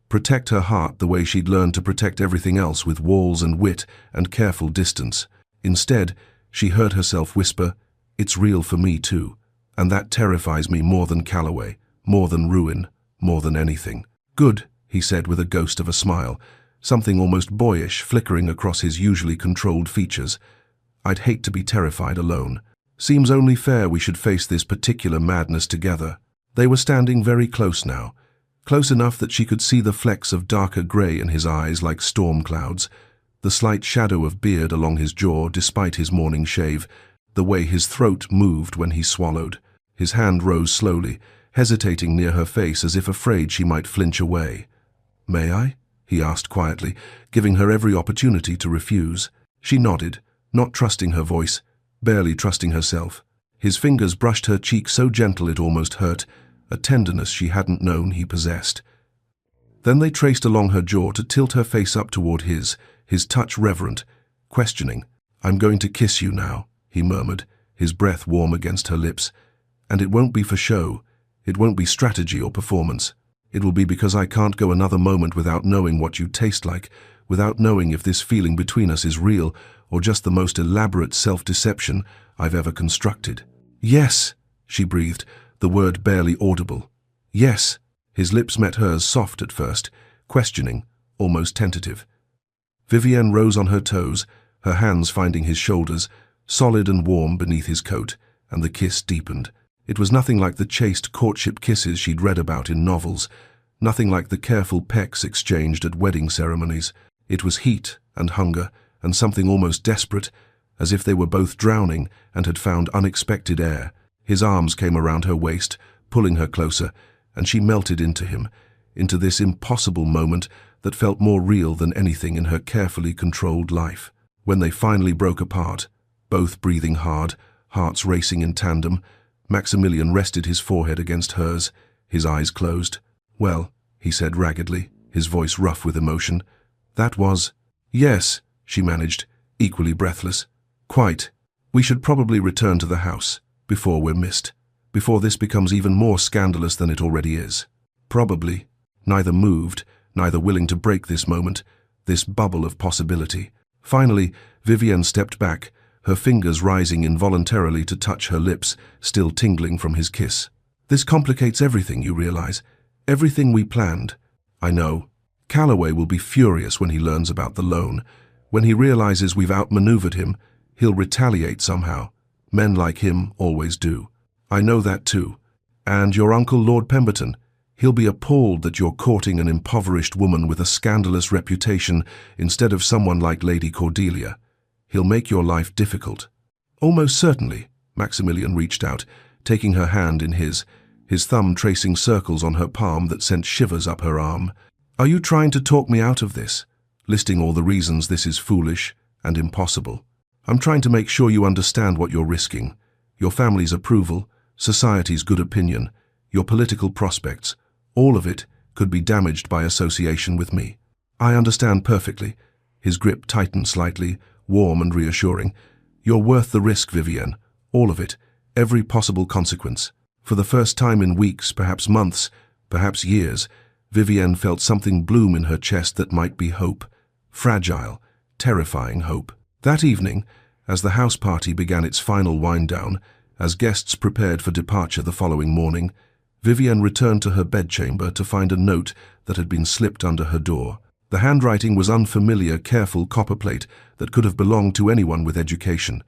Protect her heart the way she'd learned to protect everything else with walls and wit and careful distance. Instead, she heard herself whisper, "It's real for me too." And that terrifies me more than Calloway, more than ruin, more than anything. Good, he said with a ghost of a smile, something almost boyish flickering across his usually controlled features. I'd hate to be terrified alone. Seems only fair we should face this particular madness together. They were standing very close now, close enough that she could see the flecks of darker grey in his eyes like storm clouds, the slight shadow of beard along his jaw despite his morning shave, the way his throat moved when he swallowed. His hand rose slowly, hesitating near her face as if afraid she might flinch away. "May I?" he asked quietly, giving her every opportunity to refuse. She nodded, not trusting her voice, barely trusting herself. His fingers brushed her cheek so gentle it almost hurt, a tenderness she hadn't known he possessed. Then they traced along her jaw to tilt her face up toward his touch reverent, questioning. "I'm going to kiss you now," he murmured, his breath warm against her lips. "And it won't be for show. It won't be strategy or performance. It will be because I can't go another moment without knowing what you taste like, without knowing if this feeling between us is real or just the most elaborate self-deception I've ever constructed." "Yes," she breathed, the word barely audible. "Yes." His lips met hers, soft at first, questioning, almost tentative. Vivienne rose on her toes, her hands finding his shoulders, solid and warm beneath his coat, and the kiss deepened. It was nothing like the chaste courtship kisses she'd read about in novels, nothing like the careful pecks exchanged at wedding ceremonies. It was heat and hunger and something almost desperate, as if they were both drowning and had found unexpected air. His arms came around her waist, pulling her closer, and she melted into him, into this impossible moment that felt more real than anything in her carefully controlled life. When they finally broke apart, both breathing hard, hearts racing in tandem, Maximilian rested his forehead against hers, his eyes closed. "Well," he said raggedly, his voice rough with emotion. "That was—" "Yes," she managed, equally breathless. "Quite. We should probably return to the house, before we're missed, before this becomes even more scandalous than it already is." "Probably." Neither moved, neither willing to break this moment, this bubble of possibility. Finally, Vivienne stepped back, her fingers rising involuntarily to touch her lips, still tingling from his kiss. "This complicates everything, you realize. Everything we planned." "I know. Calloway will be furious when he learns about the loan. When he realizes we've outmaneuvered him, he'll retaliate somehow. Men like him always do." "I know that too. And your uncle, Lord Pemberton, he'll be appalled that you're courting an impoverished woman with a scandalous reputation instead of someone like Lady Cordelia. He'll make your life difficult." "Almost certainly." Maximilian reached out, taking her hand in his thumb tracing circles on her palm that sent shivers up her arm. "Are you trying to talk me out of this, listing all the reasons this is foolish and impossible?" "I'm trying to make sure you understand what you're risking. Your family's approval, society's good opinion, your political prospects, all of it could be damaged by association with me." "I understand perfectly." His grip tightened slightly, warm and reassuring. "You're worth the risk, Vivienne. All of it, every possible consequence." For the first time in weeks, perhaps months, perhaps years, Vivienne felt something bloom in her chest that might be hope. Fragile, terrifying hope. That evening, as the house party began its final wind-down, as guests prepared for departure the following morning, Vivienne returned to her bedchamber to find a note that had been slipped under her door. The handwriting was unfamiliar, careful copperplate that could have belonged to anyone with education.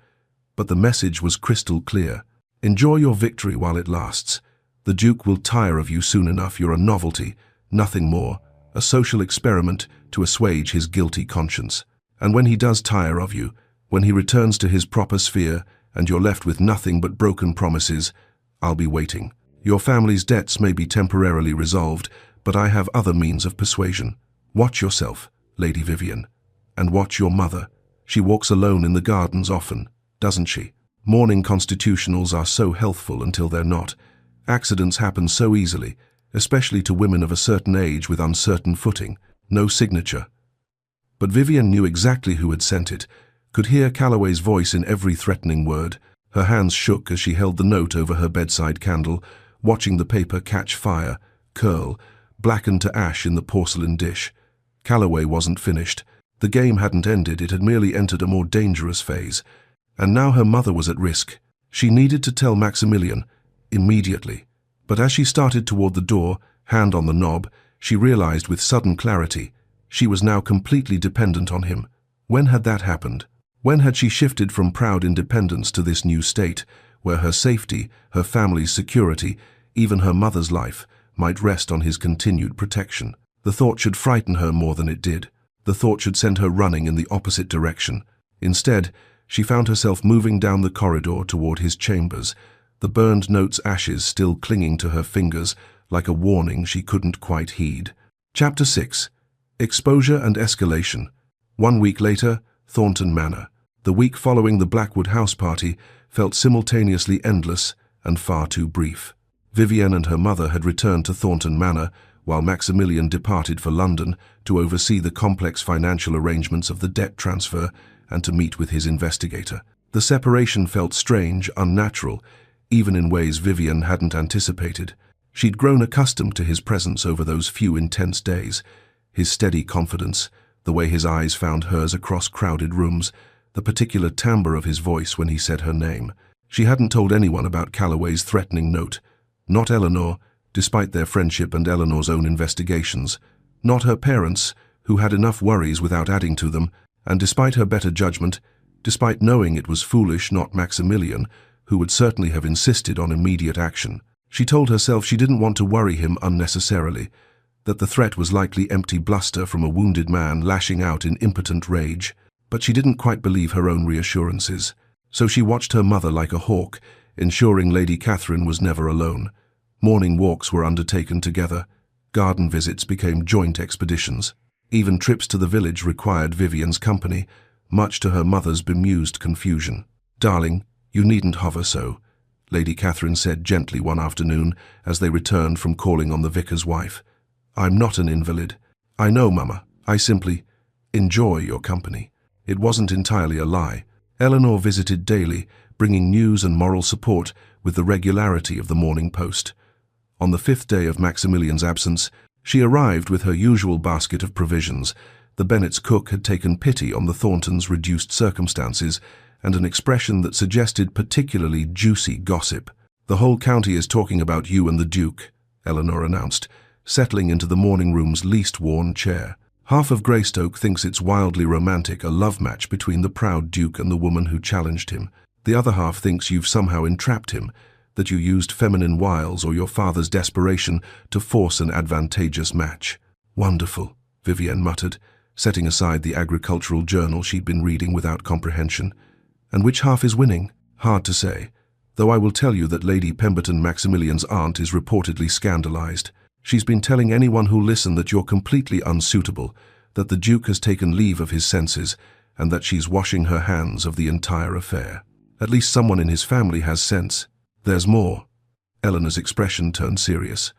But the message was crystal clear. "Enjoy your victory while it lasts. The Duke will tire of you soon enough. You're a novelty, nothing more, a social experiment to assuage his guilty conscience. And when he does tire of you, when he returns to his proper sphere and you're left with nothing but broken promises, I'll be waiting. Your family's debts may be temporarily resolved, but I have other means of persuasion. Watch yourself, Lady Vivienne, and watch your mother. She walks alone in the gardens often, doesn't she? Morning constitutionals are so healthful until they're not. Accidents happen so easily, especially to women of a certain age with uncertain footing. No signature." But Vivienne knew exactly who had sent it, could hear Calloway's voice in every threatening word. Her hands shook as she held the note over her bedside candle, watching the paper catch fire, curl, blacken to ash in the porcelain dish. Calloway wasn't finished. The game hadn't ended, it had merely entered a more dangerous phase. And now her mother was at risk. She needed to tell Maximilian, immediately. But as she started toward the door, hand on the knob, she realized with sudden clarity, she was now completely dependent on him. When had that happened? When had she shifted from proud independence to this new state, where her safety, her family's security, even her mother's life, might rest on his continued protection? The thought should frighten her more than it did. The thought should send her running in the opposite direction. Instead, she found herself moving down the corridor toward his chambers, the burned note's ashes still clinging to her fingers like a warning she couldn't quite heed. Chapter 6. Exposure and Escalation. 1 week later, Thornton Manor. The week following the Blackwood house party felt simultaneously endless and far too brief. Vivienne and her mother had returned to Thornton Manor, while Maximilian departed for London to oversee the complex financial arrangements of the debt transfer and to meet with his investigator. The separation felt strange, unnatural, even in ways Vivienne hadn't anticipated. She'd grown accustomed to his presence over those few intense days, his steady confidence, the way his eyes found hers across crowded rooms, the particular timbre of his voice when he said her name. She hadn't told anyone about Calloway's threatening note. Not Eleanor, despite their friendship and Eleanor's own investigations. Not her parents, who had enough worries without adding to them, and despite her better judgment, despite knowing it was foolish, not Maximilian, who would certainly have insisted on immediate action. She told herself she didn't want to worry him unnecessarily, that the threat was likely empty bluster from a wounded man lashing out in impotent rage. But she didn't quite believe her own reassurances. So she watched her mother like a hawk, ensuring Lady Catherine was never alone. Morning walks were undertaken together. Garden visits became joint expeditions. Even trips to the village required Vivian's company, much to her mother's bemused confusion. "Darling, you needn't hover so," Lady Catherine said gently one afternoon as they returned from calling on the vicar's wife. "I'm not an invalid." "I know, Mama. I simply enjoy your company." It wasn't entirely a lie. Eleanor visited daily, bringing news and moral support with the regularity of the Morning Post. On the 5th day of Maximilian's absence, she arrived with her usual basket of provisions. The Bennets' cook had taken pity on the Thorntons' reduced circumstances and an expression that suggested particularly juicy gossip. "The whole county is talking about you and the Duke," Eleanor announced, settling into the morning room's least worn chair. "Half of Greystoke thinks it's wildly romantic, a love match between the proud Duke and the woman who challenged him. The other half thinks you've somehow entrapped him, that you used feminine wiles or your father's desperation to force an advantageous match." "Wonderful," Vivienne muttered, setting aside the agricultural journal she'd been reading without comprehension. "And which half is winning? Hard to say, though I will tell you that Lady Pemberton Maximilian's aunt is reportedly scandalized. She's been telling anyone who'll listen that you're completely unsuitable, that the Duke has taken leave of his senses, and that she's washing her hands of the entire affair. At least someone in his family has sense. There's more." Eleanor's expression turned serious.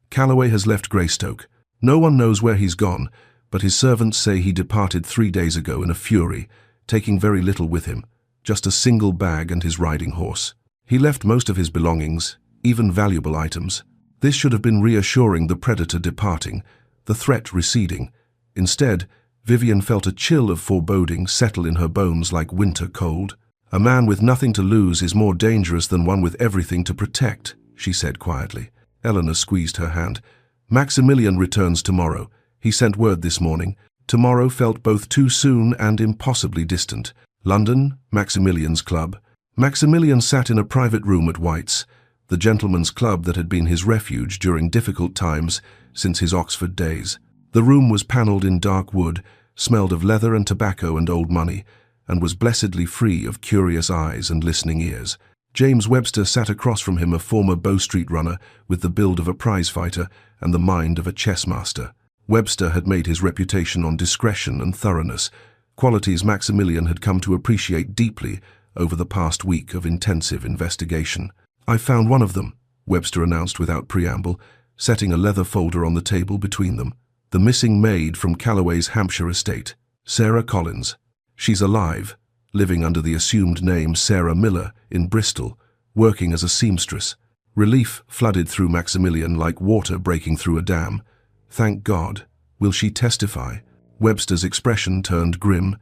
"Calloway has left Greystoke. No one knows where he's gone, but his servants say he departed 3 days ago in a fury, taking very little with him, just a single bag and his riding horse. He left most of his belongings, even valuable items. This should have been reassuring the predator departing, the threat receding. Instead, Vivian felt a chill of foreboding settle in her bones like winter cold. "A man with nothing to lose is more dangerous than one with everything to protect," she said quietly. Eleanor squeezed her hand. "Maximilian returns tomorrow. He sent word this morning." Tomorrow felt both too soon and impossibly distant. London, Maximilian's club. Maximilian sat in a private room at White's, the gentleman's club that had been his refuge during difficult times since his Oxford days. The room was panelled in dark wood, smelled of leather and tobacco and old money, and was blessedly free of curious eyes and listening ears. James Webster sat across from him, a former Bow Street runner with the build of a prize-fighter and the mind of a chess-master. Webster had made his reputation on discretion and thoroughness, qualities Maximilian had come to appreciate deeply over the past week of intensive investigation. "I found one of them," Webster announced without preamble, setting a leather folder on the table between them. "The missing maid from Calloway's Hampshire estate, Sarah Collins. She's alive, living under the assumed name Sarah Miller in Bristol, working as a seamstress." Relief flooded through Maximilian like water breaking through a dam. "Thank God. Will she testify?" Webster's expression turned grim.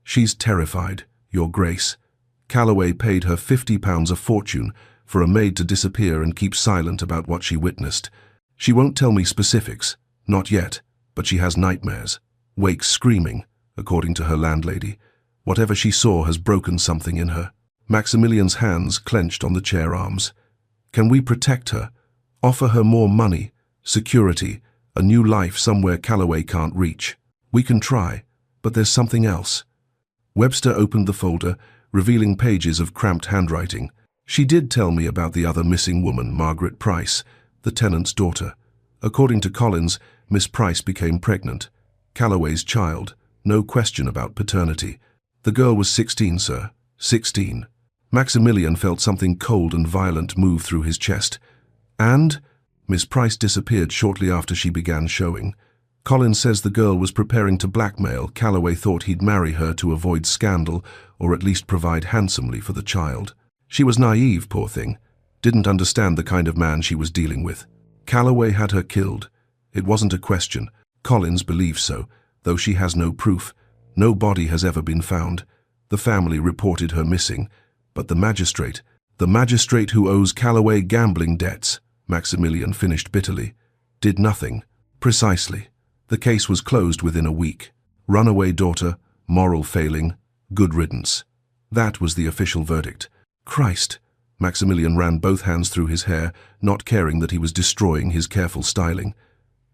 "She's terrified, Your Grace. Calloway paid her £50 a fortune for a maid to disappear and keep silent about what she witnessed. She won't tell me specifics, not yet, but she has nightmares. Wakes screaming, according to her landlady. Whatever she saw has broken something in her." Maximilian's hands clenched on the chair arms. "Can we protect her? Offer her more money, security, a new life somewhere Calloway can't reach? We can try, but there's something else." Webster opened the folder, revealing pages of cramped handwriting. "She did tell me about the other missing woman, Margaret Price, the tenant's daughter. According to Collins, Miss Price became pregnant. Calloway's child, no question about paternity. The girl was 16, sir. 16. Maximilian felt something cold and violent move through his chest. "And Miss Price disappeared shortly after she began showing. Collins says the girl was preparing to blackmail. Calloway thought he'd marry her to avoid scandal or at least provide handsomely for the child. She was naive, poor thing. Didn't understand the kind of man she was dealing with. Calloway had her killed. It wasn't a question. Collins believes so, though she has no proof. No body has ever been found. The family reported her missing, but the magistrate who owes Calloway gambling debts," Maximilian finished bitterly, "did nothing." "Precisely. The case was closed within a week. Runaway daughter, moral failing, good riddance. That was the official verdict." "Christ!" Maximilian ran both hands through his hair, not caring that he was destroying his careful styling.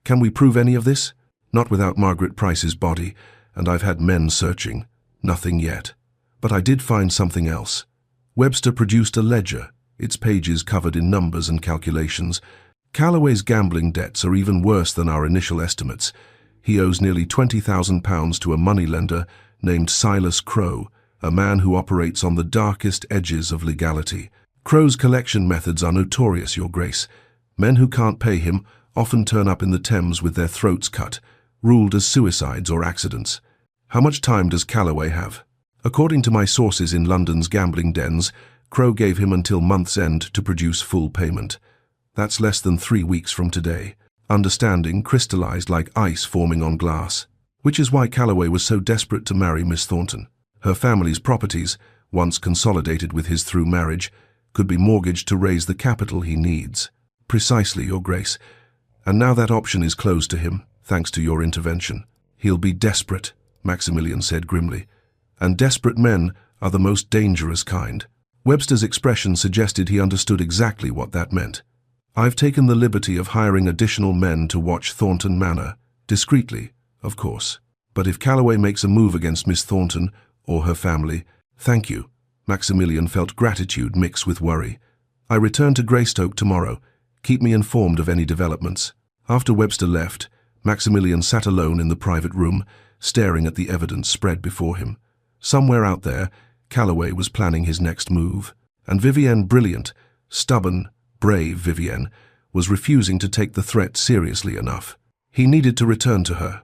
"Can we prove any of this?" "Not without Margaret Price's body, and I've had men searching." Nothing yet. But I did find something else. Webster produced a ledger, its pages covered in numbers and calculations. Calloway's gambling debts are even worse than our initial estimates. He owes nearly £20,000 to a moneylender named Silas Crowe, a man who operates on the darkest edges of legality. Crowe's collection methods are notorious, Your Grace. Men who can't pay him often turn up in the Thames with their throats cut, ruled as suicides or accidents. How much time does Calloway have? According to my sources in London's gambling dens, Crowe gave him until month's end to produce full payment. That's less than 3 weeks from today. Understanding crystallized like ice forming on glass. Which is why Calloway was so desperate to marry Miss Thornton. Her family's properties, once consolidated with his through marriage, could be mortgaged to raise the capital he needs. Precisely, Your Grace. And now that option is closed to him, thanks to your intervention. He'll be desperate, Maximilian said grimly. And desperate men are the most dangerous kind. Webster's expression suggested he understood exactly what that meant. I've taken the liberty of hiring additional men to watch Thornton Manor, discreetly, of course. But if Calloway makes a move against Miss Thornton or her family, thank you. Maximilian felt gratitude mixed with worry. I return to Greystoke tomorrow. Keep me informed of any developments. After Webster left, Maximilian sat alone in the private room, staring at the evidence spread before him. Somewhere out there, Calloway was planning his next move, and Vivienne, brilliant, stubborn, brave Vivienne, was refusing to take the threat seriously enough. He needed to return to her.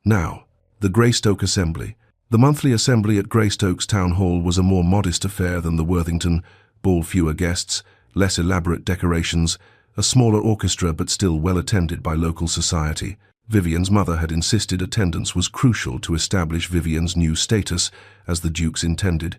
Now, the Greystoke Assembly. The monthly assembly at Greystoke's town hall was a more modest affair than the Worthington ball, fewer guests, less elaborate decorations, a smaller orchestra but still well attended by local society. Vivienne's mother had insisted attendance was crucial to establish Vivienne's new status, as the Dukes intended,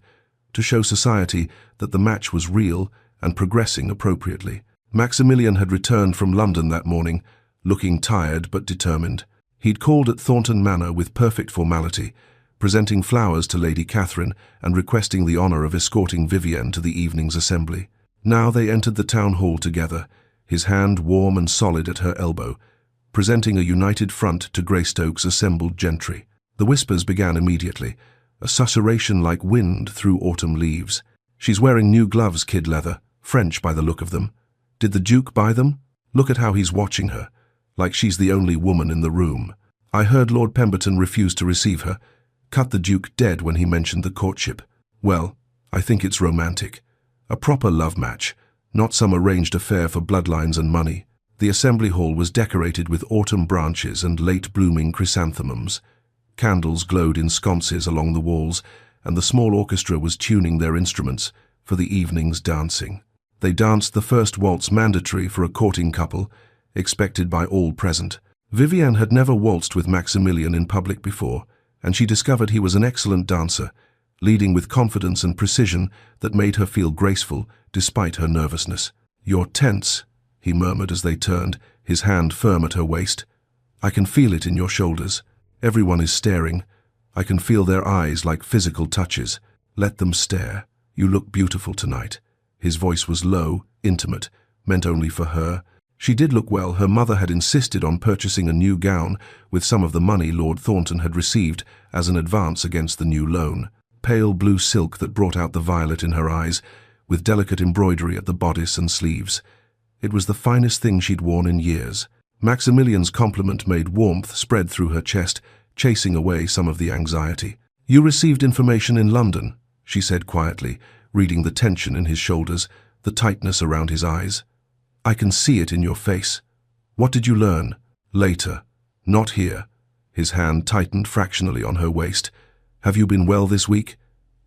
to show society that the match was real and progressing appropriately. Maximilian had returned from London that morning, looking tired but determined. He'd called at Thornton Manor with perfect formality, presenting flowers to Lady Catherine and requesting the honour of escorting Vivienne to the evening's assembly. Now they entered the town hall together, his hand warm and solid at her elbow, presenting a united front to Greystoke's assembled gentry. The whispers began immediately, a susurration like wind through autumn leaves. She's wearing new gloves, kid leather, French by the look of them. Did the Duke buy them? Look at how he's watching her, like she's the only woman in the room. I heard Lord Pemberton refuse to receive her, cut the Duke dead when he mentioned the courtship. Well, I think it's romantic. A proper love match, not some arranged affair for bloodlines and money. The assembly hall was decorated with autumn branches and late-blooming chrysanthemums. Candles glowed in sconces along the walls, and the small orchestra was tuning their instruments for the evening's dancing. They danced the first waltz, mandatory for a courting couple, expected by all present. Vivienne had never waltzed with Maximilian in public before, and she discovered he was an excellent dancer, leading with confidence and precision that made her feel graceful despite her nervousness. "You're tense," he murmured as they turned, his hand firm at her waist. "I can feel it in your shoulders. Everyone is staring. I can feel their eyes like physical touches. Let them stare. You look beautiful tonight." His voice was low, intimate, meant only for her. She did look well. Her mother had insisted on purchasing a new gown with some of the money Lord Thornton had received as an advance against the new loan. Pale blue silk that brought out the violet in her eyes, with delicate embroidery at the bodice and sleeves. It was the finest thing she'd worn in years. Maximilian's compliment made warmth spread through her chest, chasing away some of the anxiety. "You received information in London," she said quietly, reading the tension in his shoulders, the tightness around his eyes. "I can see it in your face. What did you learn?" "Later. Not here." His hand tightened fractionally on her waist. "Have you been well this week?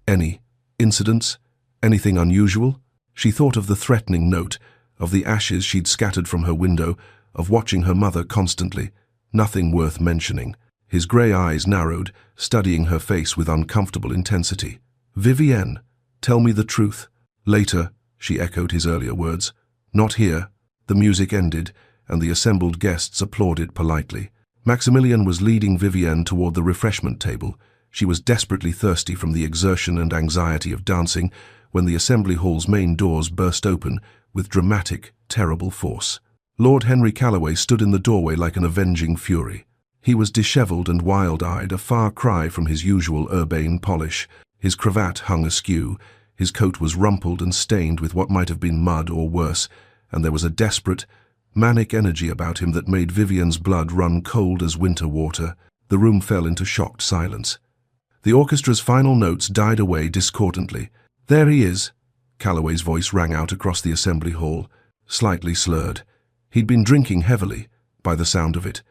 Any incidents? Anything unusual?" She thought of the threatening note, of the ashes she'd scattered from her window, of watching her mother constantly. Nothing worth mentioning. His grey eyes narrowed, studying her face with uncomfortable intensity. "Vivienne, tell me the truth." "Later," she echoed his earlier words. "Not here." The music ended, and the assembled guests applauded politely. Maximilian was leading Vivienne toward the refreshment table. She was desperately thirsty from the exertion and anxiety of dancing when the assembly hall's main doors burst open with dramatic, terrible force. Lord Henry Calloway stood in the doorway like an avenging fury. He was dishevelled and wild-eyed, a far cry from his usual urbane polish. His cravat hung askew, his coat was rumpled and stained with what might have been mud or worse, and there was a desperate, manic energy about him that made Vivien's blood run cold as winter water. The room fell into shocked silence. The orchestra's final notes died away discordantly. "There he is," Calloway's voice rang out across the assembly hall, slightly slurred. He'd been drinking heavily, by the sound of it.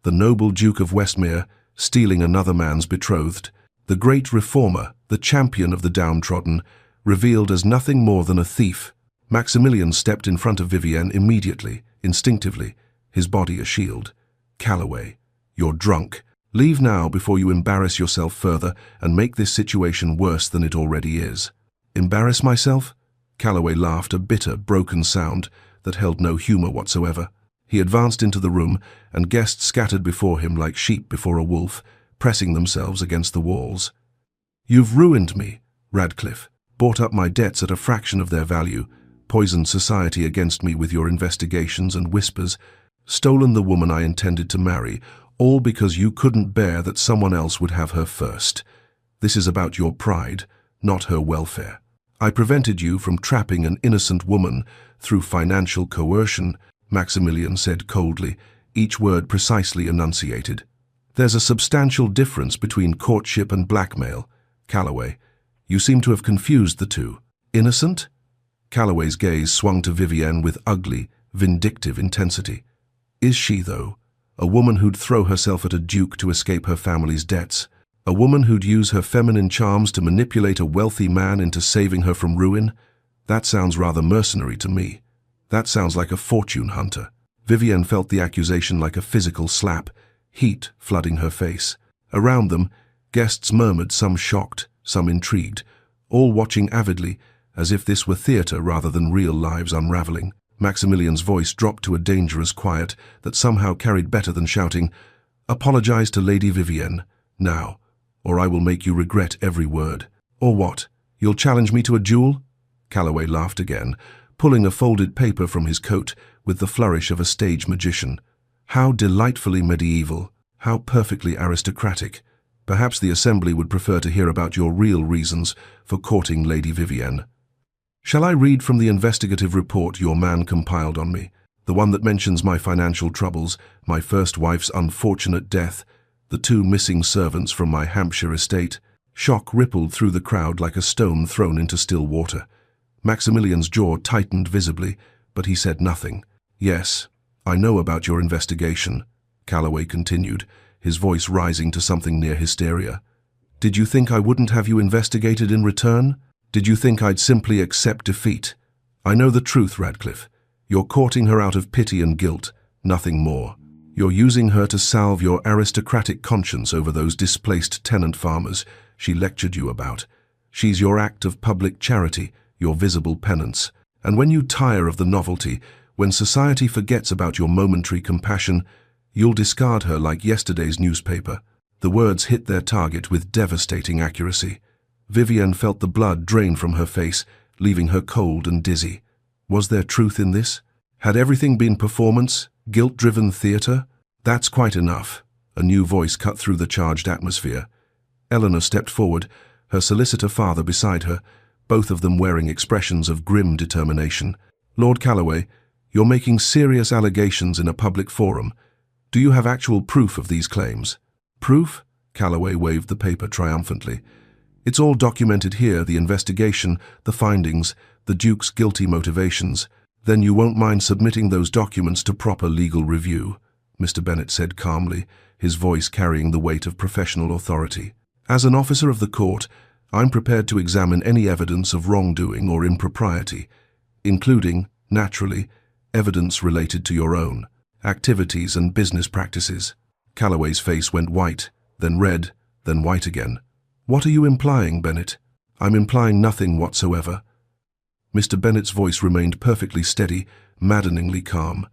The noble Duke of Westmere, stealing another man's betrothed. The great reformer, the champion of the downtrodden, revealed as nothing more than a thief. Maximilian stepped in front of Vivienne immediately, instinctively, his body a shield. "Calloway, you're drunk. Leave now before you embarrass yourself further and make this situation worse than it already is." "Embarrass myself?" Calloway laughed, a bitter, broken sound that held no humor whatsoever. He advanced into the room, and guests scattered before him like sheep before a wolf, pressing themselves against the walls. "You've ruined me, Radcliffe, bought up my debts at a fraction of their value, poisoned society against me with your investigations and whispers, stolen the woman I intended to marry, all because you couldn't bear that someone else would have her first. This is about your pride, not her welfare. I prevented you from trapping an innocent woman through financial coercion," Maximilian said coldly, each word precisely enunciated. "There's a substantial difference between courtship and blackmail, Calloway. You seem to have confused the two. Innocent?" Calloway's gaze swung to Vivienne with ugly, vindictive intensity. "Is she, though? A woman who'd throw herself at a duke to escape her family's debts? A woman who'd use her feminine charms to manipulate a wealthy man into saving her from ruin? That sounds rather mercenary to me. That sounds like a fortune hunter." Vivienne felt the accusation like a physical slap, heat flooding her face. Around them, guests murmured, some shocked, some intrigued, all watching avidly, as if this were theatre rather than real lives unraveling. Maximilian's voice dropped to a dangerous quiet that somehow carried better than shouting, "Apologize to Lady Vivienne, now, or I will make you regret every word." "Or what? You'll challenge me to a duel?" Calloway laughed again, pulling a folded paper from his coat with the flourish of a stage magician. "How delightfully medieval, how perfectly aristocratic. Perhaps the Assembly would prefer to hear about your real reasons for courting Lady Vivienne. Shall I read from the investigative report your man compiled on me, the one that mentions my financial troubles, my first wife's unfortunate death, the 2 missing servants from my Hampshire estate?" Shock rippled through the crowd like a stone thrown into still water. Maximilian's jaw tightened visibly, but he said nothing. "Yes, I know about your investigation," Calloway continued, his voice rising to something near hysteria. "Did you think I wouldn't have you investigated in return? Did you think I'd simply accept defeat? I know the truth, Radcliffe. You're courting her out of pity and guilt, nothing more. You're using her to salve your aristocratic conscience over those displaced tenant farmers she lectured you about. She's your act of public charity, your visible penance. And when you tire of the novelty, when society forgets about your momentary compassion, you'll discard her like yesterday's newspaper." The words hit their target with devastating accuracy. Vivienne felt the blood drain from her face, leaving her cold and dizzy. Was there truth in this? Had everything been performance, guilt-driven theatre? "That's quite enough." A new voice cut through the charged atmosphere. Eleanor stepped forward, her solicitor father beside her, both of them wearing expressions of grim determination. "Lord Calloway, you're making serious allegations in a public forum. Do you have actual proof of these claims?" "Proof?" Calloway waved the paper triumphantly. "It's all documented here, the investigation, the findings, the Duke's guilty motivations. Then you won't mind submitting those documents to proper legal review," Mr. Bennet said calmly, his voice carrying the weight of professional authority. "As an officer of the court, I'm prepared to examine any evidence of wrongdoing or impropriety, including, naturally, evidence related to your own activities and business practices." Calloway's face went white, then red, then white again. "What are you implying, Bennet?" "I'm implying nothing whatsoever." Mr. Bennet's voice remained perfectly steady, maddeningly calm.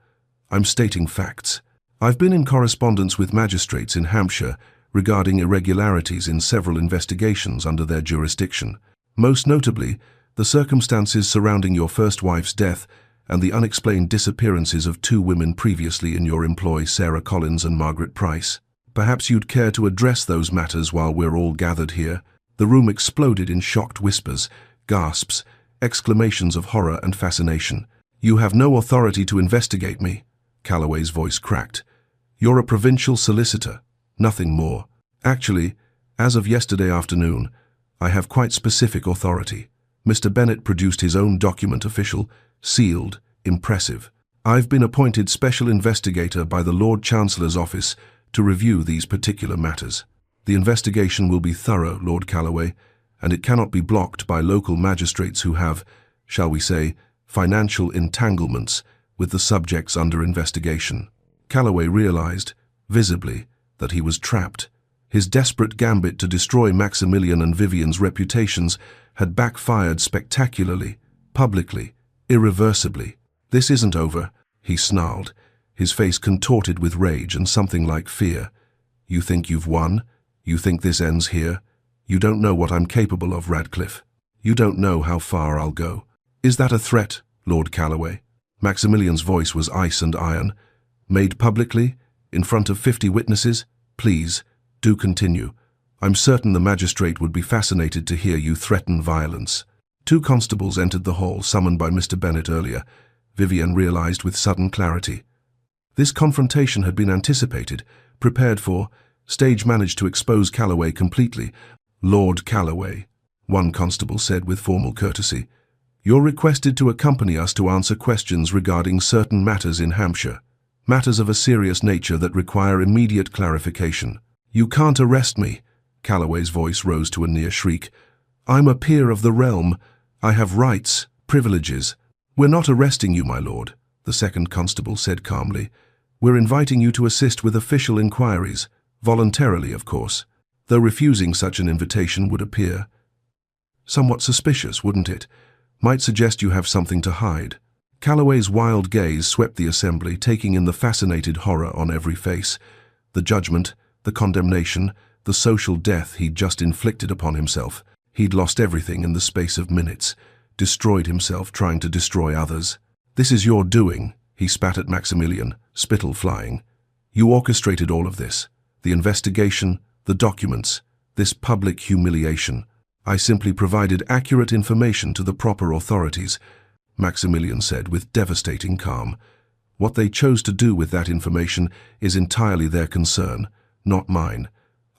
"I'm stating facts. I've been in correspondence with magistrates in Hampshire regarding irregularities in several investigations under their jurisdiction. Most notably, the circumstances surrounding your first wife's death and the unexplained disappearances of 2 women previously in your employ, Sarah Collins and Margaret Price. Perhaps you'd care to address those matters while we're all gathered here." The room exploded in shocked whispers, gasps, exclamations of horror and fascination. "You have no authority to investigate me," Calloway's voice cracked. "You're a provincial solicitor, nothing more. Actually, as of yesterday afternoon, I have quite specific authority." Mr. Bennet produced his own document, official, sealed, impressive. "I've been appointed special investigator by the Lord Chancellor's office to review these particular matters. The investigation will be thorough, Lord Calloway, and it cannot be blocked by local magistrates who have, shall we say, financial entanglements with the subjects under investigation." Calloway realized, visibly, that he was trapped. His desperate gambit to destroy Maximilian and Vivian's reputations had backfired spectacularly, publicly, irreversibly. "This isn't over," he snarled, his face contorted with rage and something like fear. "You think you've won? You think this ends here? You don't know what I'm capable of, Radcliffe. You don't know how far I'll go." "Is that a threat, Lord Calloway?" Maximilian's voice was ice and iron. "Made publicly, in front of 50 witnesses? Please, do continue. I'm certain the magistrate would be fascinated to hear you threaten violence." 2 constables entered the hall, summoned by Mr. Bennet earlier. Vivian realized with sudden clarity. This confrontation had been anticipated, prepared for. Stage managed to expose Calloway completely. "Lord Calloway," one constable said with formal courtesy, "you're requested to accompany us to answer questions regarding certain matters in Hampshire. Matters of a serious nature that require immediate clarification." "You can't arrest me." Calloway's voice rose to a near shriek. "I'm a peer of the realm. I have rights, privileges." "We're not arresting you, my lord," the second constable said calmly. "We're inviting you to assist with official inquiries, voluntarily, of course. Though refusing such an invitation would appear somewhat suspicious, wouldn't it? Might suggest you have something to hide." Calloway's wild gaze swept the assembly, taking in the fascinated horror on every face. The judgment, the condemnation, the social death he'd just inflicted upon himself. He'd lost everything in the space of minutes, destroyed himself trying to destroy others. "This is your doing," he spat at Maximilian, spittle flying. "You orchestrated all of this. The investigation, the documents, this public humiliation. I simply provided accurate information to the proper authorities," Maximilian said with devastating calm. "What they chose to do with that information is entirely their concern, not mine.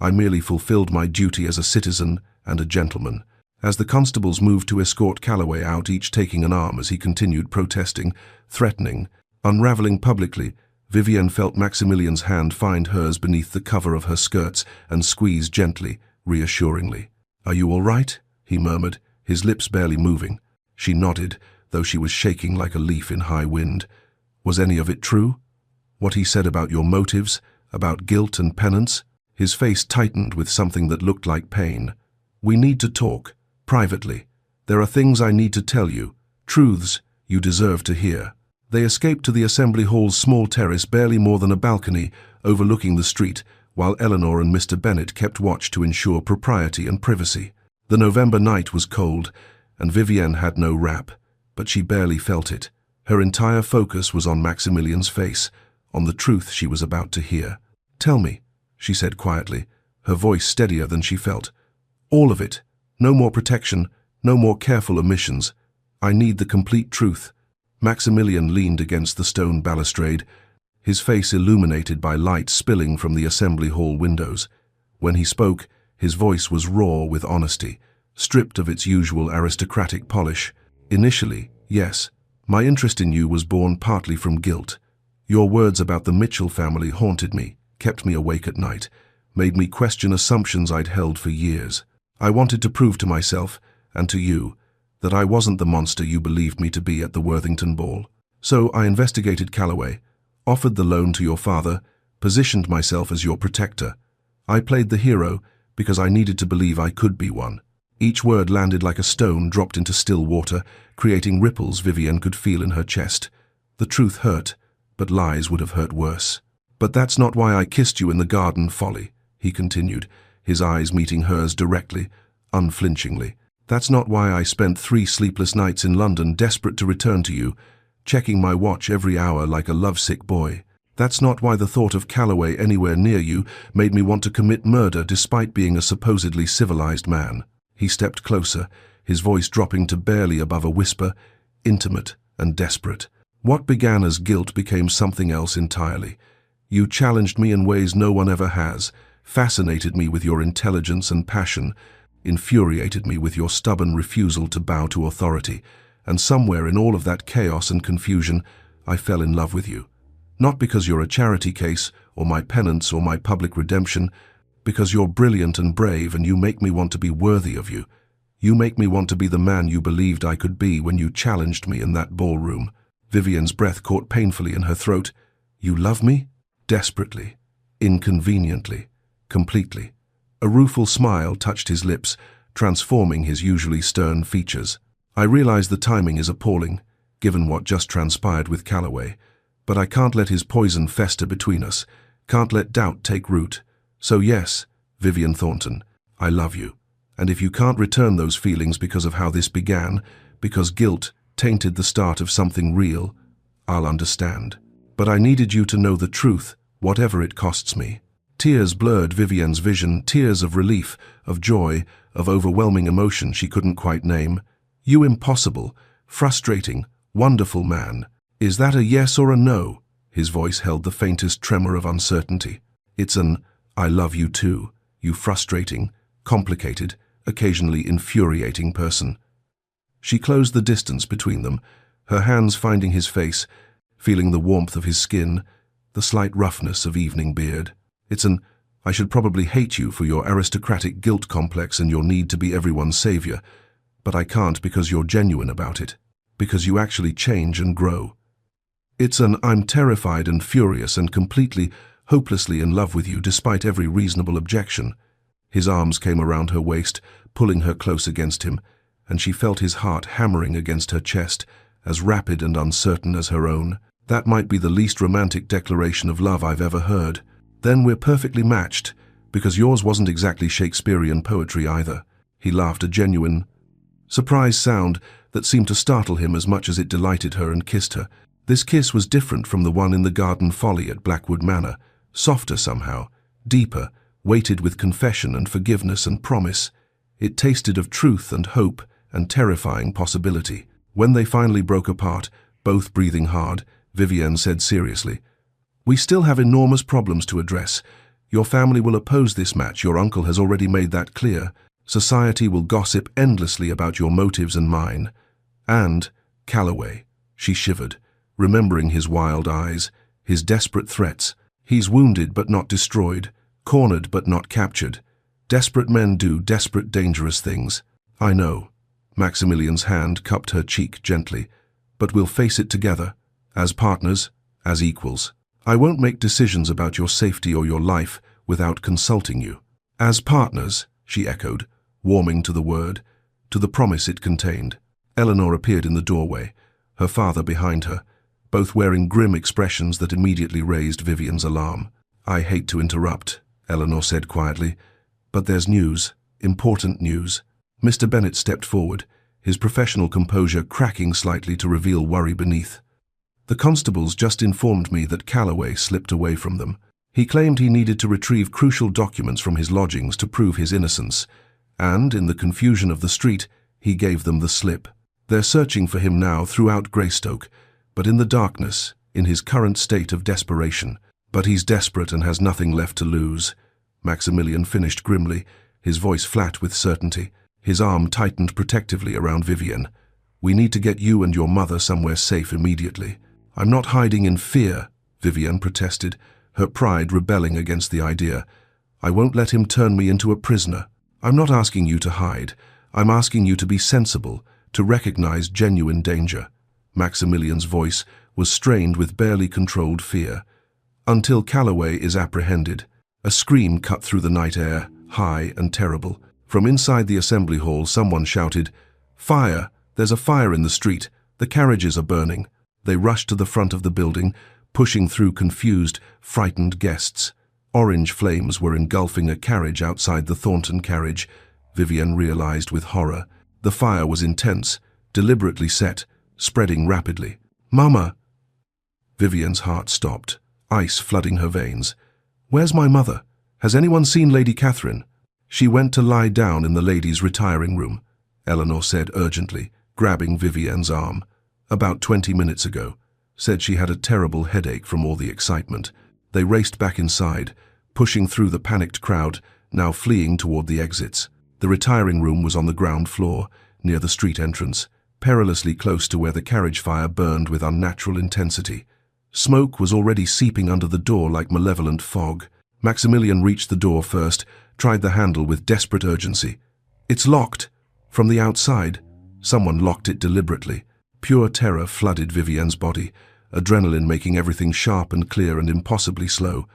I merely fulfilled my duty as a citizen and a gentleman." As the constables moved to escort Calloway out, each taking an arm as he continued protesting, threatening, unraveling publicly, Vivian felt Maximilian's hand find hers beneath the cover of her skirts and squeeze gently, reassuringly. "Are you all right?" he murmured, his lips barely moving. She nodded, though she was shaking like a leaf in high wind. "Was any of it true? What he said about your motives, about guilt and penance?" His face tightened with something that looked like pain. "We need to talk, privately. There are things I need to tell you, truths you deserve to hear." They escaped to the assembly hall's small terrace, barely more than a balcony, overlooking the street, while Eleanor and Mr. Bennet kept watch to ensure propriety and privacy. The November night was cold, and Vivienne had no wrap, but she barely felt it. Her entire focus was on Maximilian's face, on the truth she was about to hear. "Tell me," she said quietly, her voice steadier than she felt. "All of it. No more protection, no more careful omissions. I need the complete truth." Maximilian leaned against the stone balustrade, his face illuminated by light spilling from the assembly hall windows. When he spoke, his voice was raw with honesty, stripped of its usual aristocratic polish. "Initially, yes, my interest in you was born partly from guilt. Your words about the Mitchell family haunted me, kept me awake at night, made me question assumptions I'd held for years. I wanted to prove to myself, and to you, that I wasn't the monster you believed me to be at the Worthington ball. So I investigated Calloway, offered the loan to your father, positioned myself as your protector. I played the hero because I needed to believe I could be one." Each word landed like a stone dropped into still water, creating ripples Vivian could feel in her chest. The truth hurt, but lies would have hurt worse. "But that's not why I kissed you in the garden, Folly," he continued, his eyes meeting hers directly, unflinchingly. "That's not why I spent 3 sleepless nights in London, desperate to return to you, checking my watch every hour like a lovesick boy. That's not why the thought of Calloway anywhere near you made me want to commit murder despite being a supposedly civilized man. He stepped closer, his voice dropping to barely above a whisper, intimate and desperate. What began as guilt became something else entirely. You challenged me in ways no one ever has, fascinated me with your intelligence and passion, infuriated me with your stubborn refusal to bow to authority, and somewhere in all of that chaos and confusion, I fell in love with you. Not because you're a charity case, or my penance, or my public redemption, because you're brilliant and brave and you make me want to be worthy of you. You make me want to be the man you believed I could be when you challenged me in that ballroom. Vivian's breath caught painfully in her throat. You love me? Desperately, inconveniently, completely. A rueful smile touched his lips, transforming his usually stern features. I realize the timing is appalling, given what just transpired with Calloway, but I can't let his poison fester between us, can't let doubt take root. So yes, Vivian Thornton, I love you. And if you can't return those feelings because of how this began, because guilt tainted the start of something real, I'll understand. But I needed you to know the truth, whatever it costs me. Tears blurred Vivian's vision, tears of relief, of joy, of overwhelming emotion she couldn't quite name. You impossible, frustrating, wonderful man. Is that a yes or a no? His voice held the faintest tremor of uncertainty. It's an, I love you too, you frustrating, complicated, occasionally infuriating person. She closed the distance between them, her hands finding his face, feeling the warmth of his skin, the slight roughness of evening beard. It's an, I should probably hate you for your aristocratic guilt complex and your need to be everyone's savior, but I can't because you're genuine about it, because you actually change and grow. It's an, I'm terrified and furious and completely, hopelessly in love with you despite every reasonable objection. His arms came around her waist, pulling her close against him, and she felt his heart hammering against her chest, as rapid and uncertain as her own. That might be the least romantic declaration of love I've ever heard. Then we're perfectly matched, because yours wasn't exactly Shakespearean poetry either. He laughed, a genuine, surprised sound that seemed to startle him as much as it delighted her, and kissed her. This kiss was different from the one in the garden folly at Blackwood Manor, softer somehow, deeper, weighted with confession and forgiveness and promise. It tasted of truth and hope and terrifying possibility. When they finally broke apart, both breathing hard, Vivian said seriously, "We still have enormous problems to address. Your family will oppose this match, your uncle has already made that clear. Society will gossip endlessly about your motives and mine. And Calloway," she shivered, remembering his wild eyes, his desperate threats. "He's wounded but not destroyed, cornered but not captured. Desperate men do desperate, dangerous things." "I know." Maximilian's hand cupped her cheek gently. "But we'll face it together, as partners, as equals. I won't make decisions about your safety or your life without consulting you." "As partners," she echoed, warming to the word, to the promise it contained. Eleanor appeared in the doorway, her father behind her, both wearing grim expressions that immediately raised Vivian's alarm. "I hate to interrupt," Eleanor said quietly, "but there's news, important news." Mr. Bennet stepped forward, his professional composure cracking slightly to reveal worry beneath. "The constables just informed me that Calloway slipped away from them. He claimed he needed to retrieve crucial documents from his lodgings to prove his innocence, and, in the confusion of the street, he gave them the slip. They're searching for him now throughout Greystoke, but in the darkness, in his current state of desperation. But he's desperate and has nothing left to lose," Maximilian finished grimly, his voice flat with certainty. His arm tightened protectively around Vivian. "We need to get you and your mother somewhere safe immediately." "I'm not hiding in fear," Vivian protested, her pride rebelling against the idea. "I won't let him turn me into a prisoner." "I'm not asking you to hide. I'm asking you to be sensible, to recognize genuine danger." Maximilian's voice was strained with barely controlled fear. "Until Calloway is apprehended." A scream cut through the night air, high and terrible. From inside the assembly hall, someone shouted, "Fire! There's a fire in the street. The carriages are burning." They rushed to the front of the building, pushing through confused, frightened guests. Orange flames were engulfing a carriage outside the Thornton carriage, Vivian realized with horror. The fire was intense, deliberately set, spreading rapidly. "Mama!" Vivian's heart stopped. ice flooding her veins. "Where's my mother? Has anyone seen Lady Catherine?" "She went to lie down in the ladies' retiring room," Eleanor said urgently, grabbing Vivienne's arm. "About 20 minutes ago. Said she had a terrible headache from all the excitement." They raced back inside, pushing through the panicked crowd, now fleeing toward the exits. The retiring room was on the ground floor, near the street entrance, perilously close to where the carriage fire burned with unnatural intensity. Smoke was already seeping under the door like malevolent fog. Maximilian reached the door first, tried the handle with desperate urgency. "It's locked." From the outside, someone locked it deliberately. Pure terror flooded Vivienne's body, adrenaline making everything sharp and clear and impossibly slow.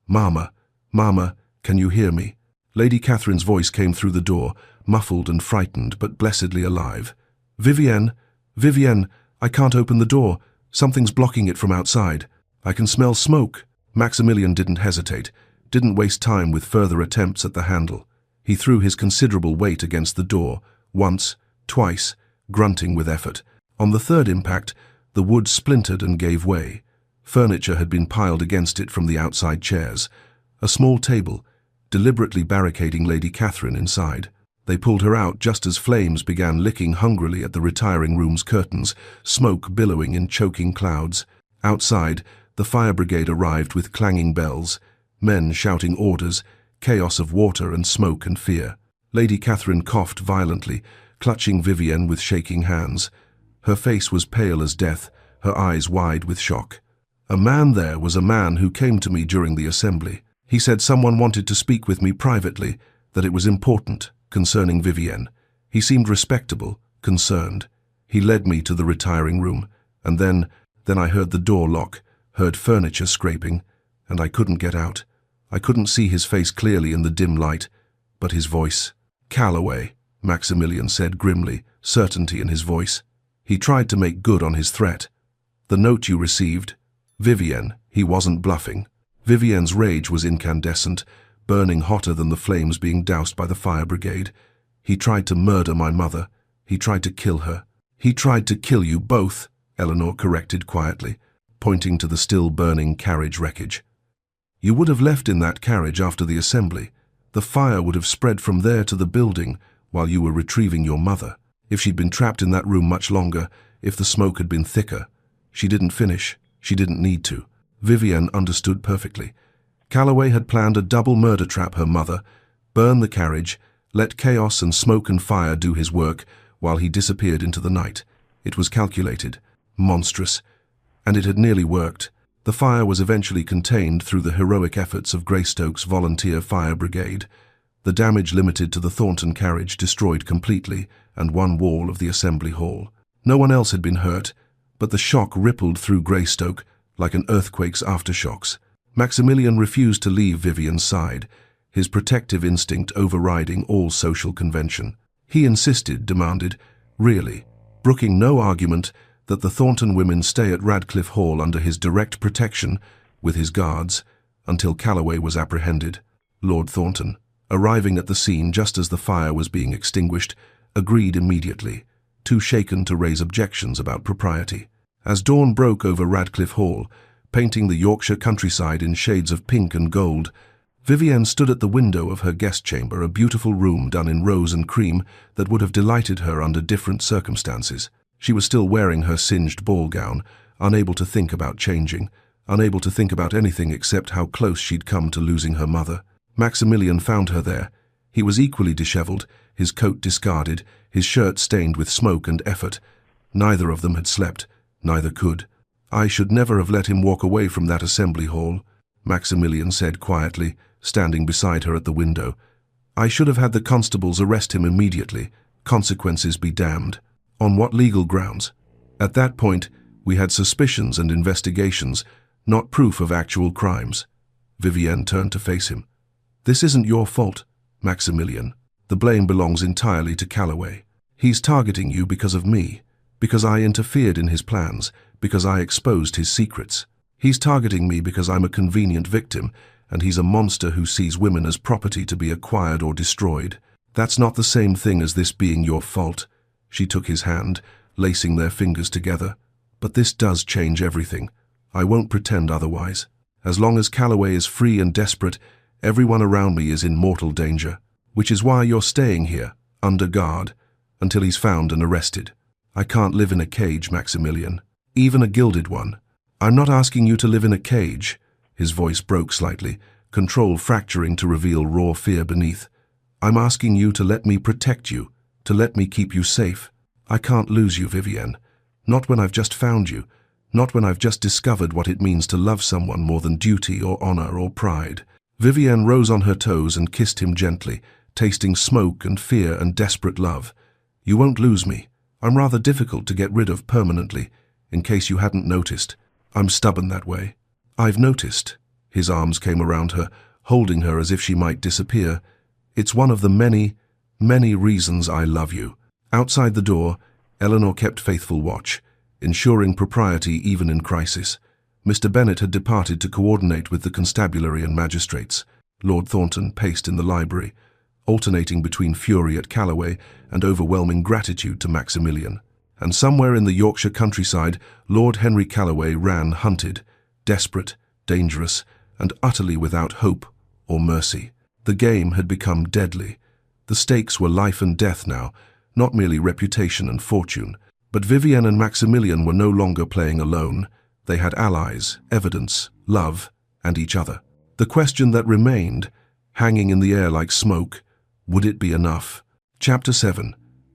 "Mama, Mama, can you hear me?" Lady Catherine's voice came through the door, muffled and frightened, but blessedly alive. "Vivienne, Vivienne, I can't open the door. Something's blocking it from outside. I can smell smoke." Maximilian didn't hesitate, didn't waste time with further attempts at the handle. He threw his considerable weight against the door, once, twice, grunting with effort. On the third impact, the wood splintered and gave way. Furniture had been piled against it from the outside chairs. A small table, deliberately barricading Lady Catherine inside. They pulled her out just as flames began licking hungrily at the retiring room's curtains, smoke billowing in choking clouds. Outside, the fire brigade arrived with clanging bells, men shouting orders, chaos of water and smoke and fear. Lady Catherine coughed violently, clutching Vivienne with shaking hands. Her face was pale as death, her eyes wide with shock. "A man there was a man who came to me during the assembly. He said someone wanted to speak with me privately, that it was important, concerning Vivienne. He seemed respectable, concerned. He led me to the retiring room, and then I heard the door lock, heard furniture scraping, and I couldn't get out. I couldn't see his face clearly in the dim light, but his voice." "Calloway," Maximilian said grimly, certainty in his voice. "He tried to make good on his threat. The note you received, Vivienne, he wasn't bluffing." Vivienne's rage was incandescent, burning hotter than the flames being doused by the fire brigade. "He tried to murder my mother. He tried to kill her." "He tried to kill you both," Eleanor corrected quietly, pointing to the still burning carriage wreckage. "You would have left in that carriage after the assembly. The fire would have spread from there to the building while you were retrieving your mother. If she'd been trapped in that room much longer, if the smoke had been thicker. She didn't finish. She didn't need to." Vivienne understood perfectly. Calloway had planned a double murder trap her mother, burn the carriage, let chaos and smoke and fire do his work while he disappeared into the night. It was calculated, monstrous, and it had nearly worked. The fire was eventually contained through the heroic efforts of Greystoke's volunteer fire brigade. The damage limited to the Thornton carriage destroyed completely, and one wall of the assembly hall. No one else had been hurt, but the shock rippled through Greystoke like an earthquake's aftershocks. Maximilian refused to leave Vivienne's side, his protective instinct overriding all social convention. He insisted, demanded, really, brooking no argument, that the Thornton women stay at Radcliffe Hall under his direct protection, with his guards, until Calloway was apprehended. Lord Thornton, arriving at the scene just as the fire was being extinguished, agreed immediately, too shaken to raise objections about propriety. As dawn broke over Radcliffe Hall, painting the Yorkshire countryside in shades of pink and gold, Vivienne stood at the window of her guest chamber, a beautiful room done in rose and cream that would have delighted her under different circumstances. She was still wearing her singed ball gown, unable to think about changing, unable to think about anything except how close she'd come to losing her mother. Maximilian found her there. He was equally disheveled, his coat discarded, his shirt stained with smoke and effort. Neither of them had slept, neither could. "I should never have let him walk away from that assembly hall," Maximilian said quietly, standing beside her at the window. "I should have had the constables arrest him immediately. Consequences be damned." "On what legal grounds?" "At that point, we had suspicions and investigations, not proof of actual crimes." Vivienne turned to face him. "This isn't your fault, Maximilian. The blame belongs entirely to Calloway. He's targeting you because of me, because I interfered in his plans, because I exposed his secrets. He's targeting me because I'm a convenient victim, and he's a monster who sees women as property to be acquired or destroyed. That's not the same thing as this being your fault." She took his hand, lacing their fingers together. "But this does change everything. I won't pretend otherwise. As long as Calloway is free and desperate, everyone around me is in mortal danger. Which is why you're staying here, under guard, until he's found and arrested. I can't live in a cage, Maximilian. Even a gilded one. I'm not asking you to live in a cage. His voice broke slightly, control fracturing to reveal raw fear beneath. I'm asking you to let me protect you, to let me keep you safe. I can't lose you, Vivienne. Not when I've just found you. Not when I've just discovered what it means to love someone more than duty or honor or pride. Vivienne rose on her toes and kissed him gently, tasting smoke and fear and desperate love. You won't lose me. I'm rather difficult to get rid of permanently, in case you hadn't noticed. I'm stubborn that way. I've noticed. His arms came around her, holding her as if she might disappear. It's one of the many, many reasons I love you. Outside the door, Eleanor kept faithful watch, ensuring propriety even in crisis. Mr. Bennet had departed to coordinate with the constabulary and magistrates. Lord Thornton paced in the library, alternating between fury at Calloway and overwhelming gratitude to Maximilian. And somewhere in the Yorkshire countryside, Lord Henry Calloway ran hunted, desperate, dangerous, and utterly without hope or mercy. The game had become deadly. The stakes were life and death now, not merely reputation and fortune. But Vivienne and Maximilian were no longer playing alone. They had allies, evidence, love, and each other. The question that remained, hanging in the air like smoke, would it be enough? Chapter 7.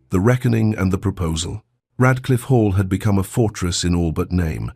The Reckoning and the Proposal. Radcliffe Hall had become a fortress in all but name.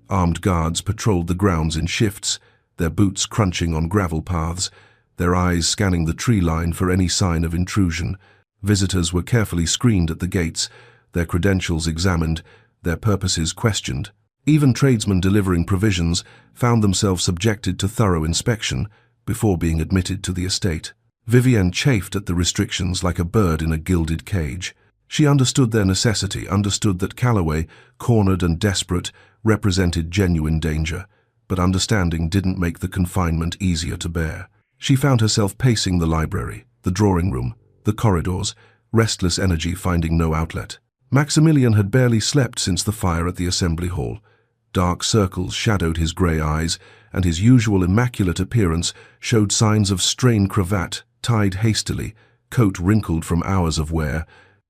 Armed guards patrolled the grounds in shifts, their boots crunching on gravel paths, their eyes scanning the tree line for any sign of intrusion. Visitors were carefully screened at the gates, their credentials examined, their purposes questioned. Even tradesmen delivering provisions found themselves subjected to thorough inspection before being admitted to the estate. Vivienne chafed at the restrictions like a bird in a gilded cage. She understood their necessity, understood that Calloway, cornered and desperate, represented genuine danger, but understanding didn't make the confinement easier to bear. She found herself pacing the library, the drawing room, the corridors, restless energy finding no outlet. Maximilian had barely slept since the fire at the assembly hall. Dark circles shadowed his grey eyes, and his usual immaculate appearance showed signs of strained cravat, tied hastily, coat wrinkled from hours of wear,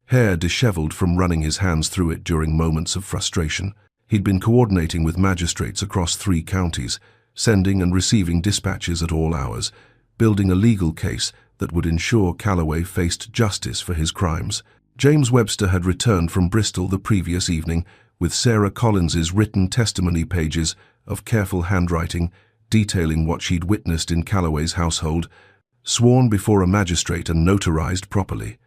hair dishevelled from running his hands through it during moments of frustration. He'd been coordinating with magistrates across 3 counties, sending and receiving dispatches at all hours, building a legal case that would ensure Calloway faced justice for his crimes. James Webster had returned from Bristol the previous evening with Sarah Collins's written testimony pages of careful handwriting detailing what she'd witnessed in Calloway's household, sworn before a magistrate and notarized properly.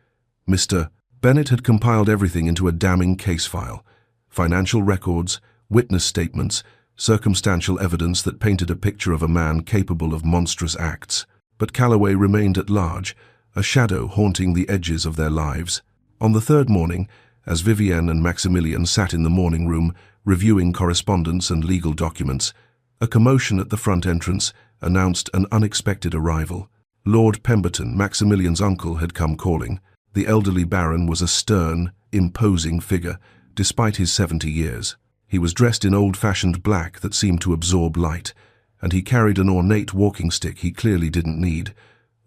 Mr. Bennet had compiled everything into a damning case file: financial records, witness statements, circumstantial evidence that painted a picture of a man capable of monstrous acts. But Calloway remained at large, a shadow haunting the edges of their lives. On the 3rd morning, as Vivienne and Maximilian sat in the morning room, reviewing correspondence and legal documents, a commotion at the front entrance announced an unexpected arrival. Lord Pemberton, Maximilian's uncle, had come calling. The elderly baron was a stern, imposing figure, despite his 70 years. He was dressed in old-fashioned black that seemed to absorb light, and he carried an ornate walking stick he clearly didn't need,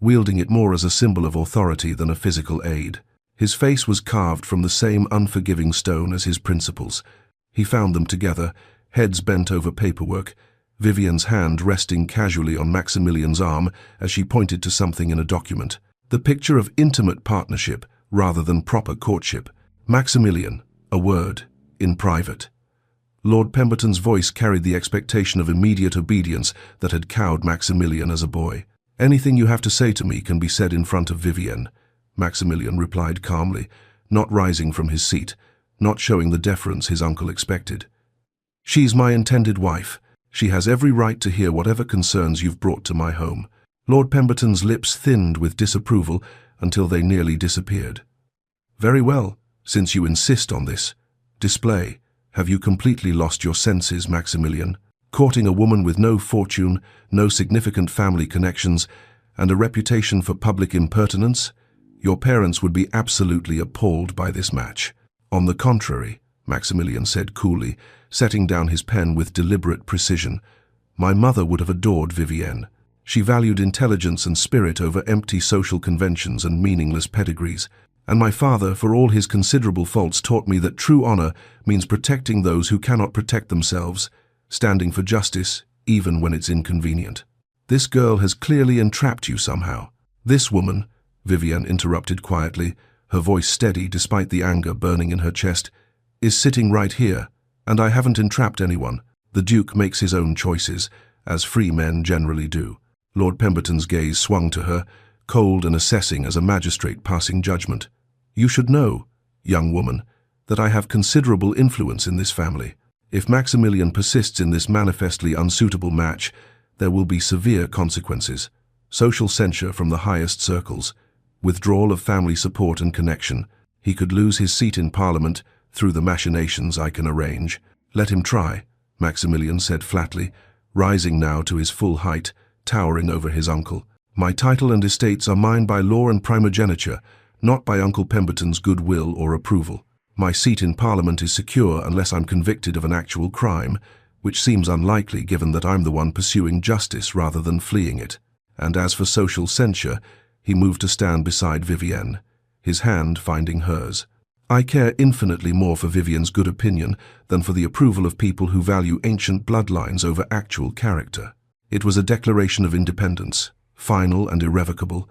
wielding it more as a symbol of authority than a physical aid. His face was carved from the same unforgiving stone as his principles. He found them together, heads bent over paperwork, Vivienne's hand resting casually on Maximilian's arm as she pointed to something in a document. The picture of intimate partnership rather than proper courtship. Maximilian, a word, in private. Lord Pemberton's voice carried the expectation of immediate obedience that had cowed Maximilian as a boy. Anything you have to say to me can be said in front of Vivienne, Maximilian replied calmly, not rising from his seat, not showing the deference his uncle expected. She's my intended wife. She has every right to hear whatever concerns you've brought to my home. Lord Pemberton's lips thinned with disapproval until they nearly disappeared. Very well, since you insist on this. Display. Have you completely lost your senses, Maximilian? Courting a woman with no fortune, no significant family connections, and a reputation for public impertinence? Your parents would be absolutely appalled by this match. On the contrary, Maximilian said coolly, setting down his pen with deliberate precision, My mother would have adored Vivienne. She valued intelligence and spirit over empty social conventions and meaningless pedigrees. And my father, for all his considerable faults, taught me that true honor means protecting those who cannot protect themselves, standing for justice, even when it's inconvenient. This girl has clearly entrapped you somehow. This woman, Vivienne interrupted quietly, her voice steady despite the anger burning in her chest, is sitting right here, and I haven't entrapped anyone. The Duke makes his own choices, as free men generally do. Lord Pemberton's gaze swung to her, cold and assessing as a magistrate passing judgment. You should know, young woman, that I have considerable influence in this family. If Maximilian persists in this manifestly unsuitable match, there will be severe consequences. Social censure from the highest circles, withdrawal of family support and connection. He could lose his seat in Parliament through the machinations I can arrange. Let him try, Maximilian said flatly, rising now to his full height, towering over his uncle. My title and estates are mine by law and primogeniture, not by Uncle Pemberton's goodwill or approval. My seat in Parliament is secure unless I'm convicted of an actual crime, which seems unlikely given that I'm the one pursuing justice rather than fleeing it. And as for social censure, he moved to stand beside Vivienne, his hand finding hers. I care infinitely more for Vivienne's good opinion than for the approval of people who value ancient bloodlines over actual character. It was a declaration of independence, final and irrevocable,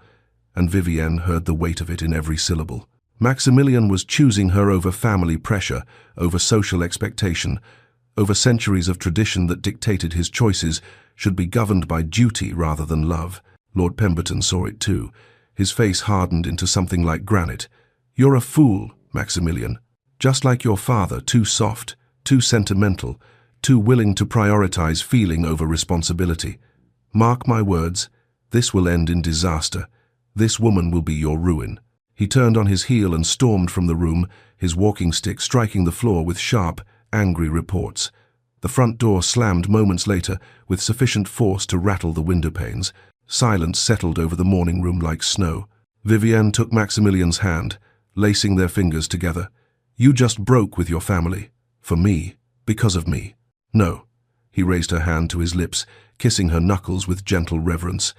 and Vivienne heard the weight of it in every syllable. Maximilian was choosing her over family pressure, over social expectation, over centuries of tradition that dictated his choices should be governed by duty rather than love. Lord Pemberton saw it too. His face hardened into something like granite. You're a fool, Maximilian. Just like your father, too soft, too sentimental, too willing to prioritize feeling over responsibility. Mark my words, this will end in disaster. This woman will be your ruin. He turned on his heel and stormed from the room, his walking stick striking the floor with sharp, angry reports. The front door slammed moments later with sufficient force to rattle the window panes. Silence settled over the morning room like snow. Vivienne took Maximilian's hand, lacing their fingers together. You just broke with your family. For me. Because of me. No. He raised her hand to his lips, kissing her knuckles with gentle reverence.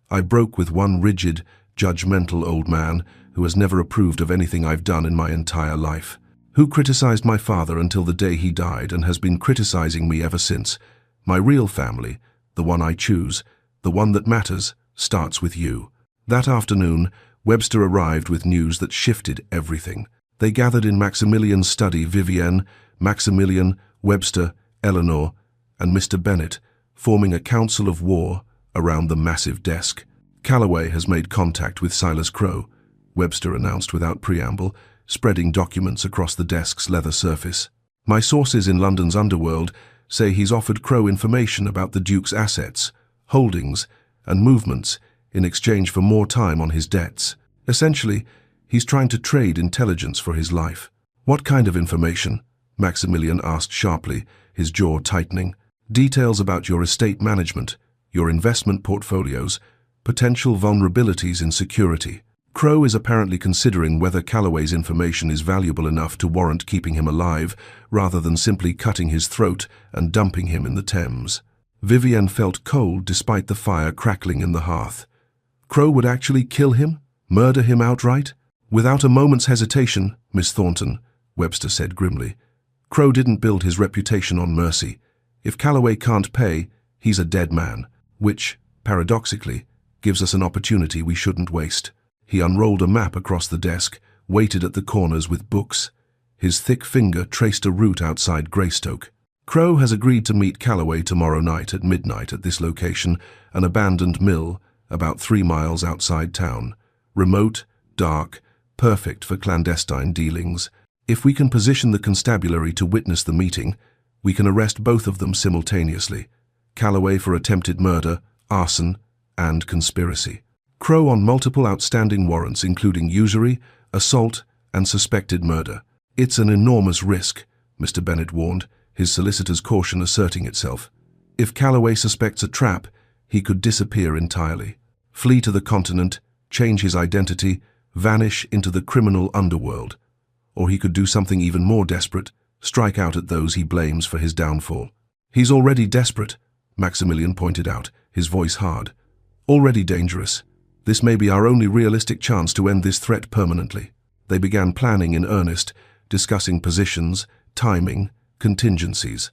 I broke with one rigid, judgmental old man who has never approved of anything I've done in my entire life. Who criticized my father until the day he died and has been criticizing me ever since. My real family, the one I choose, the one that matters, starts with you. That afternoon, Webster arrived with news that shifted everything. They gathered in Maximilian's study Vivienne, Maximilian, Webster, Eleanor, and Mr. Bennet, forming a council of war around the massive desk. Calloway has made contact with Silas Crowe, Webster announced without preamble, spreading documents across the desk's leather surface. My sources in London's underworld say he's offered Crowe information about the Duke's assets, holdings, and movements in exchange for more time on his debts. Essentially, he's trying to trade intelligence for his life. What kind of information? Maximilian asked sharply, his jaw tightening. Details about your estate management, your investment portfolios, potential vulnerabilities in security. Crowe is apparently considering whether Calloway's information is valuable enough to warrant keeping him alive, rather than simply cutting his throat and dumping him in the Thames. Vivienne felt cold despite the fire crackling in the hearth. Crowe would actually kill him? Murder him outright? Without a moment's hesitation, Miss Thornton, Webster said grimly. Crowe didn't build his reputation on mercy. If Calloway can't pay, he's a dead man, which, paradoxically, gives us an opportunity we shouldn't waste. He unrolled a map across the desk, weighted at the corners with books. His thick finger traced a route outside Greystoke. Crowe has agreed to meet Calloway tomorrow night at midnight at this location, an abandoned mill about 3 miles outside town. Remote, dark, perfect for clandestine dealings. If we can position the constabulary to witness the meeting, we can arrest both of them simultaneously. Calloway for attempted murder, arson, and conspiracy. Crowe on multiple outstanding warrants including usury, assault, and suspected murder. It's an enormous risk, Mr. Bennet warned, his solicitor's caution asserting itself. If Calloway suspects a trap, he could disappear entirely. Flee to the continent, change his identity, vanish into the criminal underworld. Or he could do something even more desperate, strike out at those he blames for his downfall. He's already desperate, Maximilian pointed out, his voice hard. Already dangerous. This may be our only realistic chance to end this threat permanently. They began planning in earnest, discussing positions, timing, contingencies.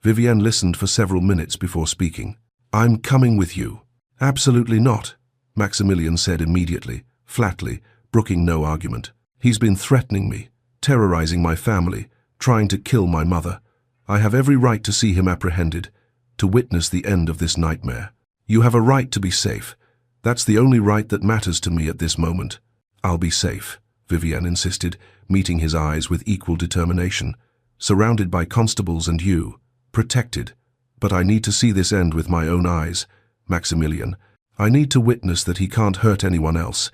Vivienne listened for several minutes before speaking. "I'm coming with you." "Absolutely not," Maximilian said immediately, flatly, brooking no argument. "He's been threatening me, terrorizing my family, trying to kill my mother. I have every right to see him apprehended, to witness the end of this nightmare. You have a right to be safe. That's the only right that matters to me at this moment." "I'll be safe," Vivienne insisted, meeting his eyes with equal determination. "Surrounded by constables and you. Protected. But I need to see this end with my own eyes, Maximilian. I need to witness that he can't hurt anyone else,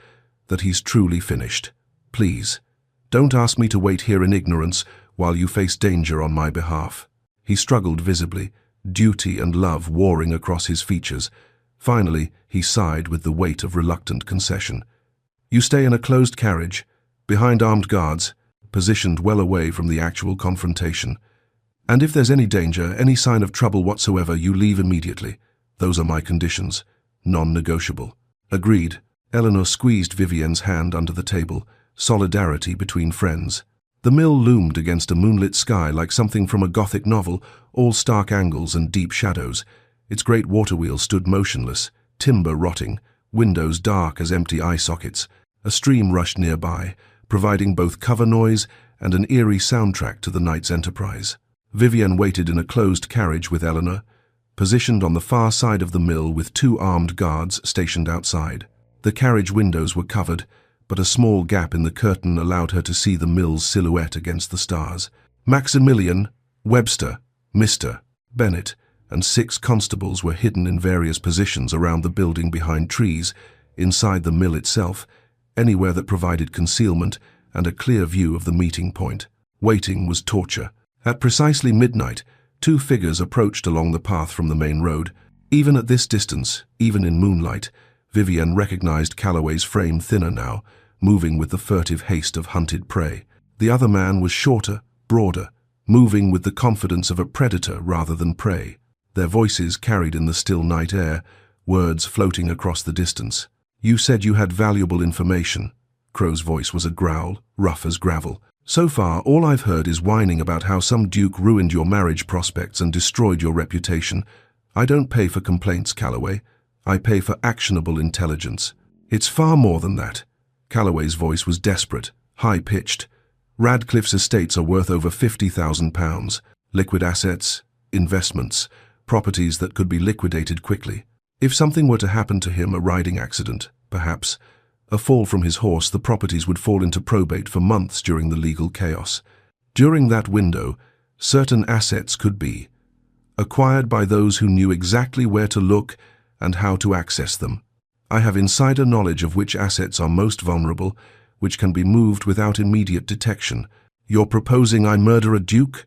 that he's truly finished. Please, don't ask me to wait here in ignorance while you face danger on my behalf." He struggled visibly, duty and love warring across his features. Finally, he sighed with the weight of reluctant concession. "You stay in a closed carriage, behind armed guards, positioned well away from the actual confrontation. And if there's any danger, any sign of trouble whatsoever, you leave immediately. Those are my conditions. Non-negotiable." "Agreed." Eleanor squeezed Vivienne's hand under the table, solidarity between friends. The mill loomed against a moonlit sky like something from a Gothic novel, all stark angles and deep shadows. Its great water wheel stood motionless, timber rotting, windows dark as empty eye sockets. A stream rushed nearby, providing both cover noise and an eerie soundtrack to the night's enterprise. Vivienne waited in a closed carriage with Eleanor, positioned on the far side of the mill with 2 armed guards stationed outside. The carriage windows were covered, but a small gap in the curtain allowed her to see the mill's silhouette against the stars. Maximilian, Webster, Mr. Bennett, and 6 constables were hidden in various positions around the building behind trees, inside the mill itself, anywhere that provided concealment and a clear view of the meeting point. Waiting was torture. At precisely midnight, 2 figures approached along the path from the main road. Even at this distance, even in moonlight, Vivienne recognized Calloway's frame thinner now, moving with the furtive haste of hunted prey. The other man was shorter, broader, moving with the confidence of a predator rather than prey. Their voices carried in the still night air, words floating across the distance. "You said you had valuable information." Crow's voice was a growl, rough as gravel. "So far, all I've heard is whining about how some duke ruined your marriage prospects and destroyed your reputation. I don't pay for complaints, Calloway. I pay for actionable intelligence." "It's far more than that." Calloway's voice was desperate, high-pitched. "Radcliffe's estates are worth over £50,000. Liquid assets, investments, properties that could be liquidated quickly. If something were to happen to him, a riding accident, perhaps, a fall from his horse, the properties would fall into probate for months during the legal chaos. During that window, certain assets could be acquired by those who knew exactly where to look and how to access them. I have insider knowledge of which assets are most vulnerable, which can be moved without immediate detection. You're proposing I murder a duke?"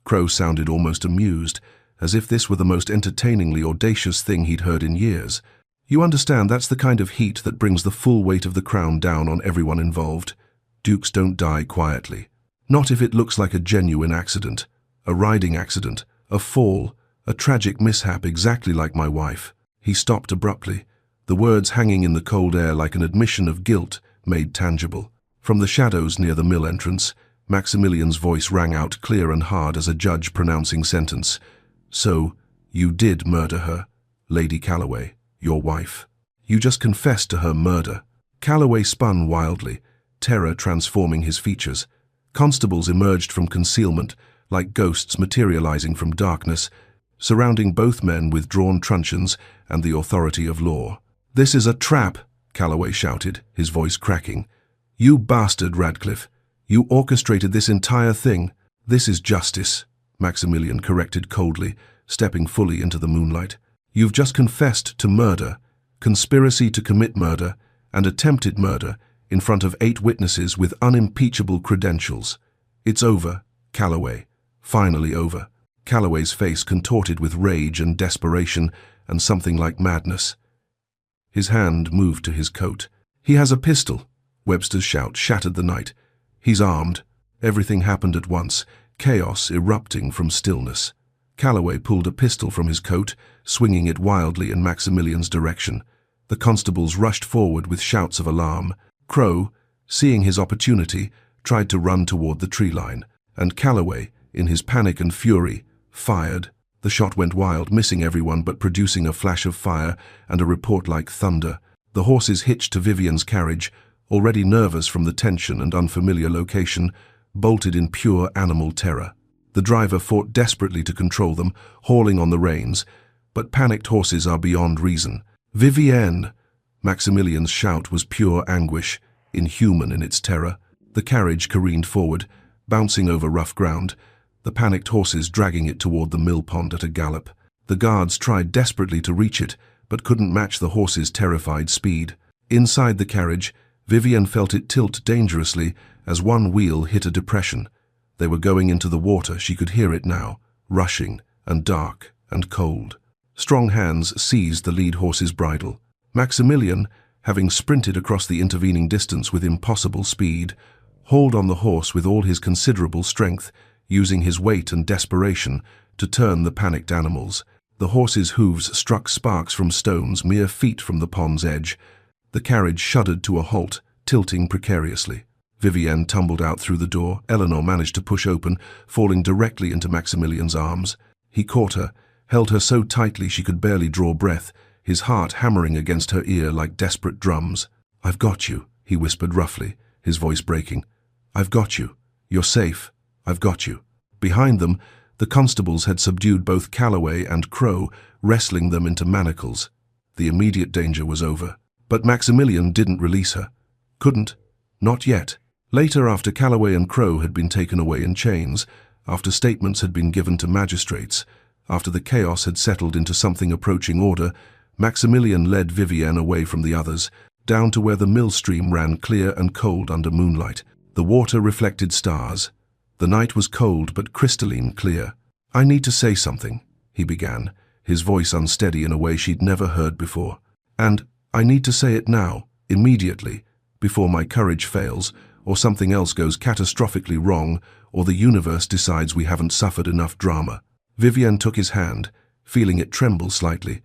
Crow sounded almost amused, as if this were the most entertainingly audacious thing he'd heard in years. "You understand that's the kind of heat that brings the full weight of the crown down on everyone involved. Dukes don't die quietly. Not if it looks like a genuine accident, a riding accident, a fall, a tragic mishap exactly like my wife." He stopped abruptly, the words hanging in the cold air like an admission of guilt made tangible. From the shadows near the mill entrance, Maximilian's voice rang out clear and hard as a judge pronouncing sentence. "So, you did murder her, Lady Calloway, your wife. You just confessed to her murder." Calloway spun wildly, terror transforming his features. Constables emerged from concealment, like ghosts materializing from darkness, surrounding both men with drawn truncheons and the authority of law. "This is a trap," Calloway shouted, his voice cracking. "You bastard, Radcliffe. You orchestrated this entire thing." "This is justice," Maximilian corrected coldly, stepping fully into the moonlight. "You've just confessed to murder, conspiracy to commit murder, and attempted murder in front of 8 witnesses with unimpeachable credentials. It's over, Calloway. Finally over." Calloway's face contorted with rage and desperation and something like madness. His hand moved to his coat. "He has a pistol." Webster's shout shattered the night. "He's armed." Everything happened at once, chaos erupting from stillness. Calloway pulled a pistol from his coat swinging it wildly in Maximilian's direction. The constables rushed forward with shouts of alarm. Crow, seeing his opportunity, tried to run toward the tree line, and Calloway, in his panic and fury, fired. The shot went wild, missing everyone but producing a flash of fire and a report like thunder. The horses hitched to Vivian's carriage, already nervous from the tension and unfamiliar location, bolted in pure animal terror. The driver fought desperately to control them, hauling on the reins, but panicked horses are beyond reason. "Vivienne!" Maximilian's shout was pure anguish, inhuman in its terror. The carriage careened forward, bouncing over rough ground, the panicked horses dragging it toward the mill pond at a gallop. The guards tried desperately to reach it, but couldn't match the horse's terrified speed. Inside the carriage, Vivienne felt it tilt dangerously as one wheel hit a depression. They were going into the water, she could hear it now, rushing and dark and cold. Strong hands seized the lead horse's bridle. Maximilian, having sprinted across the intervening distance with impossible speed, hauled on the horse with all his considerable strength, using his weight and desperation to turn the panicked animals. The horse's hooves struck sparks from stones mere feet from the pond's edge. The carriage shuddered to a halt, tilting precariously. Vivienne tumbled out through the door. Eleanor managed to push open, falling directly into Maximilian's arms. He caught her, held her so tightly she could barely draw breath, his heart hammering against her ear like desperate drums. "I've got you," he whispered roughly, his voice breaking. "I've got you. You're safe. I've got you." Behind them, the constables had subdued both Calloway and Crow, wrestling them into manacles. The immediate danger was over. But Maximilian didn't release her. Couldn't. Not yet. Later, after Calloway and Crow had been taken away in chains, after statements had been given to magistrates, after the chaos had settled into something approaching order, Maximilian led Vivienne away from the others, down to where the mill stream ran clear and cold under moonlight. The water reflected stars. The night was cold but crystalline clear. "I need to say something," he began, his voice unsteady in a way she'd never heard before. "And I need to say it now, immediately, before my courage fails, or something else goes catastrophically wrong, or the universe decides we haven't suffered enough drama." Vivienne took his hand, feeling it tremble slightly.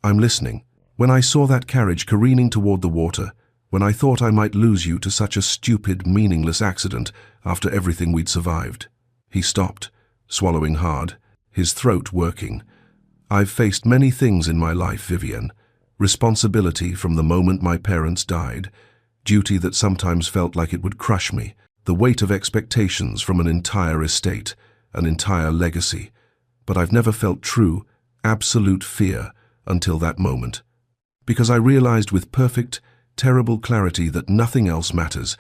"I'm listening. When I saw that carriage careening toward the water, when I thought I might lose you to such a stupid, meaningless accident after everything we'd survived." He stopped, swallowing hard, his throat working. "I've faced many things in my life, Vivienne. Responsibility from the moment my parents died, duty that sometimes felt like it would crush me, the weight of expectations from an entire estate, an entire legacy. But I've never felt true, absolute fear until that moment. Because I realized with perfect, terrible clarity that nothing else matters.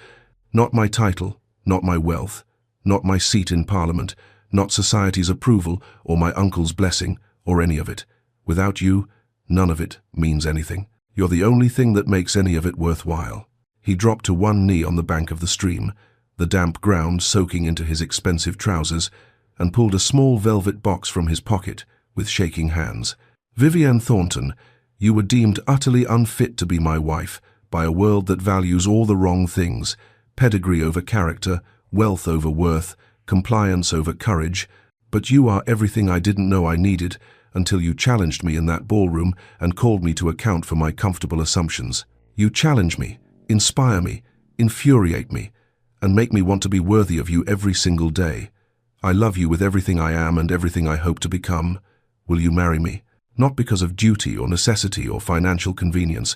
Not my title, not my wealth, not my seat in Parliament, not society's approval or my uncle's blessing, or any of it. Without you, none of it means anything. You're the only thing that makes any of it worthwhile." He dropped to one knee on the bank of the stream, the damp ground soaking into his expensive trousers, and pulled a small velvet box from his pocket with shaking hands. "Vivienne Thornton, you were deemed utterly unfit to be my wife by a world that values all the wrong things, pedigree over character, wealth over worth, compliance over courage, but you are everything I didn't know I needed until you challenged me in that ballroom and called me to account for my comfortable assumptions. You challenge me, inspire me, infuriate me, and make me want to be worthy of you every single day. I love you with everything I am and everything I hope to become. Will you marry me? Not because of duty or necessity or financial convenience,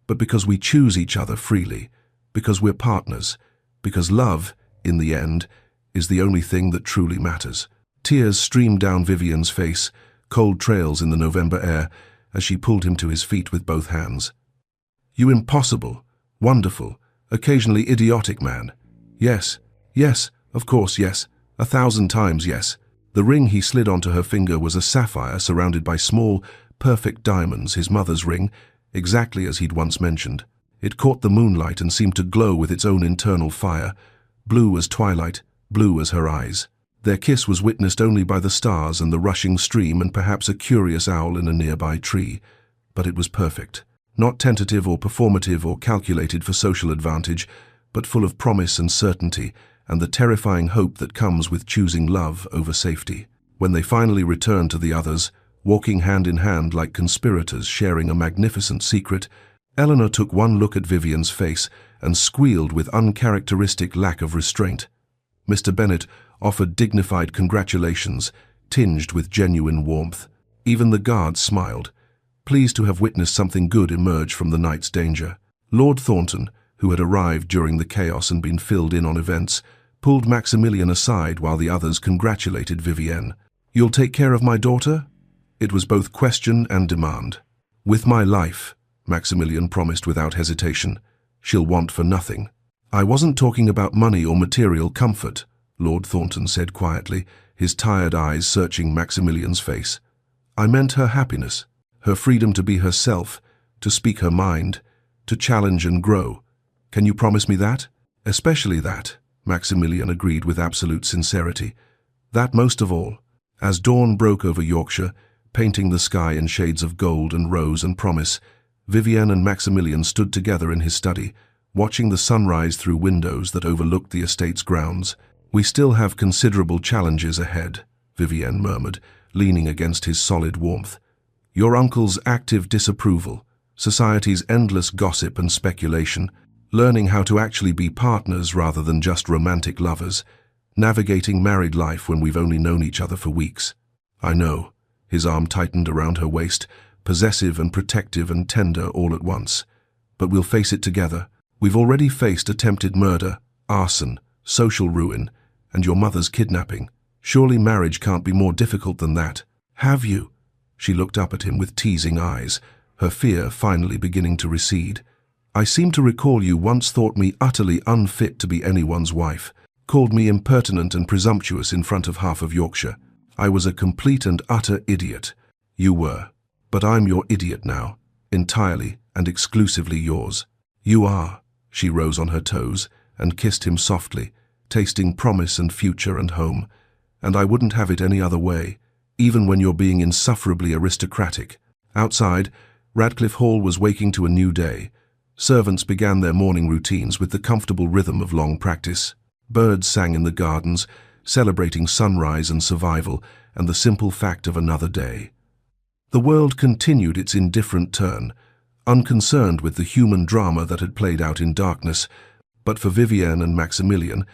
but because we choose each other freely, because we're partners, because love, in the end, is the only thing that truly matters." Tears streamed down Vivienne's face, cold trails in the November air, as she pulled him to his feet with both hands. "You impossible, wonderful, occasionally idiotic man. Yes, yes, of course, yes, 1,000 times yes." The ring he slid onto her finger was a sapphire surrounded by small, perfect diamonds, his mother's ring, exactly as he'd once mentioned. It caught the moonlight and seemed to glow with its own internal fire, blue as twilight, blue as her eyes. Their kiss was witnessed only by the stars and the rushing stream and perhaps a curious owl in a nearby tree. But it was perfect. Not tentative or performative or calculated for social advantage, but full of promise and certainty, and the terrifying hope that comes with choosing love over safety. When they finally returned to the others, walking hand in hand like conspirators sharing a magnificent secret. Eleanor took one look at Vivian's face and squealed with uncharacteristic lack of restraint. Mr. Bennet offered dignified congratulations, tinged with genuine warmth. Even the guards smiled, pleased to have witnessed something good emerge from the night's danger. Lord Thornton, who had arrived during the chaos and been filled in on events, pulled Maximilian aside while the others congratulated Vivienne. "You'll take care of my daughter?" It was both question and demand. "With my life," Maximilian promised without hesitation. "She'll want for nothing." "I wasn't talking about money or material comfort," Lord Thornton said quietly, his tired eyes searching Maximilian's face. "I meant her happiness, her freedom to be herself, to speak her mind, to challenge and grow. Can you promise me that?" "Especially that," Maximilian agreed with absolute sincerity. "That most of all." As dawn broke over Yorkshire, painting the sky in shades of gold and rose and promise, Vivienne and Maximilian stood together in his study, watching the sunrise through windows that overlooked the estate's grounds. "We still have considerable challenges ahead," Vivienne murmured, leaning against his solid warmth. "Your uncle's active disapproval, society's endless gossip and speculation, learning how to actually be partners rather than just romantic lovers, navigating married life when we've only known each other for weeks." "I know." His arm tightened around her waist, possessive and protective and tender all at once. "But we'll face it together. We've already faced attempted murder, arson, social ruin, and your mother's kidnapping. Surely marriage can't be more difficult than that." "Have you?" She looked up at him with teasing eyes, her fear finally beginning to recede. "I seem to recall you once thought me utterly unfit to be anyone's wife, called me impertinent and presumptuous in front of half of Yorkshire. I was a complete and utter idiot." "You were. But I'm your idiot now, entirely and exclusively yours." "You are." She rose on her toes and kissed him softly, tasting promise and future and home. "And I wouldn't have it any other way, even when you're being insufferably aristocratic." Outside, Radcliffe Hall was waking to a new day. Servants began their morning routines with the comfortable rhythm of long practice. Birds sang in the gardens, celebrating sunrise and survival and the simple fact of another day. The world continued its indifferent turn, unconcerned with the human drama that had played out in darkness, but for Vivienne and Maximilian,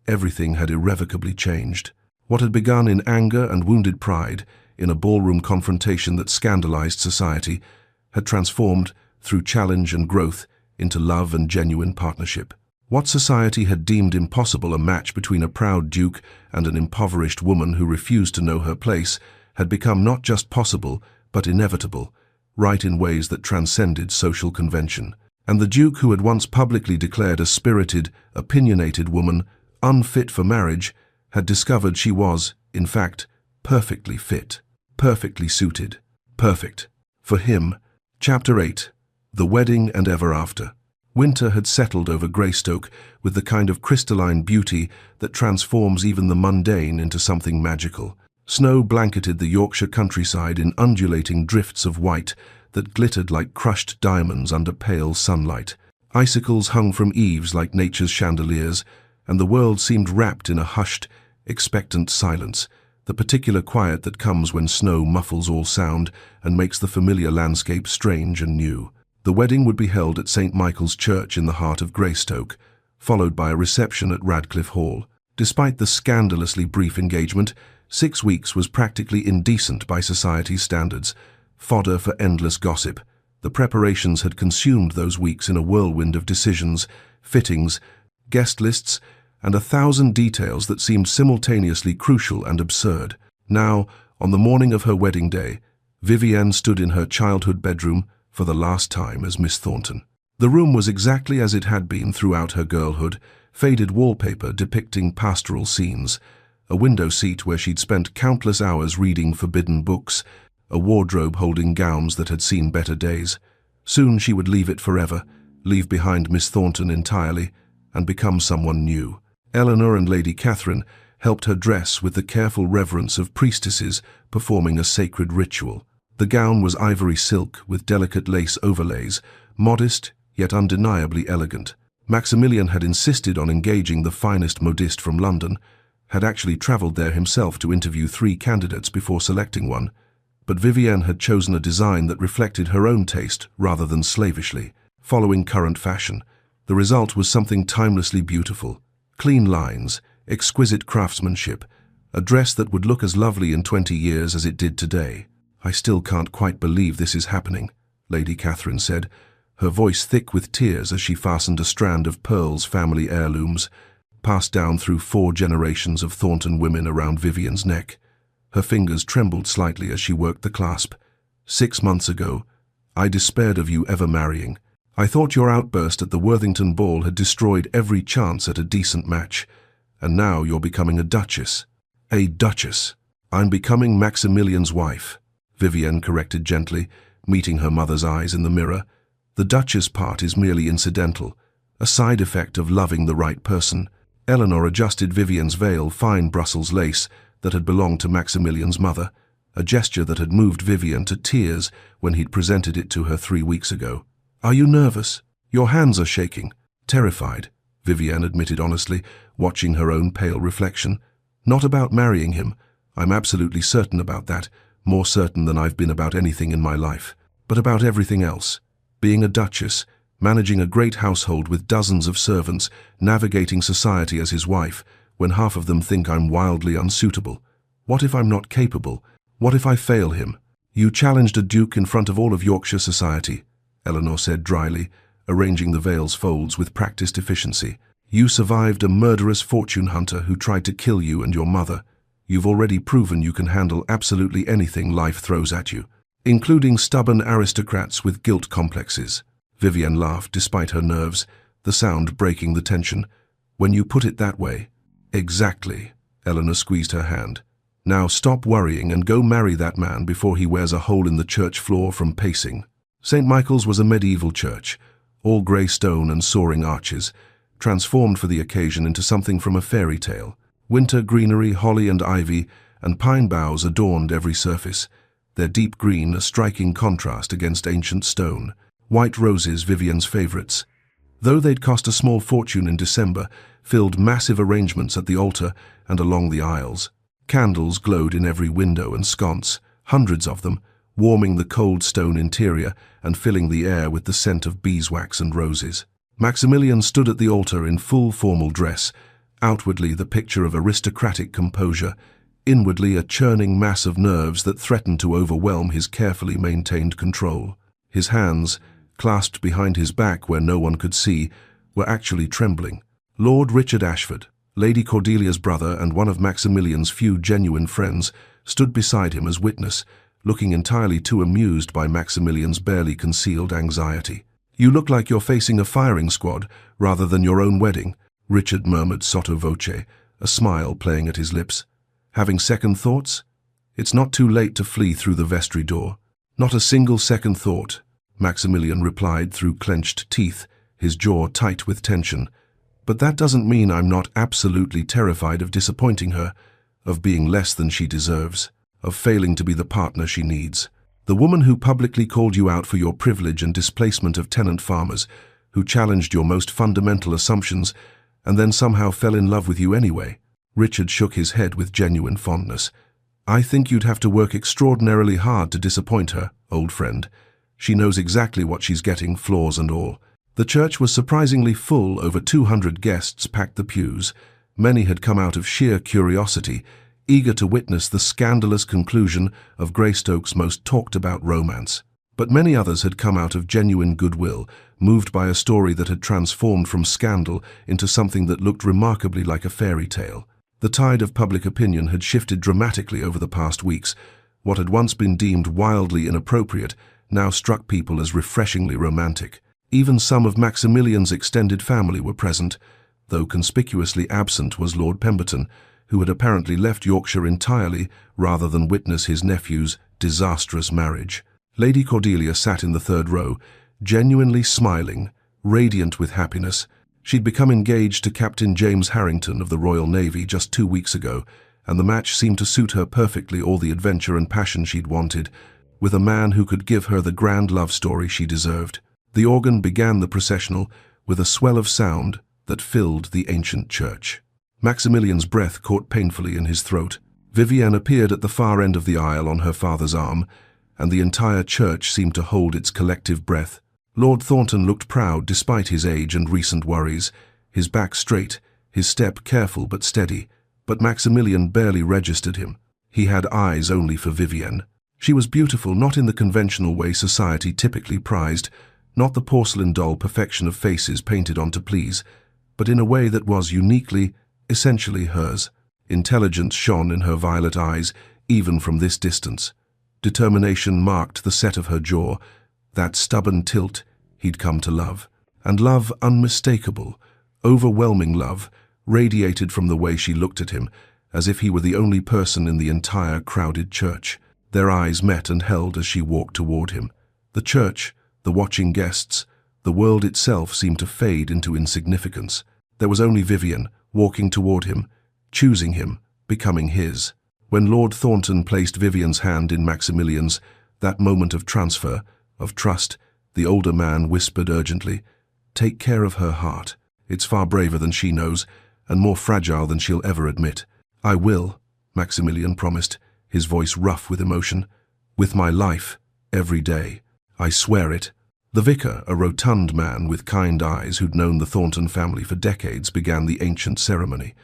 everything had irrevocably changed. What had begun in anger and wounded pride, in a ballroom confrontation that scandalized society, had transformed, through challenge and growth, into love and genuine partnership. What society had deemed impossible, a match between a proud duke and an impoverished woman who refused to know her place, had become not just possible, but inevitable, right in ways that transcended social convention. And the duke, who had once publicly declared a spirited, opinionated woman unfit for marriage, had discovered she was, in fact, perfectly fit, perfectly suited, perfect. For him. Chapter 8. The Wedding and Ever After. Winter had settled over Greystoke with the kind of crystalline beauty that transforms even the mundane into something magical. Snow blanketed the Yorkshire countryside in undulating drifts of white that glittered like crushed diamonds under pale sunlight. Icicles hung from eaves like nature's chandeliers, and the world seemed wrapped in a hushed, expectant silence, the particular quiet that comes when snow muffles all sound and makes the familiar landscape strange and new. The wedding would be held at St. Michael's Church in the heart of Greystoke, followed by a reception at Radcliffe Hall. Despite the scandalously brief engagement, 6 weeks was practically indecent by society's standards, fodder for endless gossip. The preparations had consumed those weeks in a whirlwind of decisions, fittings, guest lists, and 1,000 details that seemed simultaneously crucial and absurd. Now, on the morning of her wedding day, Vivienne stood in her childhood bedroom for the last time as Miss Thornton. The room was exactly as it had been throughout her girlhood, faded wallpaper depicting pastoral scenes, a window seat where she'd spent countless hours reading forbidden books, a wardrobe holding gowns that had seen better days. Soon she would leave it forever, leave behind Miss Thornton entirely, and become someone new. Eleanor and Lady Catherine helped her dress with the careful reverence of priestesses performing a sacred ritual. The gown was ivory silk with delicate lace overlays, modest yet undeniably elegant. Maximilian had insisted on engaging the finest modiste from London, had actually travelled there himself to interview 3 candidates before selecting one. But Vivienne had chosen a design that reflected her own taste rather than slavishly, following current fashion. The result was something timelessly beautiful. Clean lines, exquisite craftsmanship, a dress that would look as lovely in 20 years as it did today. "I still can't quite believe this is happening," Lady Catherine said, her voice thick with tears as she fastened a strand of Pearl's family heirlooms, passed down through 4 generations of Thornton women around Vivienne's neck. Her fingers trembled slightly as she worked the clasp. "6 months ago, I despaired of you ever marrying. I thought your outburst at the Worthington ball had destroyed every chance at a decent match. And now you're becoming a duchess." "A duchess. I'm becoming Maximilian's wife," Vivienne corrected gently, meeting her mother's eyes in the mirror. "The duchess part is merely incidental, a side effect of loving the right person." Eleanor adjusted Vivienne's veil, fine Brussels lace, that had belonged to Maximilian's mother, a gesture that had moved Vivienne to tears when he'd presented it to her 3 weeks ago. "Are you nervous? Your hands are shaking." "Terrified," Vivienne admitted honestly, watching her own pale reflection. "Not about marrying him. I'm absolutely certain about that, more certain than I've been about anything in my life. But about everything else. Being a duchess, managing a great household with dozens of servants, navigating society as his wife, when half of them think I'm wildly unsuitable. What if I'm not capable? What if I fail him?" "You challenged a duke in front of all of Yorkshire society," Eleanor said dryly, arranging the veil's folds with practiced efficiency. "You survived a murderous fortune hunter who tried to kill you and your mother. You've already proven you can handle absolutely anything life throws at you, including stubborn aristocrats with guilt complexes." Vivienne laughed despite her nerves, the sound breaking the tension. "When you put it that way." "Exactly." Eleanor squeezed her hand. "Now stop worrying and go marry that man before he wears a hole in the church floor from pacing." St. Michael's was a medieval church, all grey stone and soaring arches, transformed for the occasion into something from a fairy tale. Winter greenery, holly and ivy, and pine boughs adorned every surface, their deep green a striking contrast against ancient stone. White roses, Vivienne's favourites, though they'd cost a small fortune in December, filled massive arrangements at the altar and along the aisles. Candles glowed in every window and sconce, hundreds of them, warming the cold stone interior and filling the air with the scent of beeswax and roses. Maximilian stood at the altar in full formal dress, outwardly the picture of aristocratic composure, inwardly a churning mass of nerves that threatened to overwhelm his carefully maintained control. His hands, clasped behind his back where no one could see, were actually trembling. Lord Richard Ashford, Lady Cordelia's brother and one of Maximilian's few genuine friends, stood beside him as witness, looking entirely too amused by Maximilian's barely concealed anxiety. "You look like you're facing a firing squad rather than your own wedding," Richard murmured sotto voce, a smile playing at his lips. "Having second thoughts? It's not too late to flee through the vestry door." "Not a single second thought," Maximilian replied through clenched teeth, his jaw tight with tension. "But that doesn't mean I'm not absolutely terrified of disappointing her, of being less than she deserves, of failing to be the partner she needs. The woman who publicly called you out for your privilege and displacement of tenant farmers, who challenged your most fundamental assumptions, and then somehow fell in love with you anyway." Richard shook his head with genuine fondness. "I think you'd have to work extraordinarily hard to disappoint her, old friend. She knows exactly what she's getting, flaws and all." The church was surprisingly full. Over 200 guests packed the pews. Many had come out of sheer curiosity, eager to witness the scandalous conclusion of Greystoke's most talked-about romance. But many others had come out of genuine goodwill, moved by a story that had transformed from scandal into something that looked remarkably like a fairy tale. The tide of public opinion had shifted dramatically over the past weeks. What had once been deemed wildly inappropriate now struck people as refreshingly romantic. Even some of Maximilian's extended family were present, though conspicuously absent was Lord Pemberton, who had apparently left Yorkshire entirely rather than witness his nephew's disastrous marriage. Lady Cordelia sat in the third row, genuinely smiling, radiant with happiness. She'd become engaged to Captain James Harrington of the Royal Navy just 2 weeks ago, and the match seemed to suit her perfectly, all the adventure and passion she'd wanted, with a man who could give her the grand love story she deserved. The organ began the processional with a swell of sound that filled the ancient church. Maximilian's breath caught painfully in his throat. Vivienne appeared at the far end of the aisle on her father's arm, and the entire church seemed to hold its collective breath. Lord Thornton looked proud despite his age and recent worries, his back straight, his step careful but steady, but Maximilian barely registered him. He had eyes only for Vivienne. She was beautiful not in the conventional way society typically prized, not the porcelain doll perfection of faces painted on to please, but in a way that was uniquely, essentially hers. Intelligence shone in her violet eyes, even from this distance. Determination marked the set of her jaw, that stubborn tilt he'd come to love. And love unmistakable, overwhelming love, radiated from the way she looked at him, as if he were the only person in the entire crowded church. Their eyes met and held as she walked toward him. The church, the watching guests, the world itself seemed to fade into insignificance. There was only Vivienne, walking toward him, choosing him, becoming his. When Lord Thornton placed Vivienne's hand in Maximilian's, that moment of transfer, of trust, the older man whispered urgently, "Take care of her heart. It's far braver than she knows, and more fragile than she'll ever admit." "I will," Maximilian promised, his voice rough with emotion. "With my life, every day. I swear it." The vicar, a rotund man with kind eyes who'd known the Thornton family for decades, began the ancient ceremony.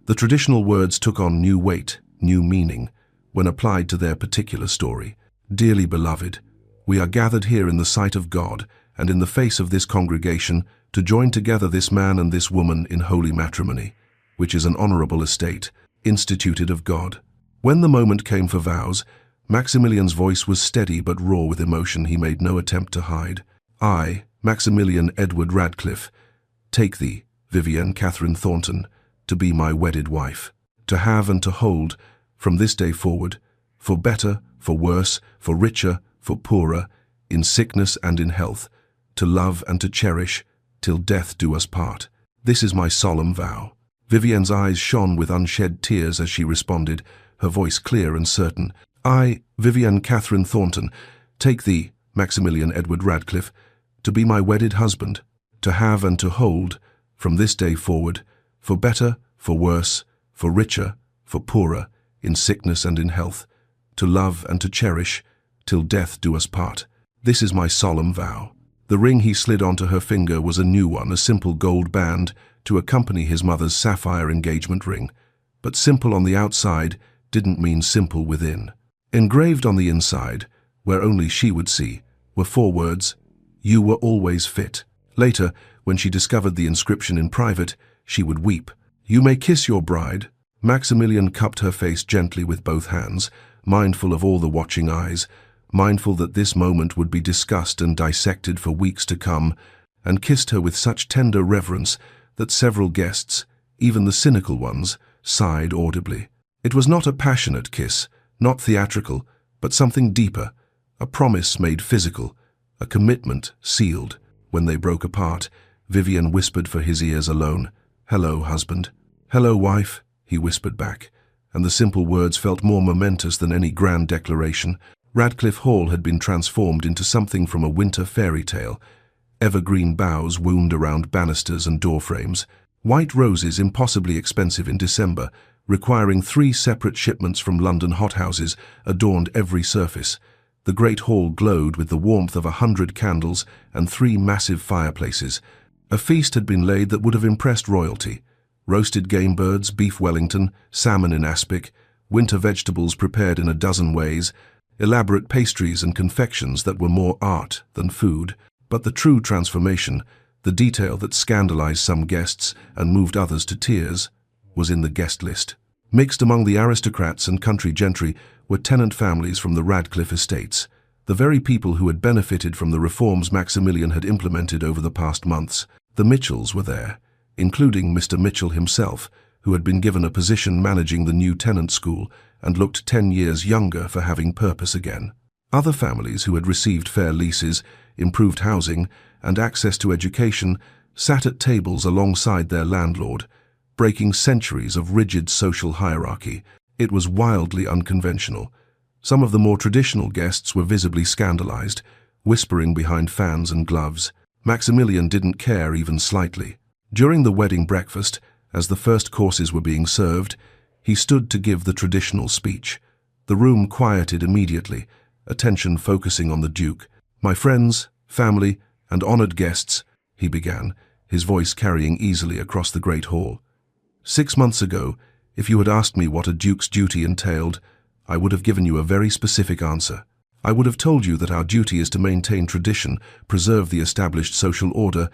The traditional words took on new weight, new meaning, when applied to their particular story. "Dearly beloved, we are gathered here in the sight of God and in the face of this congregation to join together this man and this woman in holy matrimony, which is an honorable estate, instituted of God." When the moment came for vows, Maximilian's voice was steady but raw with emotion he made no attempt to hide. "I, Maximilian Edward Radcliffe, take thee, Vivienne Catherine Thornton, to be my wedded wife, to have and to hold, from this day forward, for better, for worse, for richer, for poorer, in sickness and in health, to love and to cherish, till death do us part. This is my solemn vow." Vivienne's eyes shone with unshed tears as she responded, her voice clear and certain. "I, Vivienne Catherine Thornton, take thee, Maximilian Edward Radcliffe, to be my wedded husband, to have and to hold, from this day forward, for better, for worse, for richer, for poorer, in sickness and in health, to love and to cherish, till death do us part. This is my solemn vow." The ring he slid onto her finger was a new one, a simple gold band, to accompany his mother's sapphire engagement ring. But simple on the outside didn't mean simple within. Engraved on the inside, where only she would see, were 4 words, "You were always fit." Later, when she discovered the inscription in private, she would weep. "You may kiss your bride." Maximilian cupped her face gently with both hands, mindful of all the watching eyes, mindful that this moment would be discussed and dissected for weeks to come, and kissed her with such tender reverence that several guests, even the cynical ones, sighed audibly. It was not a passionate kiss, not theatrical, but something deeper, a promise made physical, a commitment sealed. When they broke apart, Vivienne whispered for his ears alone, "Hello, husband." "Hello, wife," he whispered back, and the simple words felt more momentous than any grand declaration. Radcliffe Hall had been transformed into something from a winter fairy tale. Evergreen boughs wound around banisters and doorframes. White roses impossibly expensive in December, requiring 3 separate shipments from London hothouses, adorned every surface. The great hall glowed with the warmth of 100 candles and 3 massive fireplaces. A feast had been laid that would have impressed royalty. Roasted game birds, beef Wellington, salmon in aspic, winter vegetables prepared in a dozen ways, elaborate pastries and confections that were more art than food. But the true transformation, the detail that scandalized some guests and moved others to tears, was in the guest list. Mixed among the aristocrats and country gentry were tenant families from the Radcliffe estates, the very people who had benefited from the reforms Maximilian had implemented over the past months. The Mitchells were there, including Mr. Mitchell himself, who had been given a position managing the new tenant school and looked 10 years younger for having purpose again. Other families who had received fair leases, improved housing, and access to education sat at tables alongside their landlord, breaking centuries of rigid social hierarchy. It was wildly unconventional. Some of the more traditional guests were visibly scandalized, whispering behind fans and gloves. Maximilian didn't care even slightly. During the wedding breakfast, as the first courses were being served, He stood to give the traditional speech. The room quieted immediately, attention focusing on the Duke. "My friends, family, and honored guests," he began, his voice carrying easily across the great hall. "6 months ago, if you had asked me what a duke's duty entailed, I would have given you a very specific answer. I would have told you that our duty is to maintain tradition, preserve the established social order,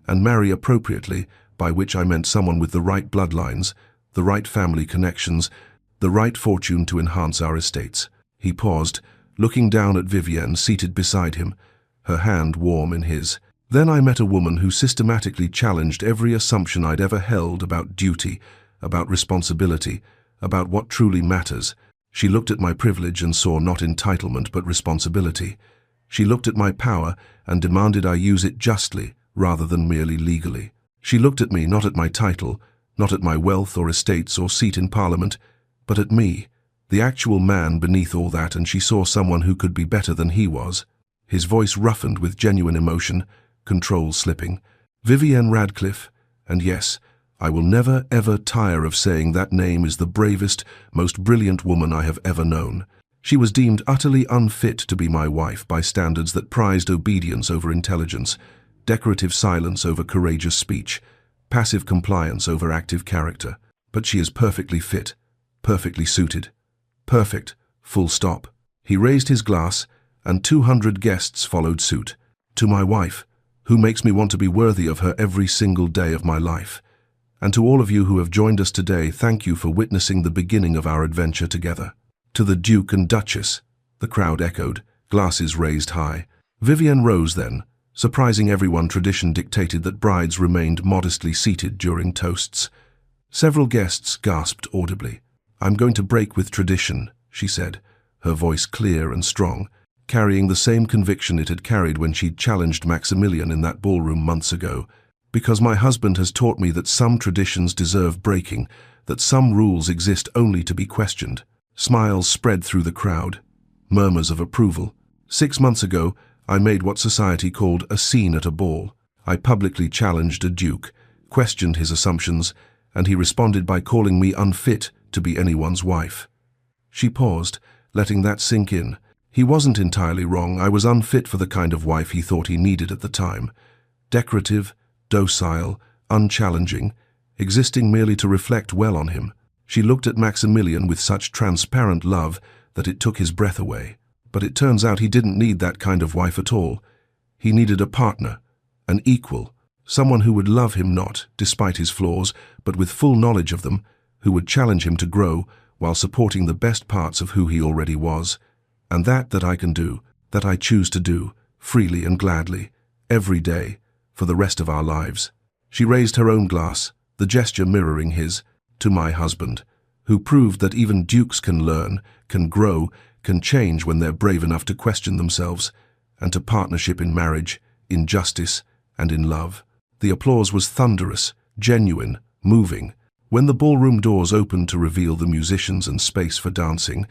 and marry appropriately, by which I meant someone with the right bloodlines, the right family connections, the right fortune to enhance our estates." He paused, looking down at Vivienne seated beside him, her hand warm in his. "Then I met a woman who systematically challenged every assumption I'd ever held about duty, about responsibility, about what truly matters. She looked at my privilege and saw not entitlement but responsibility. She looked at my power and demanded I use it justly rather than merely legally. She looked at me not at my title, not at my wealth or estates or seat in Parliament, but at me, the actual man beneath all that, and she saw someone who could be better than he was." His voice roughened with genuine emotion, control slipping. "Vivienne Radcliffe, and yes, I will never ever tire of saying that name is the bravest, most brilliant woman I have ever known. She was deemed utterly unfit to be my wife by standards that prized obedience over intelligence, decorative silence over courageous speech, passive compliance over active character. But she is perfectly fit, perfectly suited. Perfect, full stop." He raised his glass, and 200 guests followed suit. "To my wife, who makes me want to be worthy of her every single day of my life. And to all of you who have joined us today, thank you for witnessing the beginning of our adventure together." "To the Duke and Duchess," the crowd echoed, glasses raised high. Vivienne rose then. Surprising everyone, tradition dictated that brides remained modestly seated during toasts. Several guests gasped audibly. "I'm going to break with tradition," she said, her voice clear and strong, carrying the same conviction it had carried when she'd challenged Maximilian in that ballroom months ago. "Because my husband has taught me that some traditions deserve breaking, that some rules exist only to be questioned." Smiles spread through the crowd, murmurs of approval. "6 months ago, I made what society called a scene at a ball. I publicly challenged a duke, questioned his assumptions, and he responded by calling me unfit to be anyone's wife." She paused, letting that sink in. He wasn't entirely wrong. I was unfit for the kind of wife he thought he needed at the time. Decorative, docile, unchallenging, existing merely to reflect well on him. She looked at Maximilian with such transparent love that it took his breath away. But it turns out he didn't need that kind of wife at all. He needed a partner, an equal, someone who would love him not, despite his flaws, but with full knowledge of them, who would challenge him to grow while supporting the best parts of who he already was. And that I can do, that I choose to do, freely and gladly, every day, for the rest of our lives. She raised her own glass, the gesture mirroring his, "To my husband, who proved that even dukes can learn, can grow, can change when they're brave enough to question themselves, and to partnership in marriage, in justice, and in love." The applause was thunderous, genuine, moving. When the ballroom doors opened to reveal the musicians and space for dancing,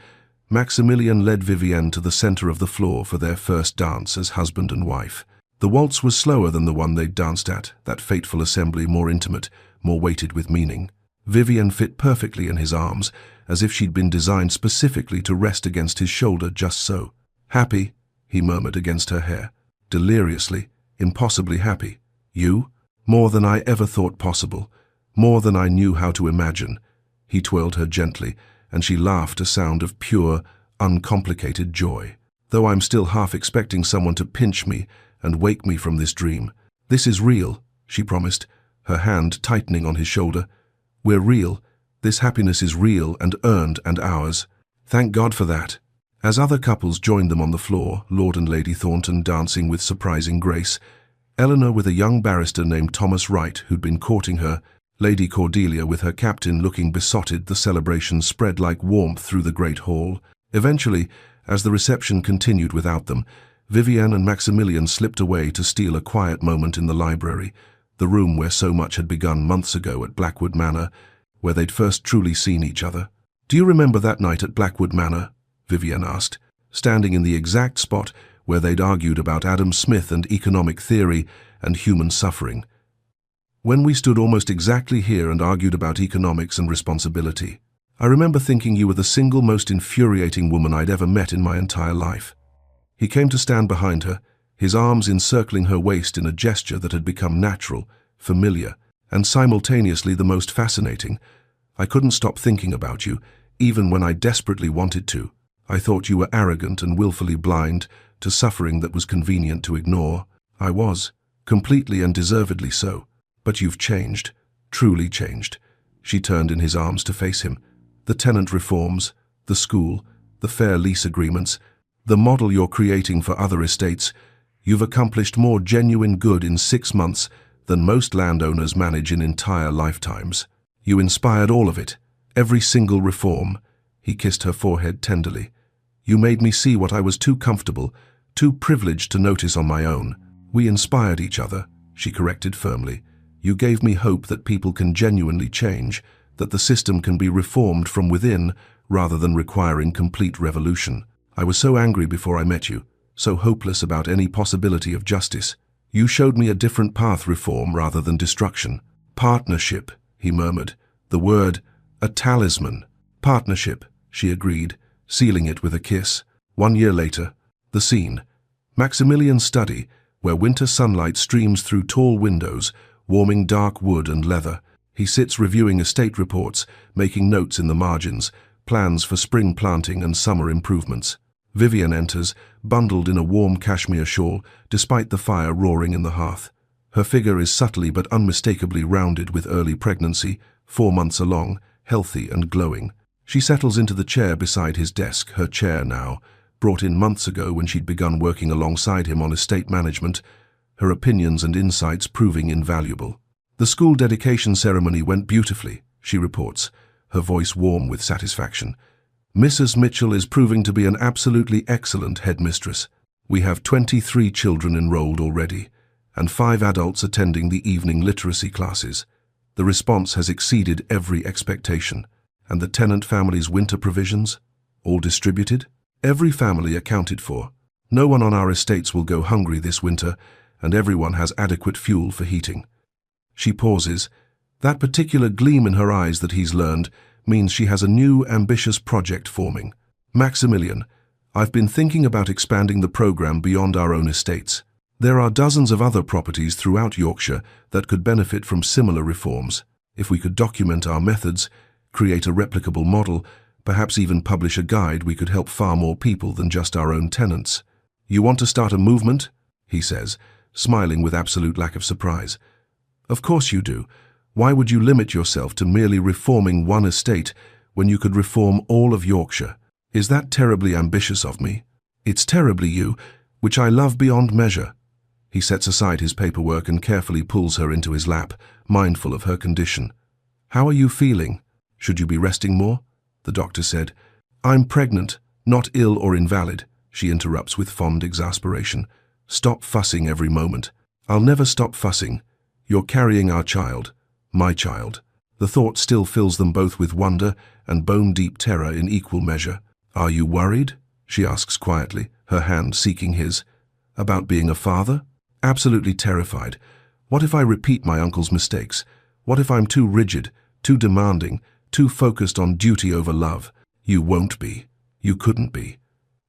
Maximilian led Vivienne to the center of the floor for their first dance as husband and wife. The waltz was slower than the one they'd danced at, that fateful assembly, more intimate, more weighted with meaning. Vivienne fit perfectly in his arms, as if she'd been designed specifically to rest against his shoulder just so. "Happy," he murmured against her hair. "Deliriously, impossibly happy. You? More than I ever thought possible. More than I knew how to imagine." He twirled her gently, and she laughed, a sound of pure, uncomplicated joy. "Though I'm still half expecting someone to pinch me and wake me from this dream. This is real," she promised, her hand tightening on his shoulder. "We're real. This happiness is real and earned and ours. Thank God for that." As other couples joined them on the floor, Lord and Lady Thornton dancing with surprising grace, Eleanor with a young barrister named Thomas Wright who'd been courting her, Lady Cordelia with her captain looking besotted, the celebration spread like warmth through the great hall. Eventually, as the reception continued without them, Vivienne and Maximilian slipped away to steal a quiet moment in the library, the room where so much had begun months ago at Blackwood Manor, where they'd first truly seen each other. "Do you remember that night at Blackwood Manor?" Vivienne asked, standing in the exact spot where they'd argued about Adam Smith and economic theory and human suffering. "When we stood almost exactly here and argued about economics and responsibility." I remember thinking you were the single most infuriating woman I'd ever met in my entire life." He came to stand behind her, his arms encircling her waist in a gesture that had become natural, familiar, and simultaneously the most fascinating. "I couldn't stop thinking about you, even when I desperately wanted to. I thought you were arrogant and willfully blind to suffering that was convenient to ignore. I was, completely and deservedly so. But you've changed, truly changed." She turned in his arms to face him. "The tenant reforms, the school, the fair lease agreements, the model you're creating for other estates, you've accomplished more genuine good in 6 months than most landowners manage in entire lifetimes. You inspired all of it, every single reform." He kissed her forehead tenderly. "You made me see what I was too comfortable, too privileged to notice on my own." "We inspired each other," she corrected firmly. "You gave me hope that people can genuinely change, that the system can be reformed from within rather than requiring complete revolution. I was so angry before I met you, so hopeless about any possibility of justice. You showed me a different path, reform rather than destruction." "Partnership," he murmured. The word, a talisman. "Partnership," she agreed, sealing it with a kiss. 1 year later, the scene. Maximilian's study, where winter sunlight streams through tall windows, warming dark wood and leather. He sits reviewing estate reports, making notes in the margins, plans for spring planting and summer improvements. Vivian enters, bundled in a warm cashmere shawl, despite the fire roaring in the hearth. Her figure is subtly but unmistakably rounded with early pregnancy, 4 months along, healthy and glowing. She settles into the chair beside his desk, her chair now, brought in months ago when she'd begun working alongside him on estate management, her opinions and insights proving invaluable. "The school dedication ceremony went beautifully," she reports, her voice warm with satisfaction. "Mrs. Mitchell is proving to be an absolutely excellent headmistress. We have 23 children enrolled already, and 5 adults attending the evening literacy classes. The response has exceeded every expectation. And the tenant family's winter provisions? All distributed? Every family accounted for. No one on our estates will go hungry this winter, and everyone has adequate fuel for heating." She pauses. That particular gleam in her eyes that he's learned means she has a new, ambitious project forming. "Maximilian, I've been thinking about expanding the program beyond our own estates. There are dozens of other properties throughout Yorkshire that could benefit from similar reforms. If we could document our methods, create a replicable model, perhaps even publish a guide, we could help far more people than just our own tenants." "You want to start a movement?" he says, smiling with absolute lack of surprise. "Of course you do. Why would you limit yourself to merely reforming one estate when you could reform all of Yorkshire? Is that terribly ambitious of me?" "It's terribly you, which I love beyond measure." He sets aside his paperwork and carefully pulls her into his lap, mindful of her condition. "How are you feeling? Should you be resting more?" the doctor said. "I'm pregnant, not ill or invalid," she interrupts with fond exasperation. "Stop fussing every moment." "I'll never stop fussing. You're carrying our child. My child." The thought still fills them both with wonder and bone-deep terror in equal measure. "Are you worried?" she asks quietly, her hand seeking his. "About being a father?" "Absolutely terrified. What if I repeat my uncle's mistakes? What if I'm too rigid, too demanding, too focused on duty over love?" "You won't be. You couldn't be."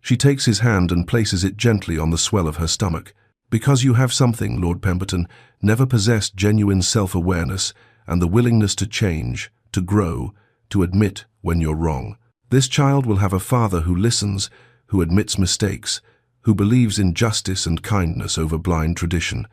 She takes his hand and places it gently on the swell of her stomach. "Because you have something, Lord Pemberton, never possessed genuine self-awareness and the willingness to change, to grow, to admit when you're wrong. This child will have a father who listens, who admits mistakes, who believes in justice and kindness over blind tradition.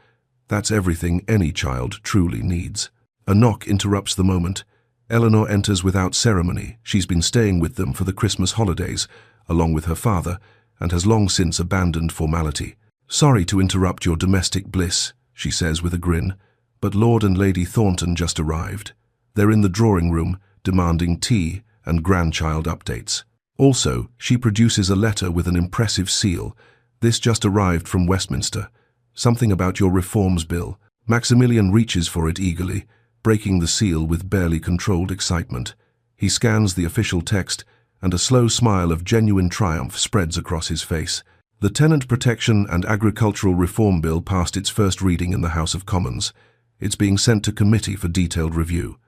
That's everything any child truly needs." A knock interrupts the moment. Eleanor enters without ceremony. She's been staying with them for the Christmas holidays, along with her father, and has long since abandoned formality. "Sorry to interrupt your domestic bliss," she says with a grin, "but Lord and Lady Thornton just arrived. They're in the drawing room, demanding tea and grandchild updates." Also, she produces a letter with an impressive seal. "This just arrived from Westminster. Something about your reforms bill." Maximilian reaches for it eagerly, breaking the seal with barely controlled excitement. He scans the official text, and a slow smile of genuine triumph spreads across his face. The Tenant Protection and Agricultural Reform Bill passed its first reading in the House of Commons. It's being sent to committee for detailed review.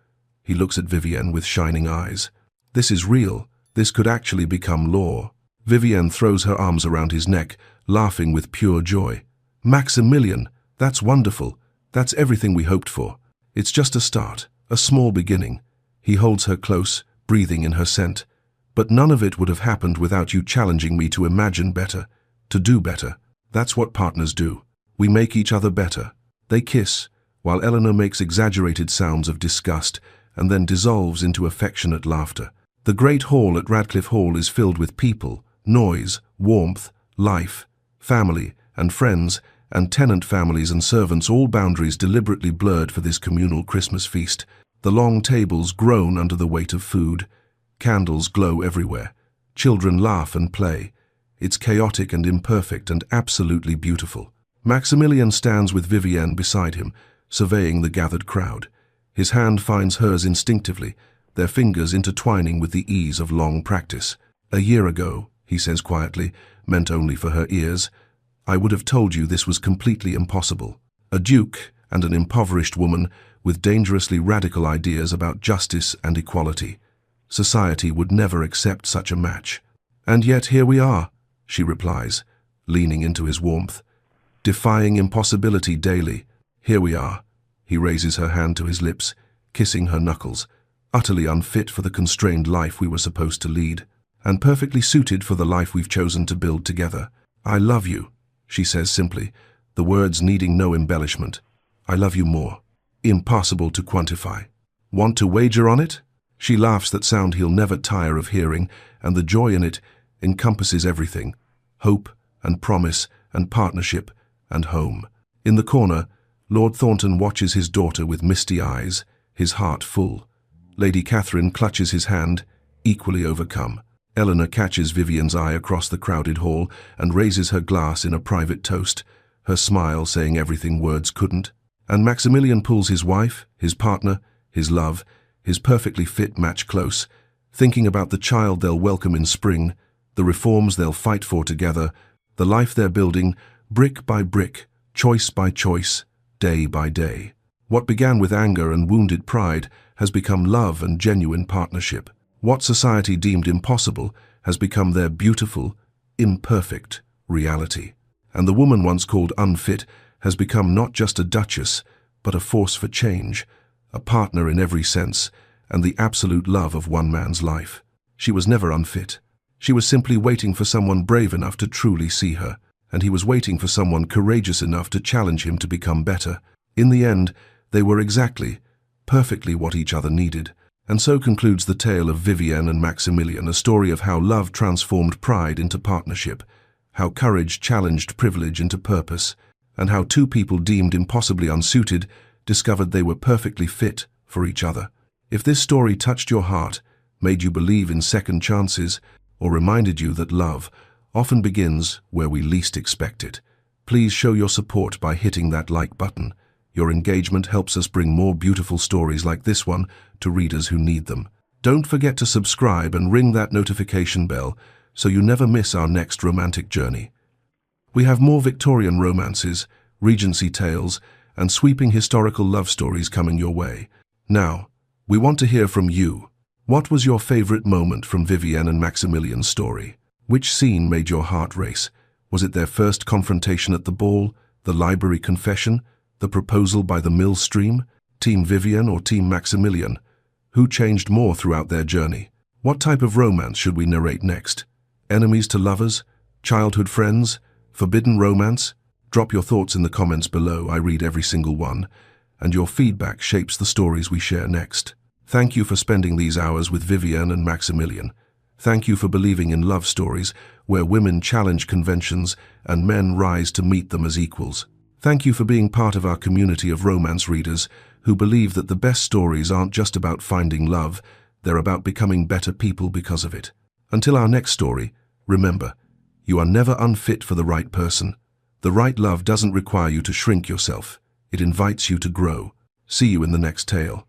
He looks at Vivienne with shining eyes. This is real. This could actually become law. Vivienne throws her arms around his neck, laughing with pure joy. Maximilian, that's wonderful. That's everything we hoped for. It's just a start, a small beginning. He holds her close, breathing in her scent. But none of it would have happened without you challenging me to imagine better, to do better. That's what partners do. We make each other better. They kiss, while Eleanor makes exaggerated sounds of disgust and then dissolves into affectionate laughter. The great hall at Radcliffe Hall is filled with people, noise, warmth, life, family and friends, and tenant families and servants, all boundaries deliberately blurred for this communal Christmas feast. The long tables groan under the weight of food. Candles glow everywhere. Children laugh and play. It's chaotic and imperfect and absolutely beautiful. Maximilian stands with Vivienne beside him, surveying the gathered crowd. His hand finds hers instinctively, their fingers intertwining with the ease of long practice. "A year ago," he says quietly, meant only for her ears, "I would have told you this was completely impossible. A duke and an impoverished woman with dangerously radical ideas about justice and equality. Society would never accept such a match. And yet here we are," she replies, leaning into his warmth. "Defying impossibility daily. Here we are." He raises her hand to his lips, kissing her knuckles, utterly unfit for the constrained life we were supposed to lead, and perfectly suited for the life we've chosen to build together. "I love you," she says simply, the words needing no embellishment. "I love you more. Impossible to quantify. Want to wager on it?" She laughs that sound he'll never tire of hearing, and the joy in it encompasses everything: hope and promise and partnership and home. In the corner, Lord Thornton watches his daughter with misty eyes, his heart full. Lady Catherine clutches his hand, equally overcome. Eleanor catches Vivienne's eye across the crowded hall and raises her glass in a private toast, her smile saying everything words couldn't. And Maximilian pulls his wife, his partner, his love, his perfectly fit match close, thinking about the child they'll welcome in spring, the reforms they'll fight for together, the life they're building, brick by brick, choice by choice, day by day. What began with anger and wounded pride has become love and genuine partnership. What society deemed impossible has become their beautiful, imperfect reality. And the woman once called Unfit has become not just a duchess, but a force for change, a partner in every sense, and the absolute love of one man's life. She was never unfit. She was simply waiting for someone brave enough to truly see her, and he was waiting for someone courageous enough to challenge him to become better. In the end, they were exactly, perfectly what each other needed. And so concludes the tale of Vivienne and Maximilian, a story of how love transformed pride into partnership, how courage challenged privilege into purpose, and how two people deemed impossibly unsuited discovered they were perfectly fit for each other. If this story touched your heart, made you believe in second chances, or reminded you that love often begins where we least expect it, please show your support by hitting that like button. Your engagement helps us bring more beautiful stories like this one to readers who need them. Don't forget to subscribe and ring that notification bell so you never miss our next romantic journey. We have more Victorian romances, Regency tales, and sweeping historical love stories coming your way. Now, we want to hear from you. What was your favorite moment from Vivienne and Maximilian's story? Which scene made your heart race? Was it their first confrontation at the ball, the library confession, the proposal by the mill stream? Team Vivienne or Team Maximilian? Who changed more throughout their journey? What type of romance should we narrate next? Enemies to lovers? Childhood friends? Forbidden romance? Drop your thoughts in the comments below. I read every single one, and your feedback shapes the stories we share next. Thank you for spending these hours with Vivienne and Maximilian. Thank you for believing in love stories where women challenge conventions and men rise to meet them as equals. Thank you for being part of our community of romance readers who believe that the best stories aren't just about finding love, they're about becoming better people because of it. Until our next story, remember, you are never unfit for the right person. The right love doesn't require you to shrink yourself. It invites you to grow. See you in the next tale.